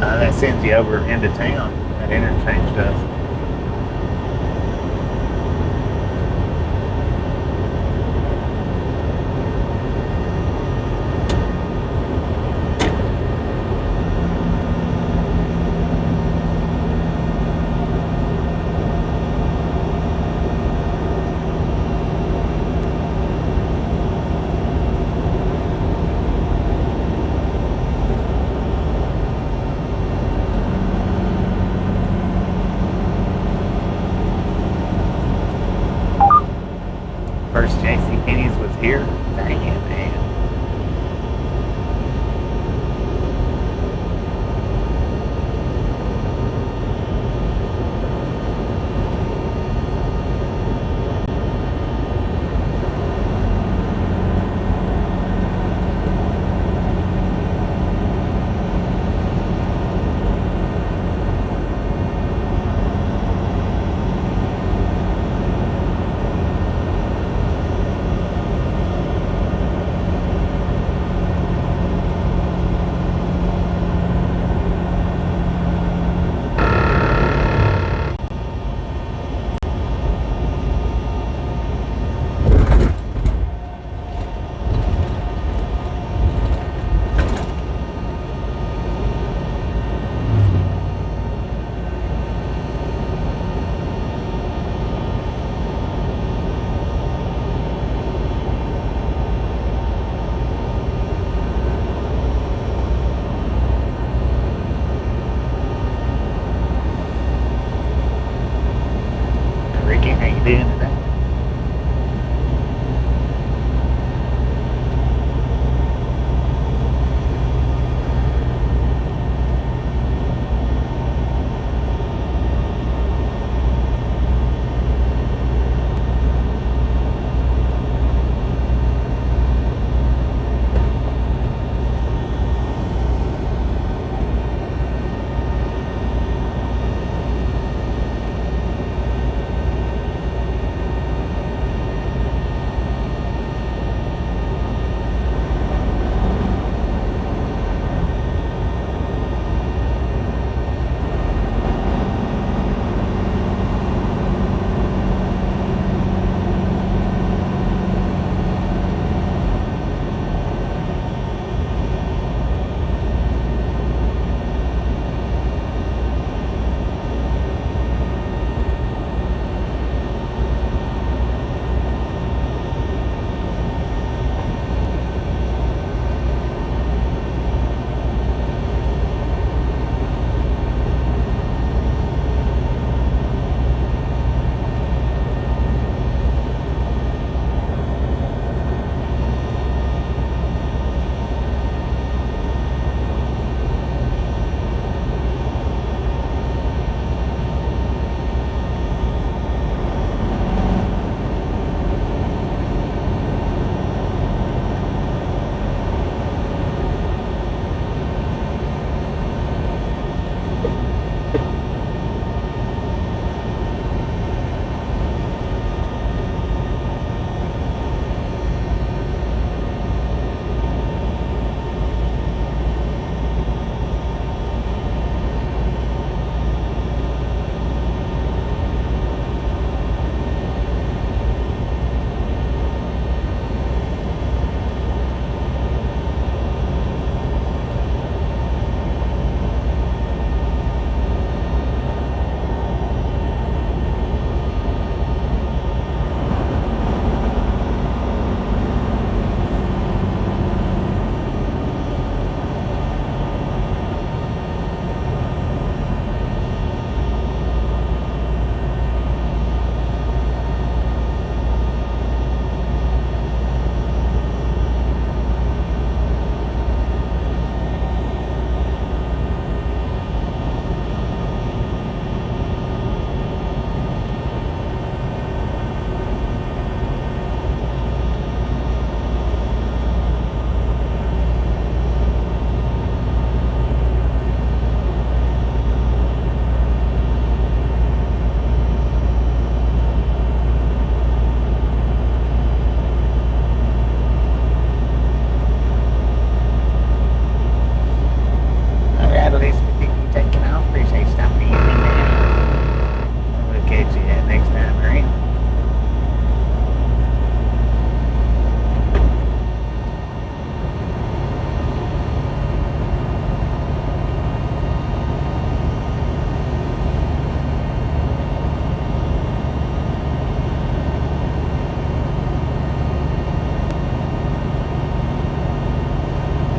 That sends you over into town. That interchange does.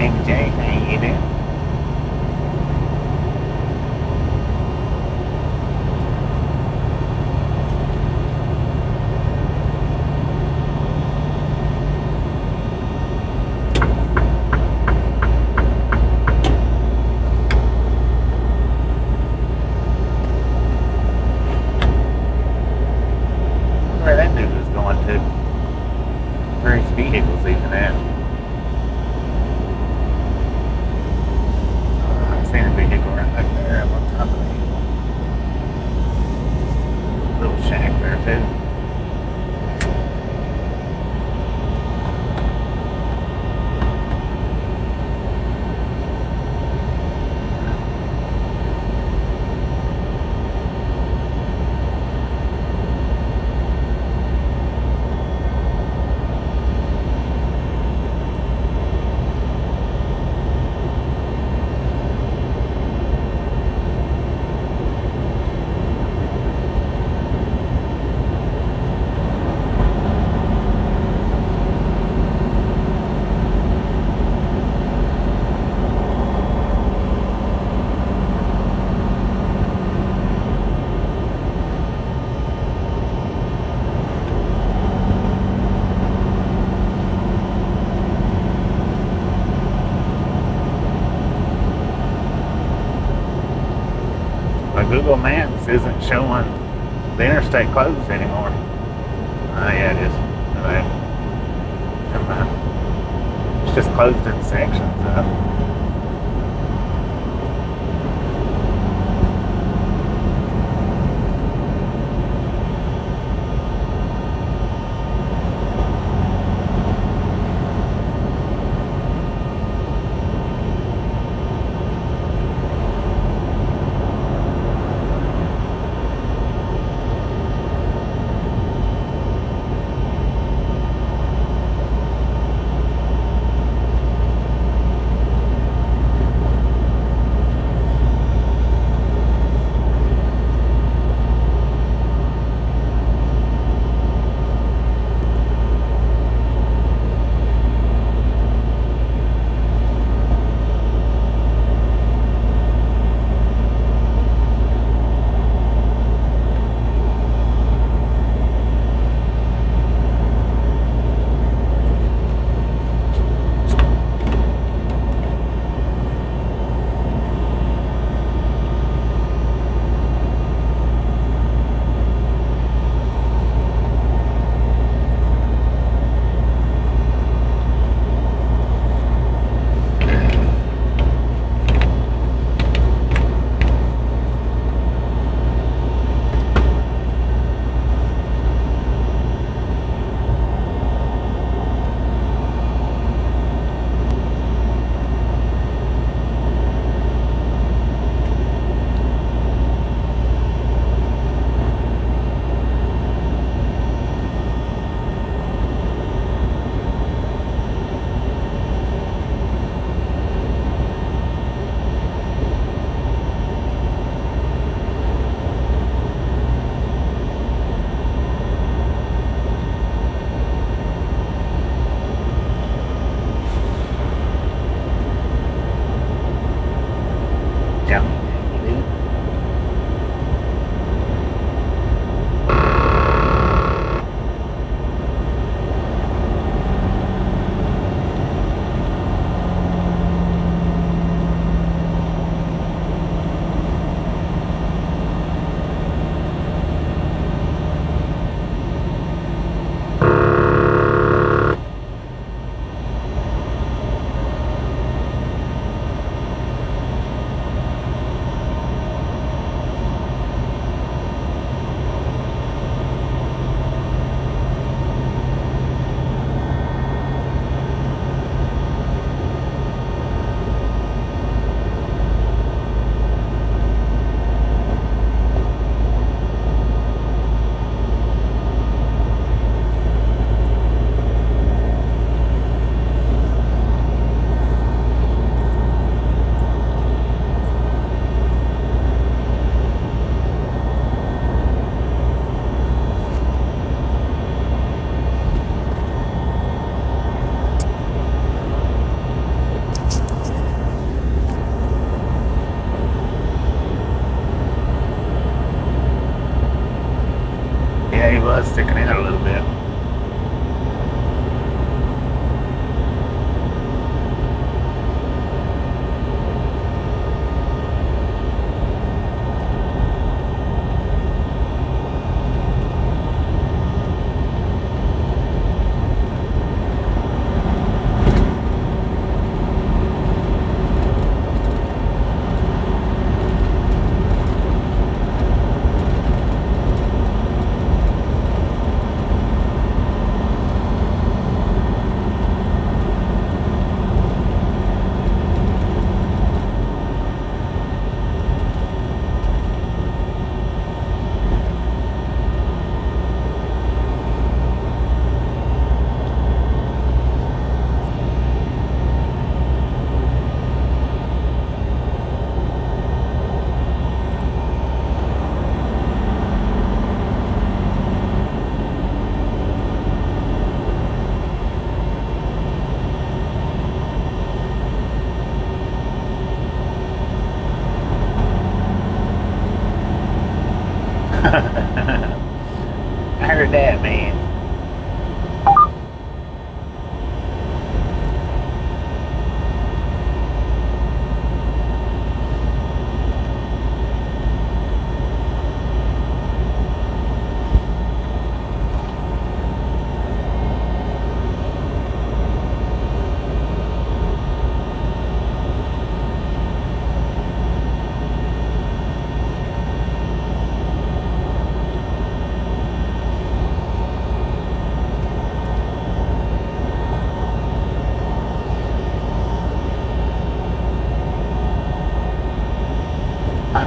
Amy J, how you doing? Where that dude was going to? Where his vehicle's even at? I've seen a vehicle right back there at one top of the little shack there too. Google Maps isn't showing the interstate closed anymore. Yeah, it is. Okay. Never mind. It's just closed in sections, though.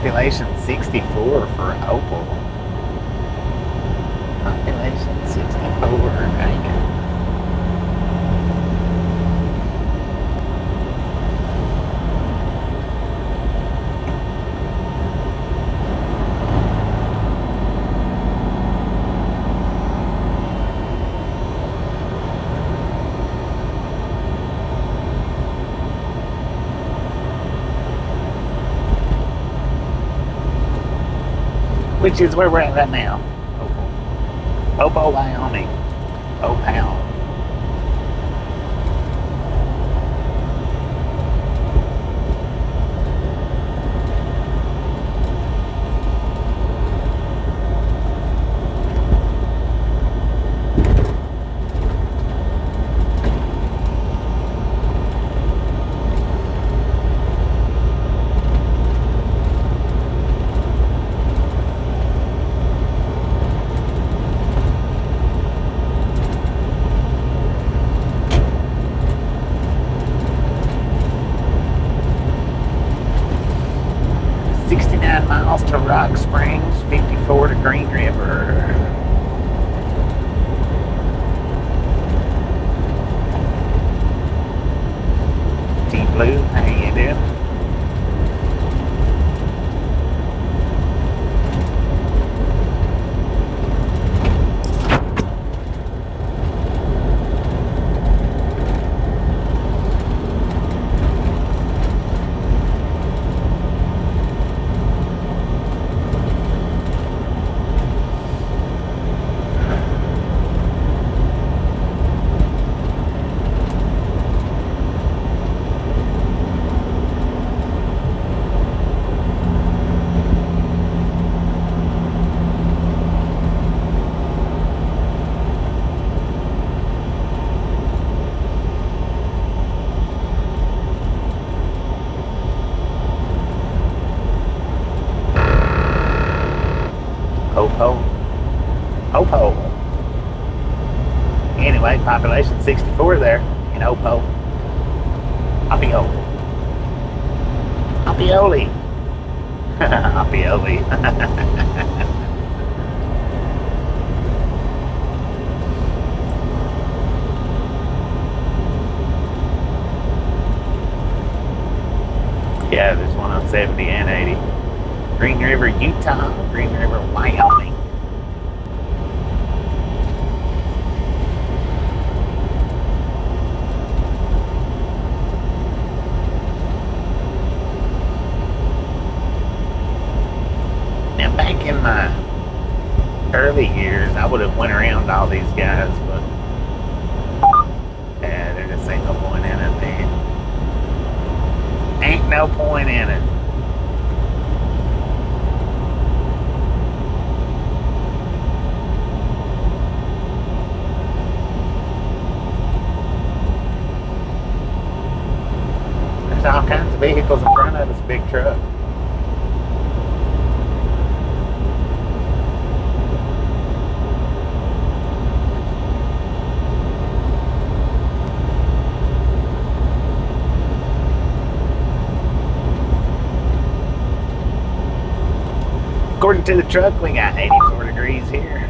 Population 64 for Opal. Population 64. Dang. Which is where we're at right now. Opal, Wyoming. Opal. Miles to Rock Springs, 54 to Green River. Deep Blue, how you doing? Opal. Anyway, population 64 there in Opal. Opio. Opioli. Opioli. Yeah, there's one on 70 and 80. Green River, Utah. Green River, Wyoming. Now, back in my early years, I would have went around all these guys, but yeah, there just ain't no point in it, man. Ain't no point in it. There's all kinds of vehicles in front of this big truck. According to the truck, we got 84 degrees here.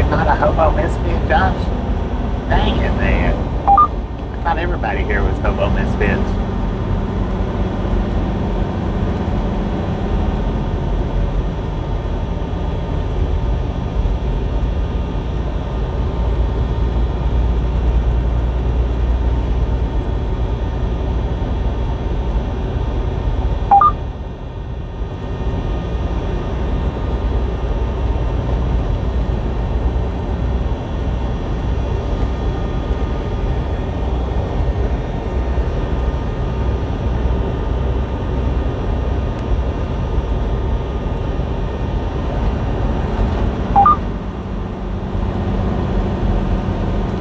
you're not a hobo misfit, Josh? Dang it, man. I thought everybody here was hobo misfits.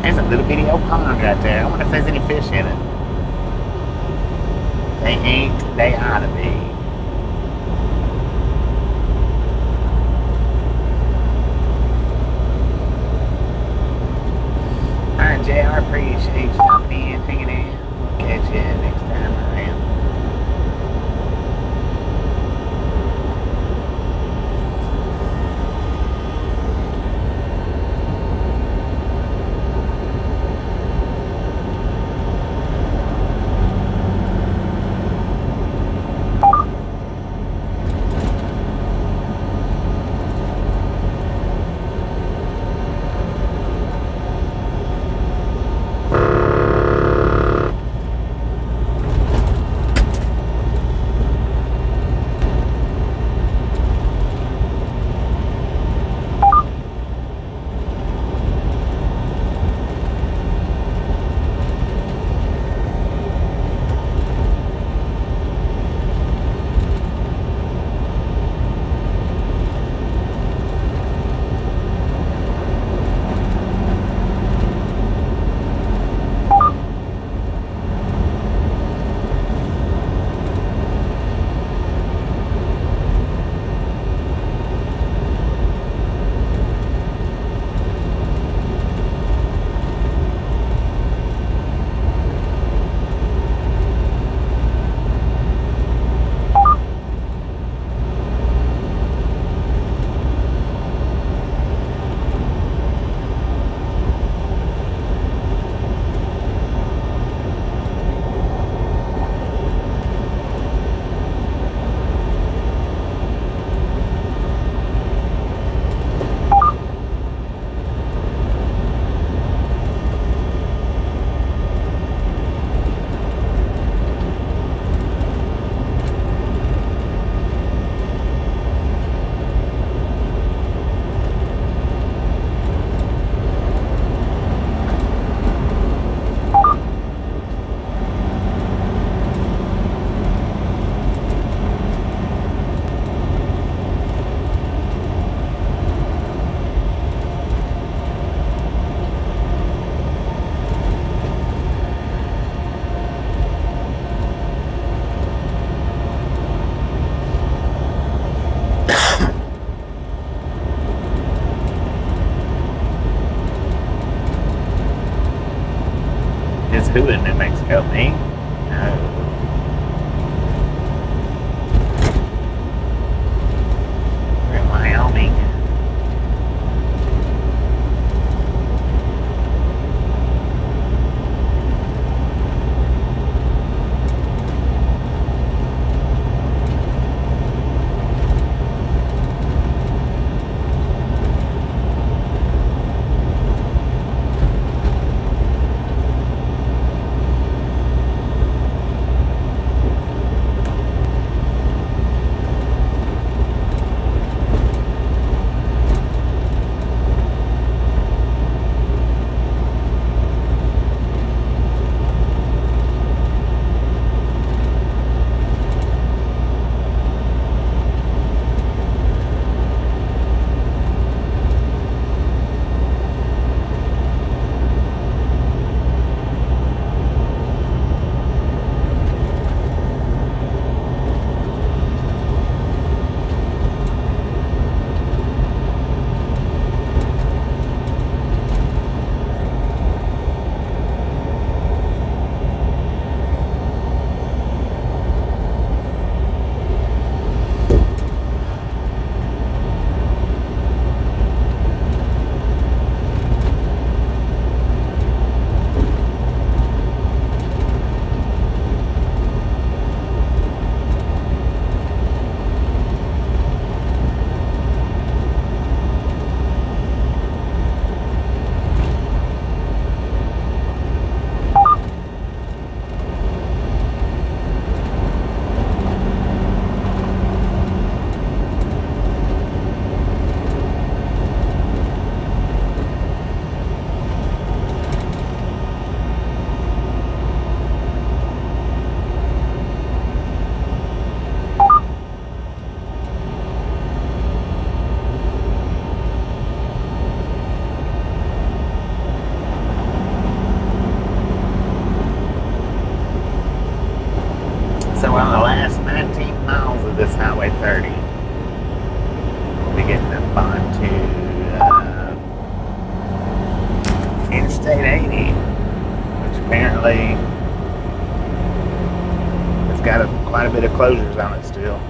There's a little bitty old pond right there. I wonder if there's any fish in it. They ain't. They ought to be. Alright, JR, appreciate you stopping in, hanging in. We'll catch you next time around. Who in New Mexico? Me? No. We're in Wyoming. 30. We'll be getting up onto Interstate 80, which apparently has got quite a bit of closures on it still.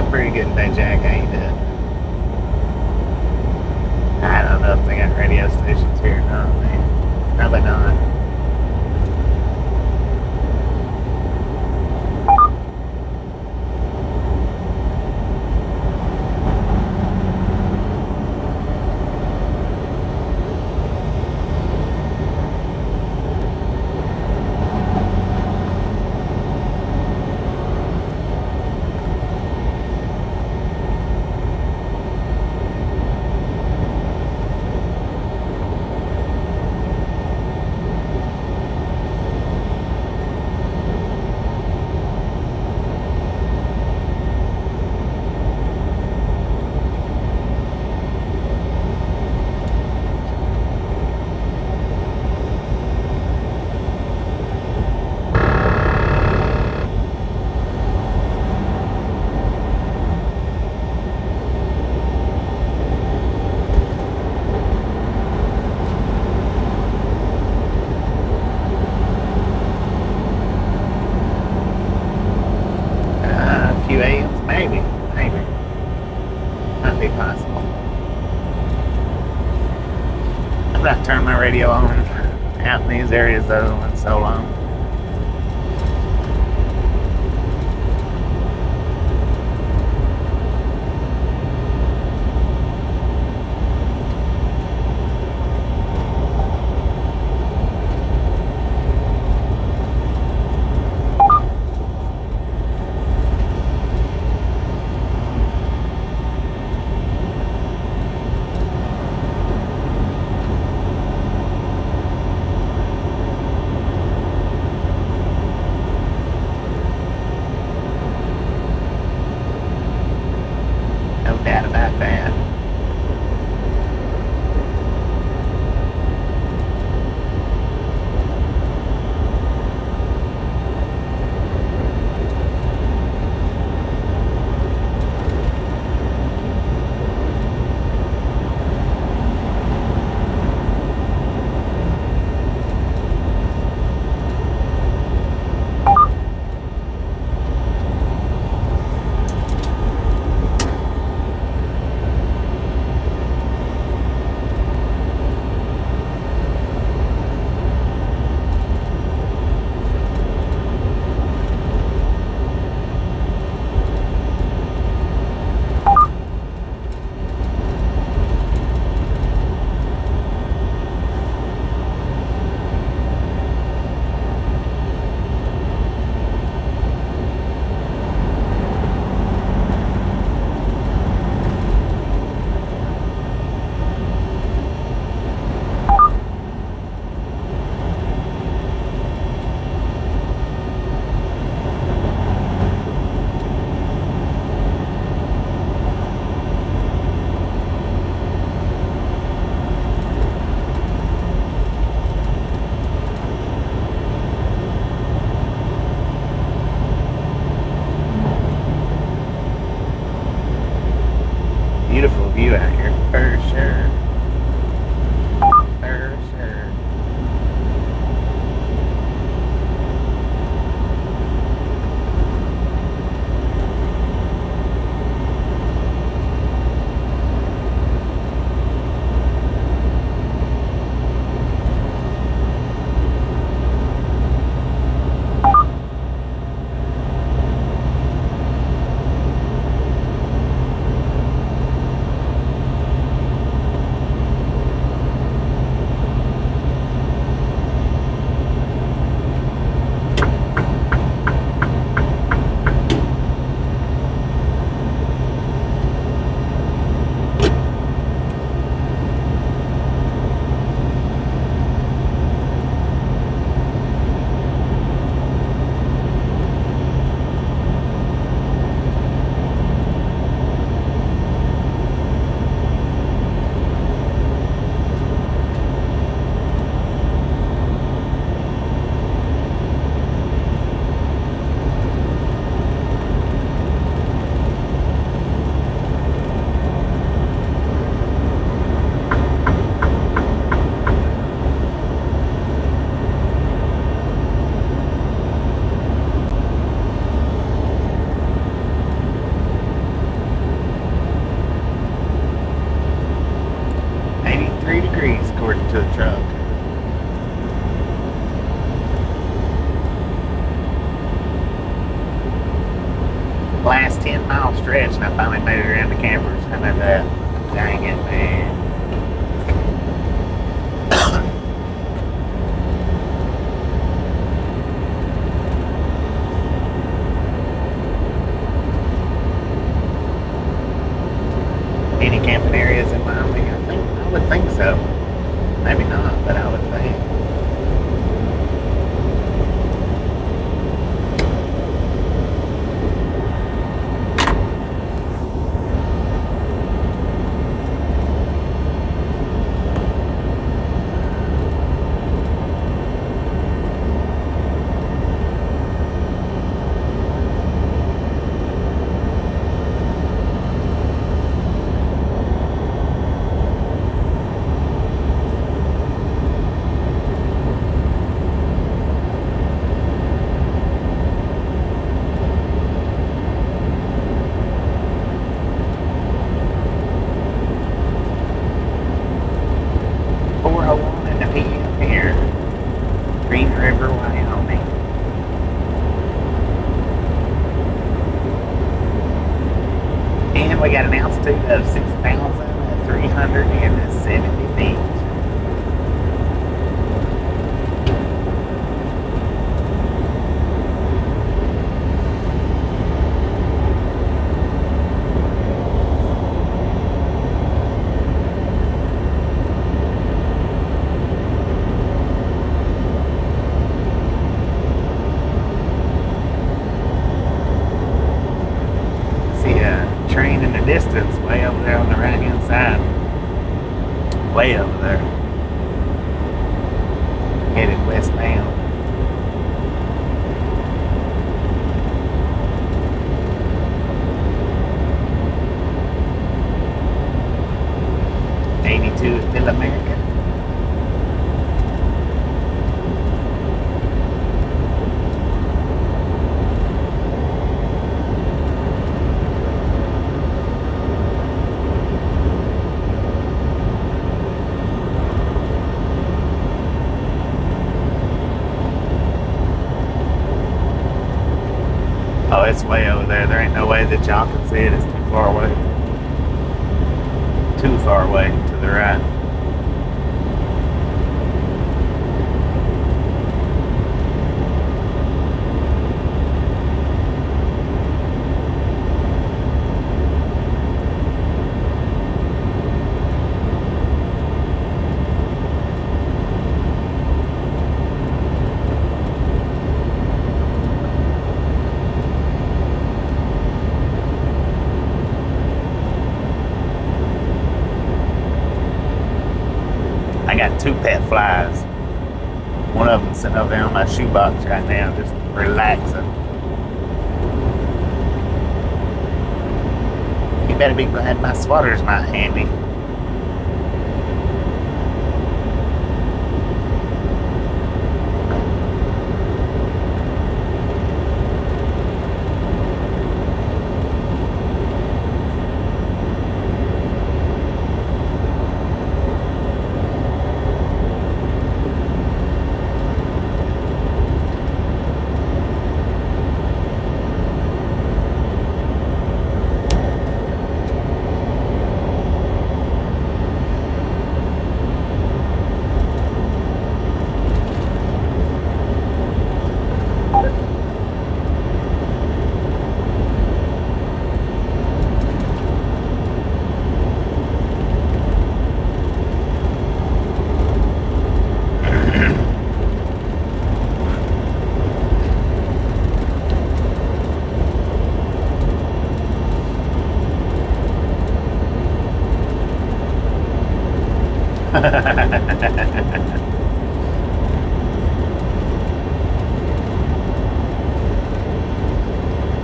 Pretty good today, Jack. How you doing? I don't know if they got radio stations here or not, man. Probably not. I've turned my radio on out in these areas though in so long. stretch, and I finally made it around the campers. How about that? Dang it, man. Any camping areas in Wyoming? I would think so. Maybe not, but I would think. Here, Green River, Wyoming. And we got an altitude of 6,370 feet. Train in the distance, way over there on the right hand side. Way over there. Headed westbound. '82 is Middle America. Oh, it's way over there. There ain't no way that y'all can see it. It's too far away. Too far away to the right. I got 2 pet flies. One of them sitting over there on my shoebox right now, just relaxing. You better be glad my sweater's not handy.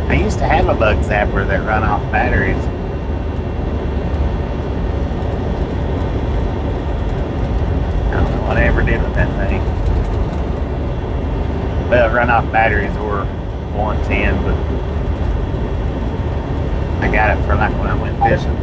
I used to have a bug zapper that run off batteries. I don't know what I ever did with that thing. Well, run off batteries or 110, but I got it for like when I went fishing.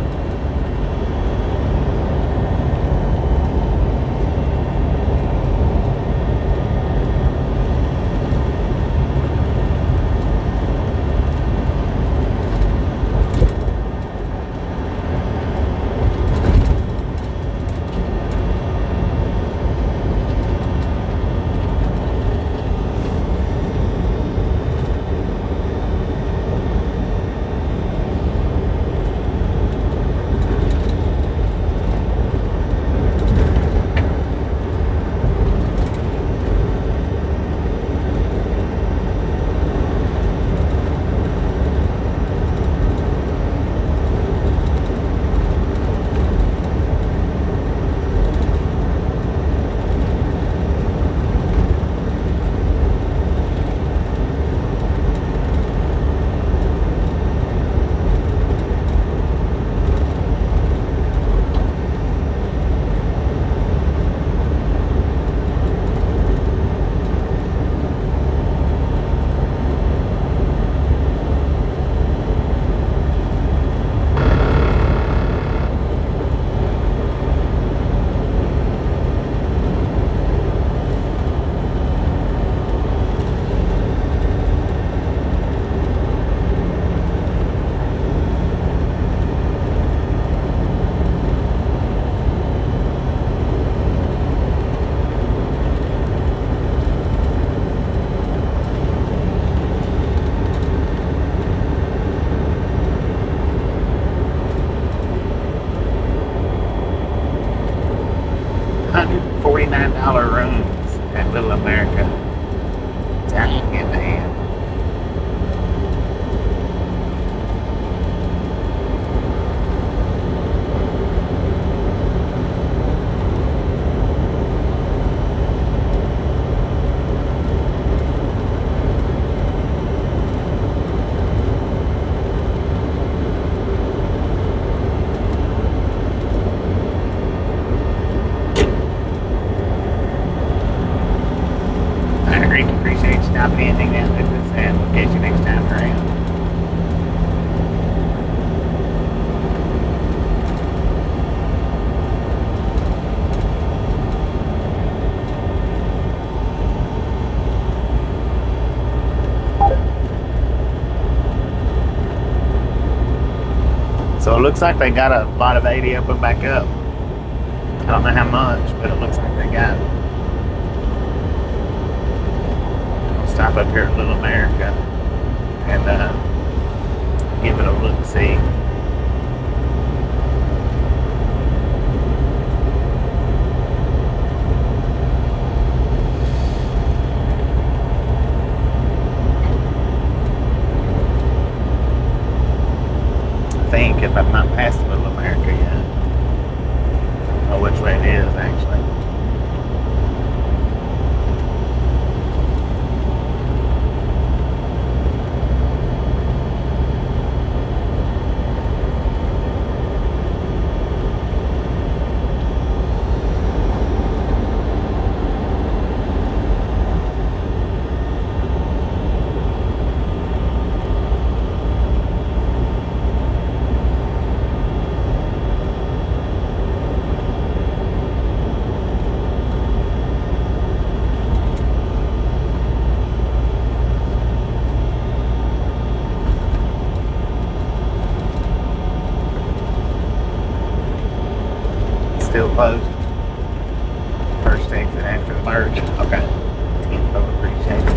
America. Dang it, man. I greatly appreciate you stopping in, hanging out with us, and we'll catch you next time around. So it looks like they got a lot of 80 up and back up. I don't know how much, but it looks like they got it. I'll stop up here at Little America and give it a look-see. I think if I'm not past Little America yet. I don't know which way it is actually. Still closed. First exit after the merge. Okay. Info appreciated.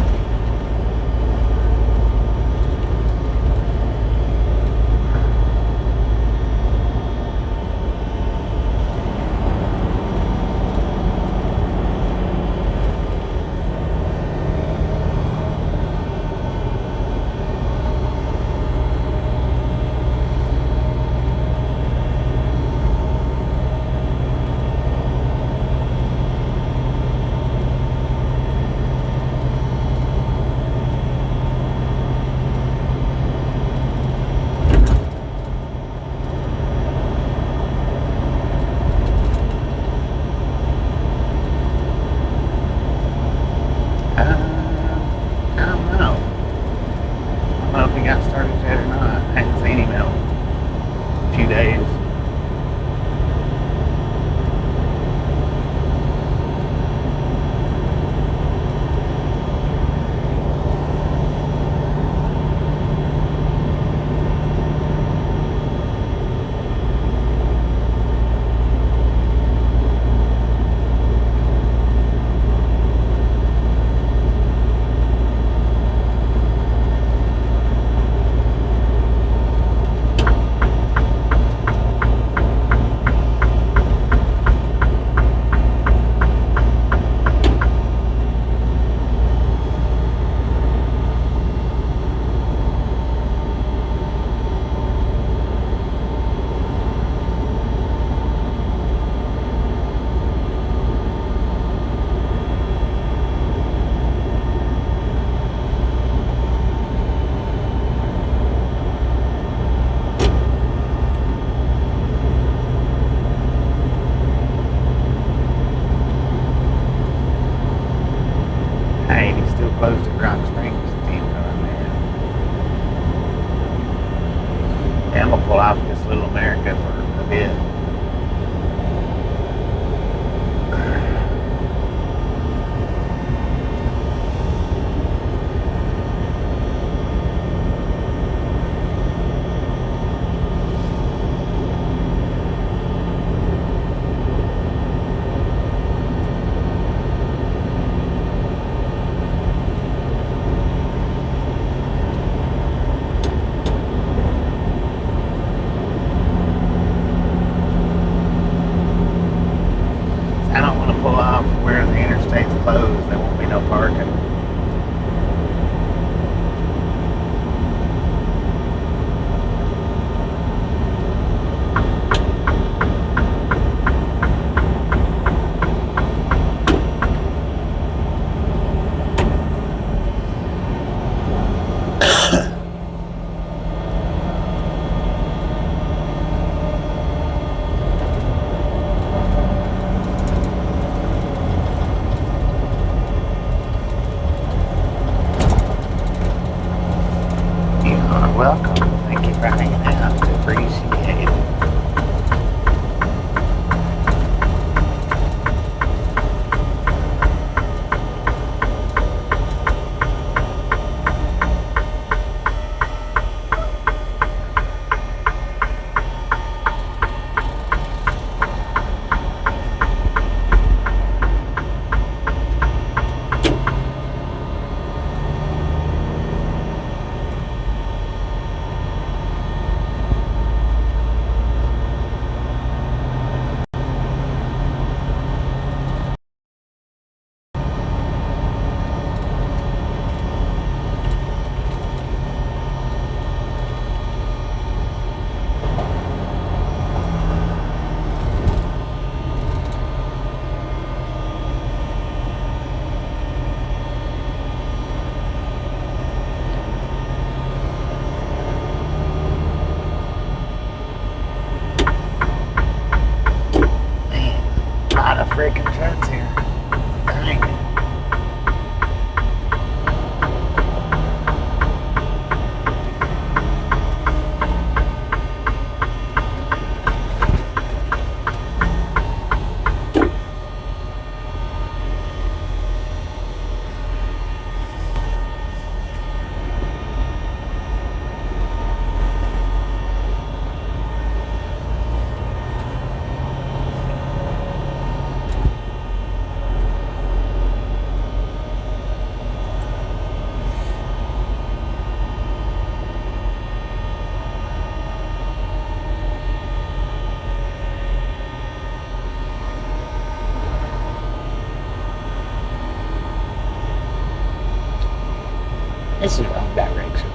I don't know. I don't know if he got started yet or not. I hadn't seen him in a few days. Hey, he's still closed at Rock Springs. Yeah, I'm gonna pull off this Little America for a bit. It's the wrong direction.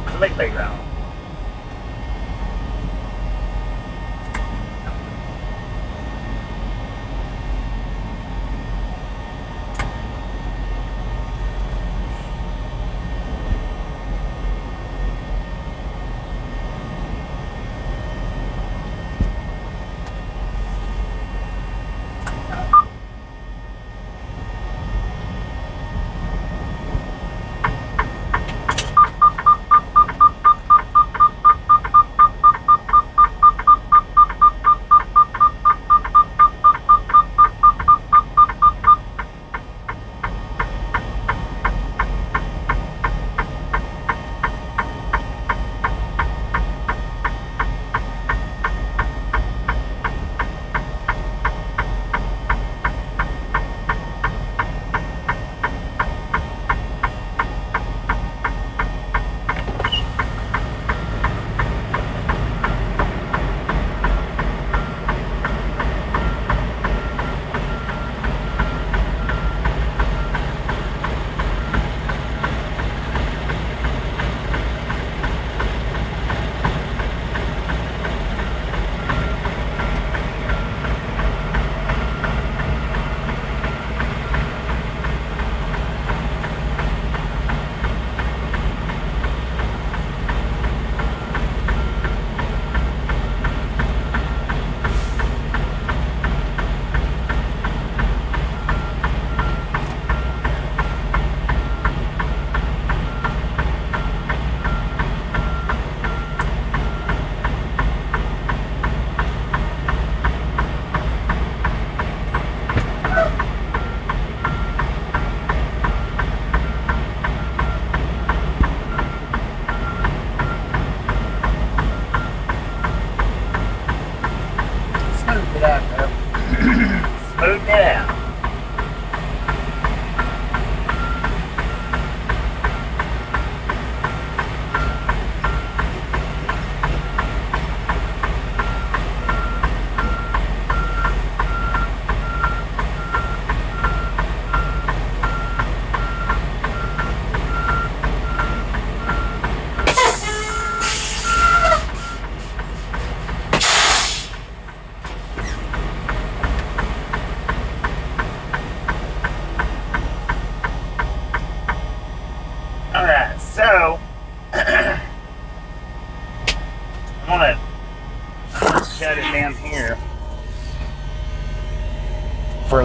Completely wrong.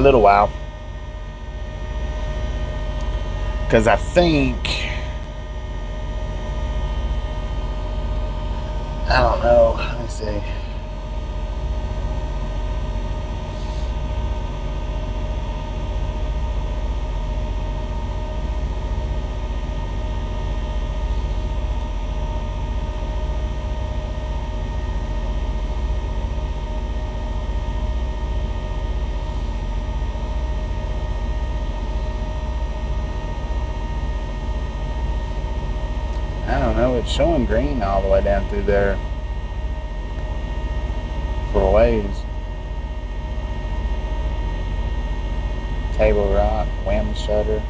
a little while. Because I think, I don't know, let me see. I don't know, it's showing green all the way down through there for a ways. Table Rock, Wham Shutter.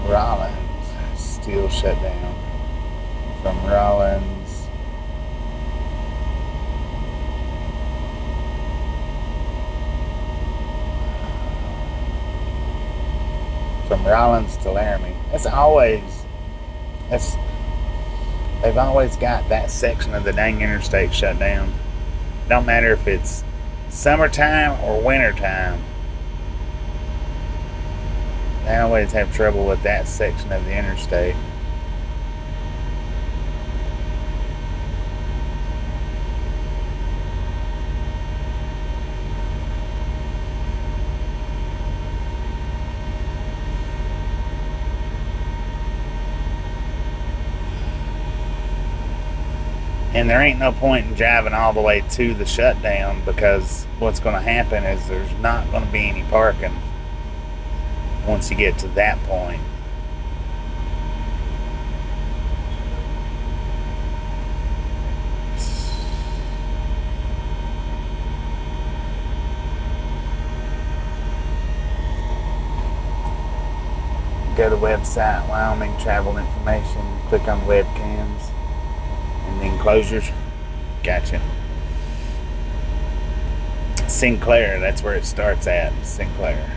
Rollins still shut down. From Rollins. From Rollins to Laramie. They've always got that section of the dang interstate shut down. Don't matter if it's summertime or wintertime. They always have trouble with that section of the interstate. And there ain't no point in driving all the way to the shutdown, because what's going to happen is there's not going to be any parking once you get to that point. Go to website, Wyoming travel information, click on webcams. And the enclosures. Gotcha. Sinclair, that's where it starts at. Sinclair.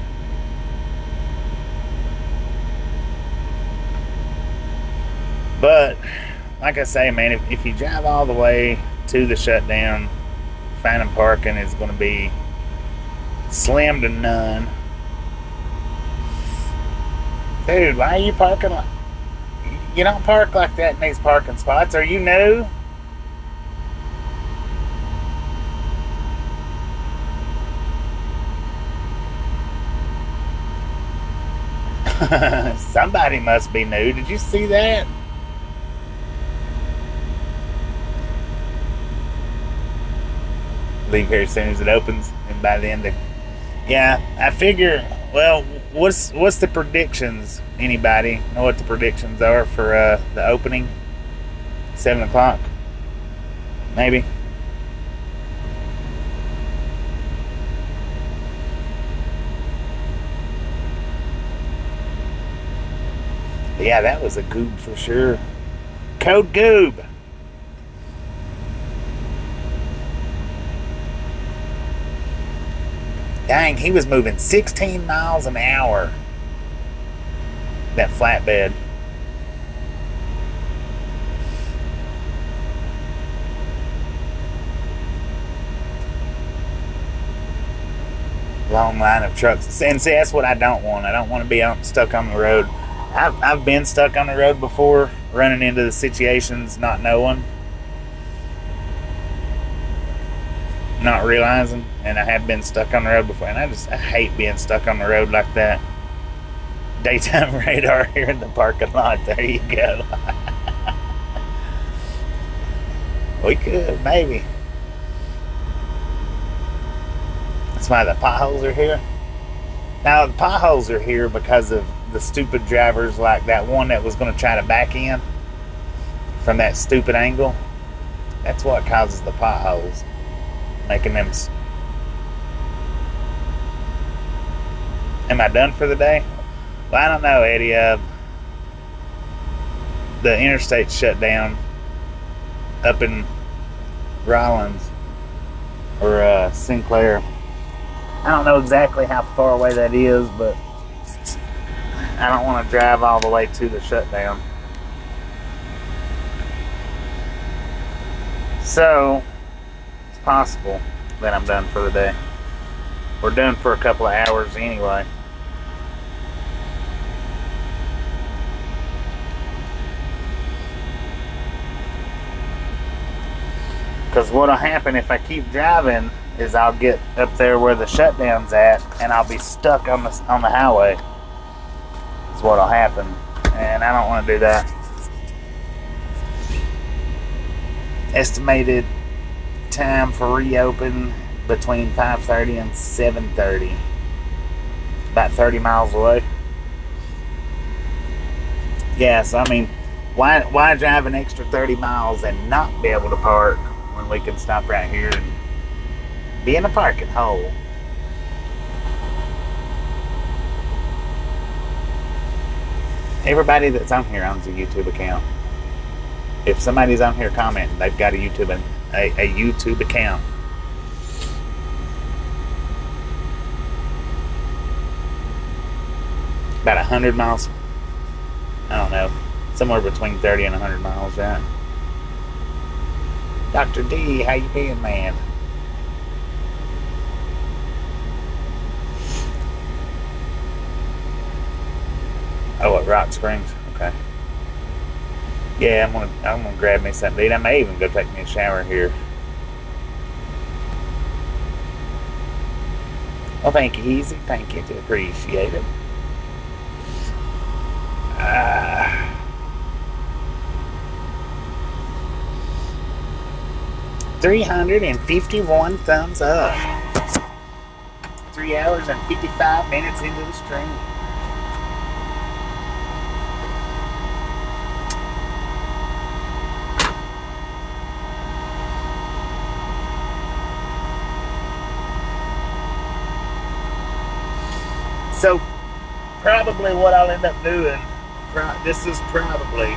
But, like I say, man, if you drive all the way to the shutdown, finding parking is going to be slim to none. Dude, why are you parking like... You don't park like that in these parking spots. Are you new? Somebody must be new. Did you see that? Leave here as soon as it opens, and by the end of... Yeah, I figure... Well, what's the predictions? Anybody know what the predictions are for the opening? 7 o'clock? Maybe? But yeah, that was a goob for sure. Code Goob! Dang, he was moving 16 miles an hour. That flatbed. Long line of trucks. And see, that's what I don't want. I don't want to be stuck on the road. I've been stuck on the road before, running into the situations, not knowing. Not realizing, and I have been stuck on the road before, and I hate being stuck on the road like that. Daytime radar here in the parking lot. There you go. We could, maybe. That's why the potholes are here. Now, the potholes are here because of the stupid drivers, like that one that was going to try to back in from that stupid angle. That's what causes the potholes. Making them... Am I done for the day? Well, I don't know, Eddie. The interstate shut down up in Rollins or Sinclair. I don't know exactly how far away that is, but I don't want to drive all the way to the shutdown. So, it's possible that I'm done for the day. We're done for a couple of hours anyway. Because what'll happen if I keep driving is I'll get up there where the shutdown's at, and I'll be stuck on the highway. That's what'll happen, and I don't want to do that. Estimated time for reopen between 5:30 and 7:30. About 30 miles away. Yeah, so I mean, why drive an extra 30 miles and not be able to park when we can stop right here and be in a parking hole? Everybody that's on here owns a YouTube account. If somebody's on here commenting, they've got a YouTube account. About 100 miles. I don't know. Somewhere between 30 and 100 miles, right? Dr. D, how you been, man? Oh, at Rock Springs? Okay. Yeah, I'm gonna grab me something to eat. I may even go take me a shower here. Well, thank you, Easy. Thank you. Appreciate it. 351 thumbs up. 3 hours and 55 minutes into the stream. So, probably what I'll end up doing, this is probably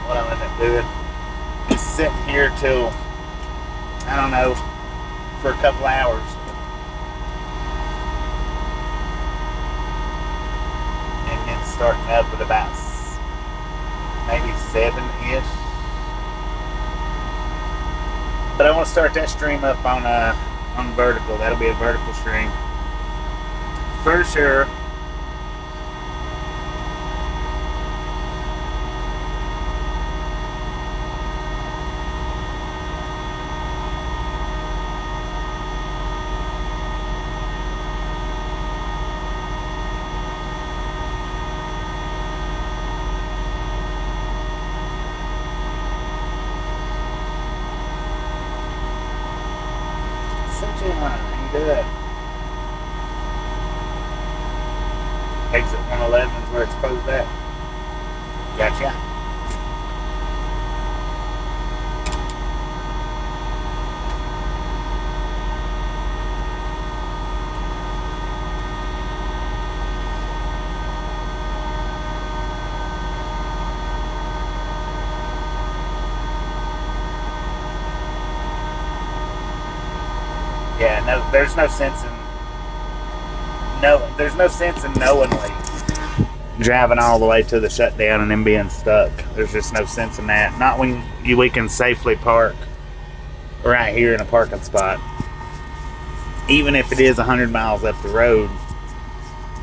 what I'll end up doing, is sitting here till, I don't know, for a couple hours. And then starting up at about maybe 7-ish. But I want to start that stream up on vertical. That'll be a vertical stream. For sure. How you doing? Exit 111 is where it's closed at. Gotcha. Yeah, no, there's no sense in knowingly driving all the way to the shutdown and then being stuck. There's just no sense in that. Not when we can safely park right here in a parking spot. Even if it is 100 miles up the road,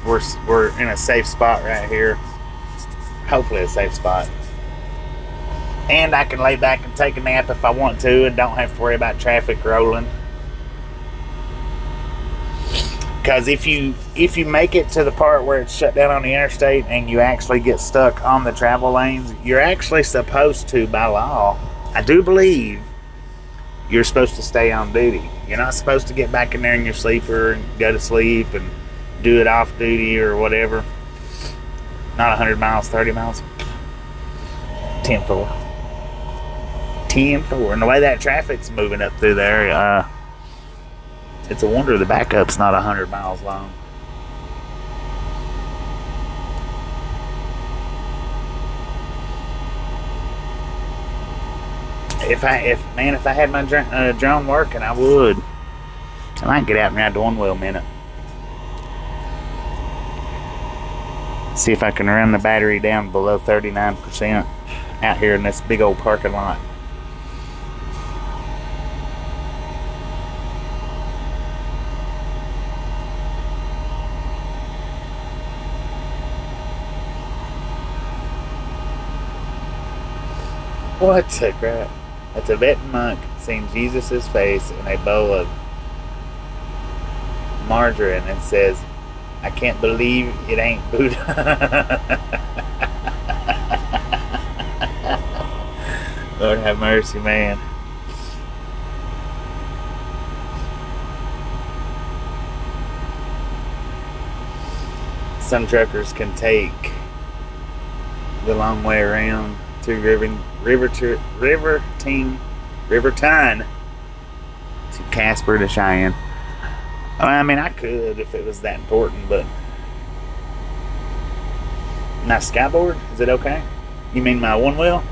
we're in a safe spot right here. Hopefully a safe spot. And I can lay back and take a nap if I want to and don't have to worry about traffic rolling. Because if you make it to the part where it's shut down on the interstate and you actually get stuck on the travel lanes, you're actually supposed to, by law, I do believe, you're supposed to stay on duty. You're not supposed to get back in there in your sleeper and go to sleep and do it off duty or whatever. Not 100 miles, 30 miles. 10-4. 10-4. And the way that traffic's moving up through there, it's a wonder the backup's not 100 miles long. If I had my drone working, I would. I might get out and ride the one wheel a minute. See if I can run the battery down below 39% out here in this big old parking lot. What the crap? A Tibetan monk seen Jesus' face in a bowl of margarine and says, "I can't believe it ain't Buddha." Lord have mercy, man. Some truckers can take the long way around through Riverton to Casper to Cheyenne. I mean, I could if it was that important, but my skyboard, is it okay? You mean my one wheel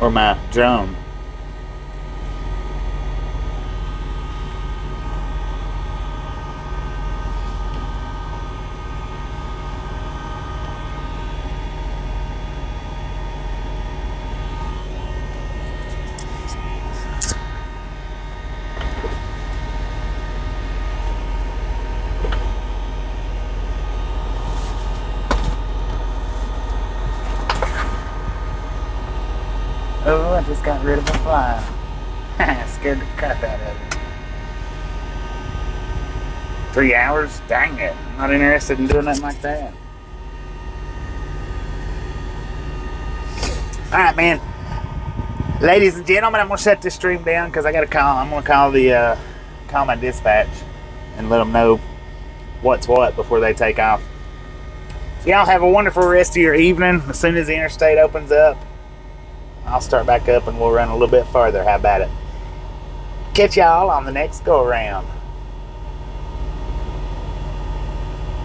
or my drone? Oh, I just got rid of a fly. Scared the crap out of it. 3 hours? Dang it. I'm not interested in doing nothing like that. Alright, man. Ladies and gentlemen, I'm going to shut this stream down because I got to call. I'm going to call my dispatch and let them know what's what before they take off. So y'all have a wonderful rest of your evening. As soon as the interstate opens up, I'll start back up and we'll run a little bit farther. How about it? Catch y'all on the next go around.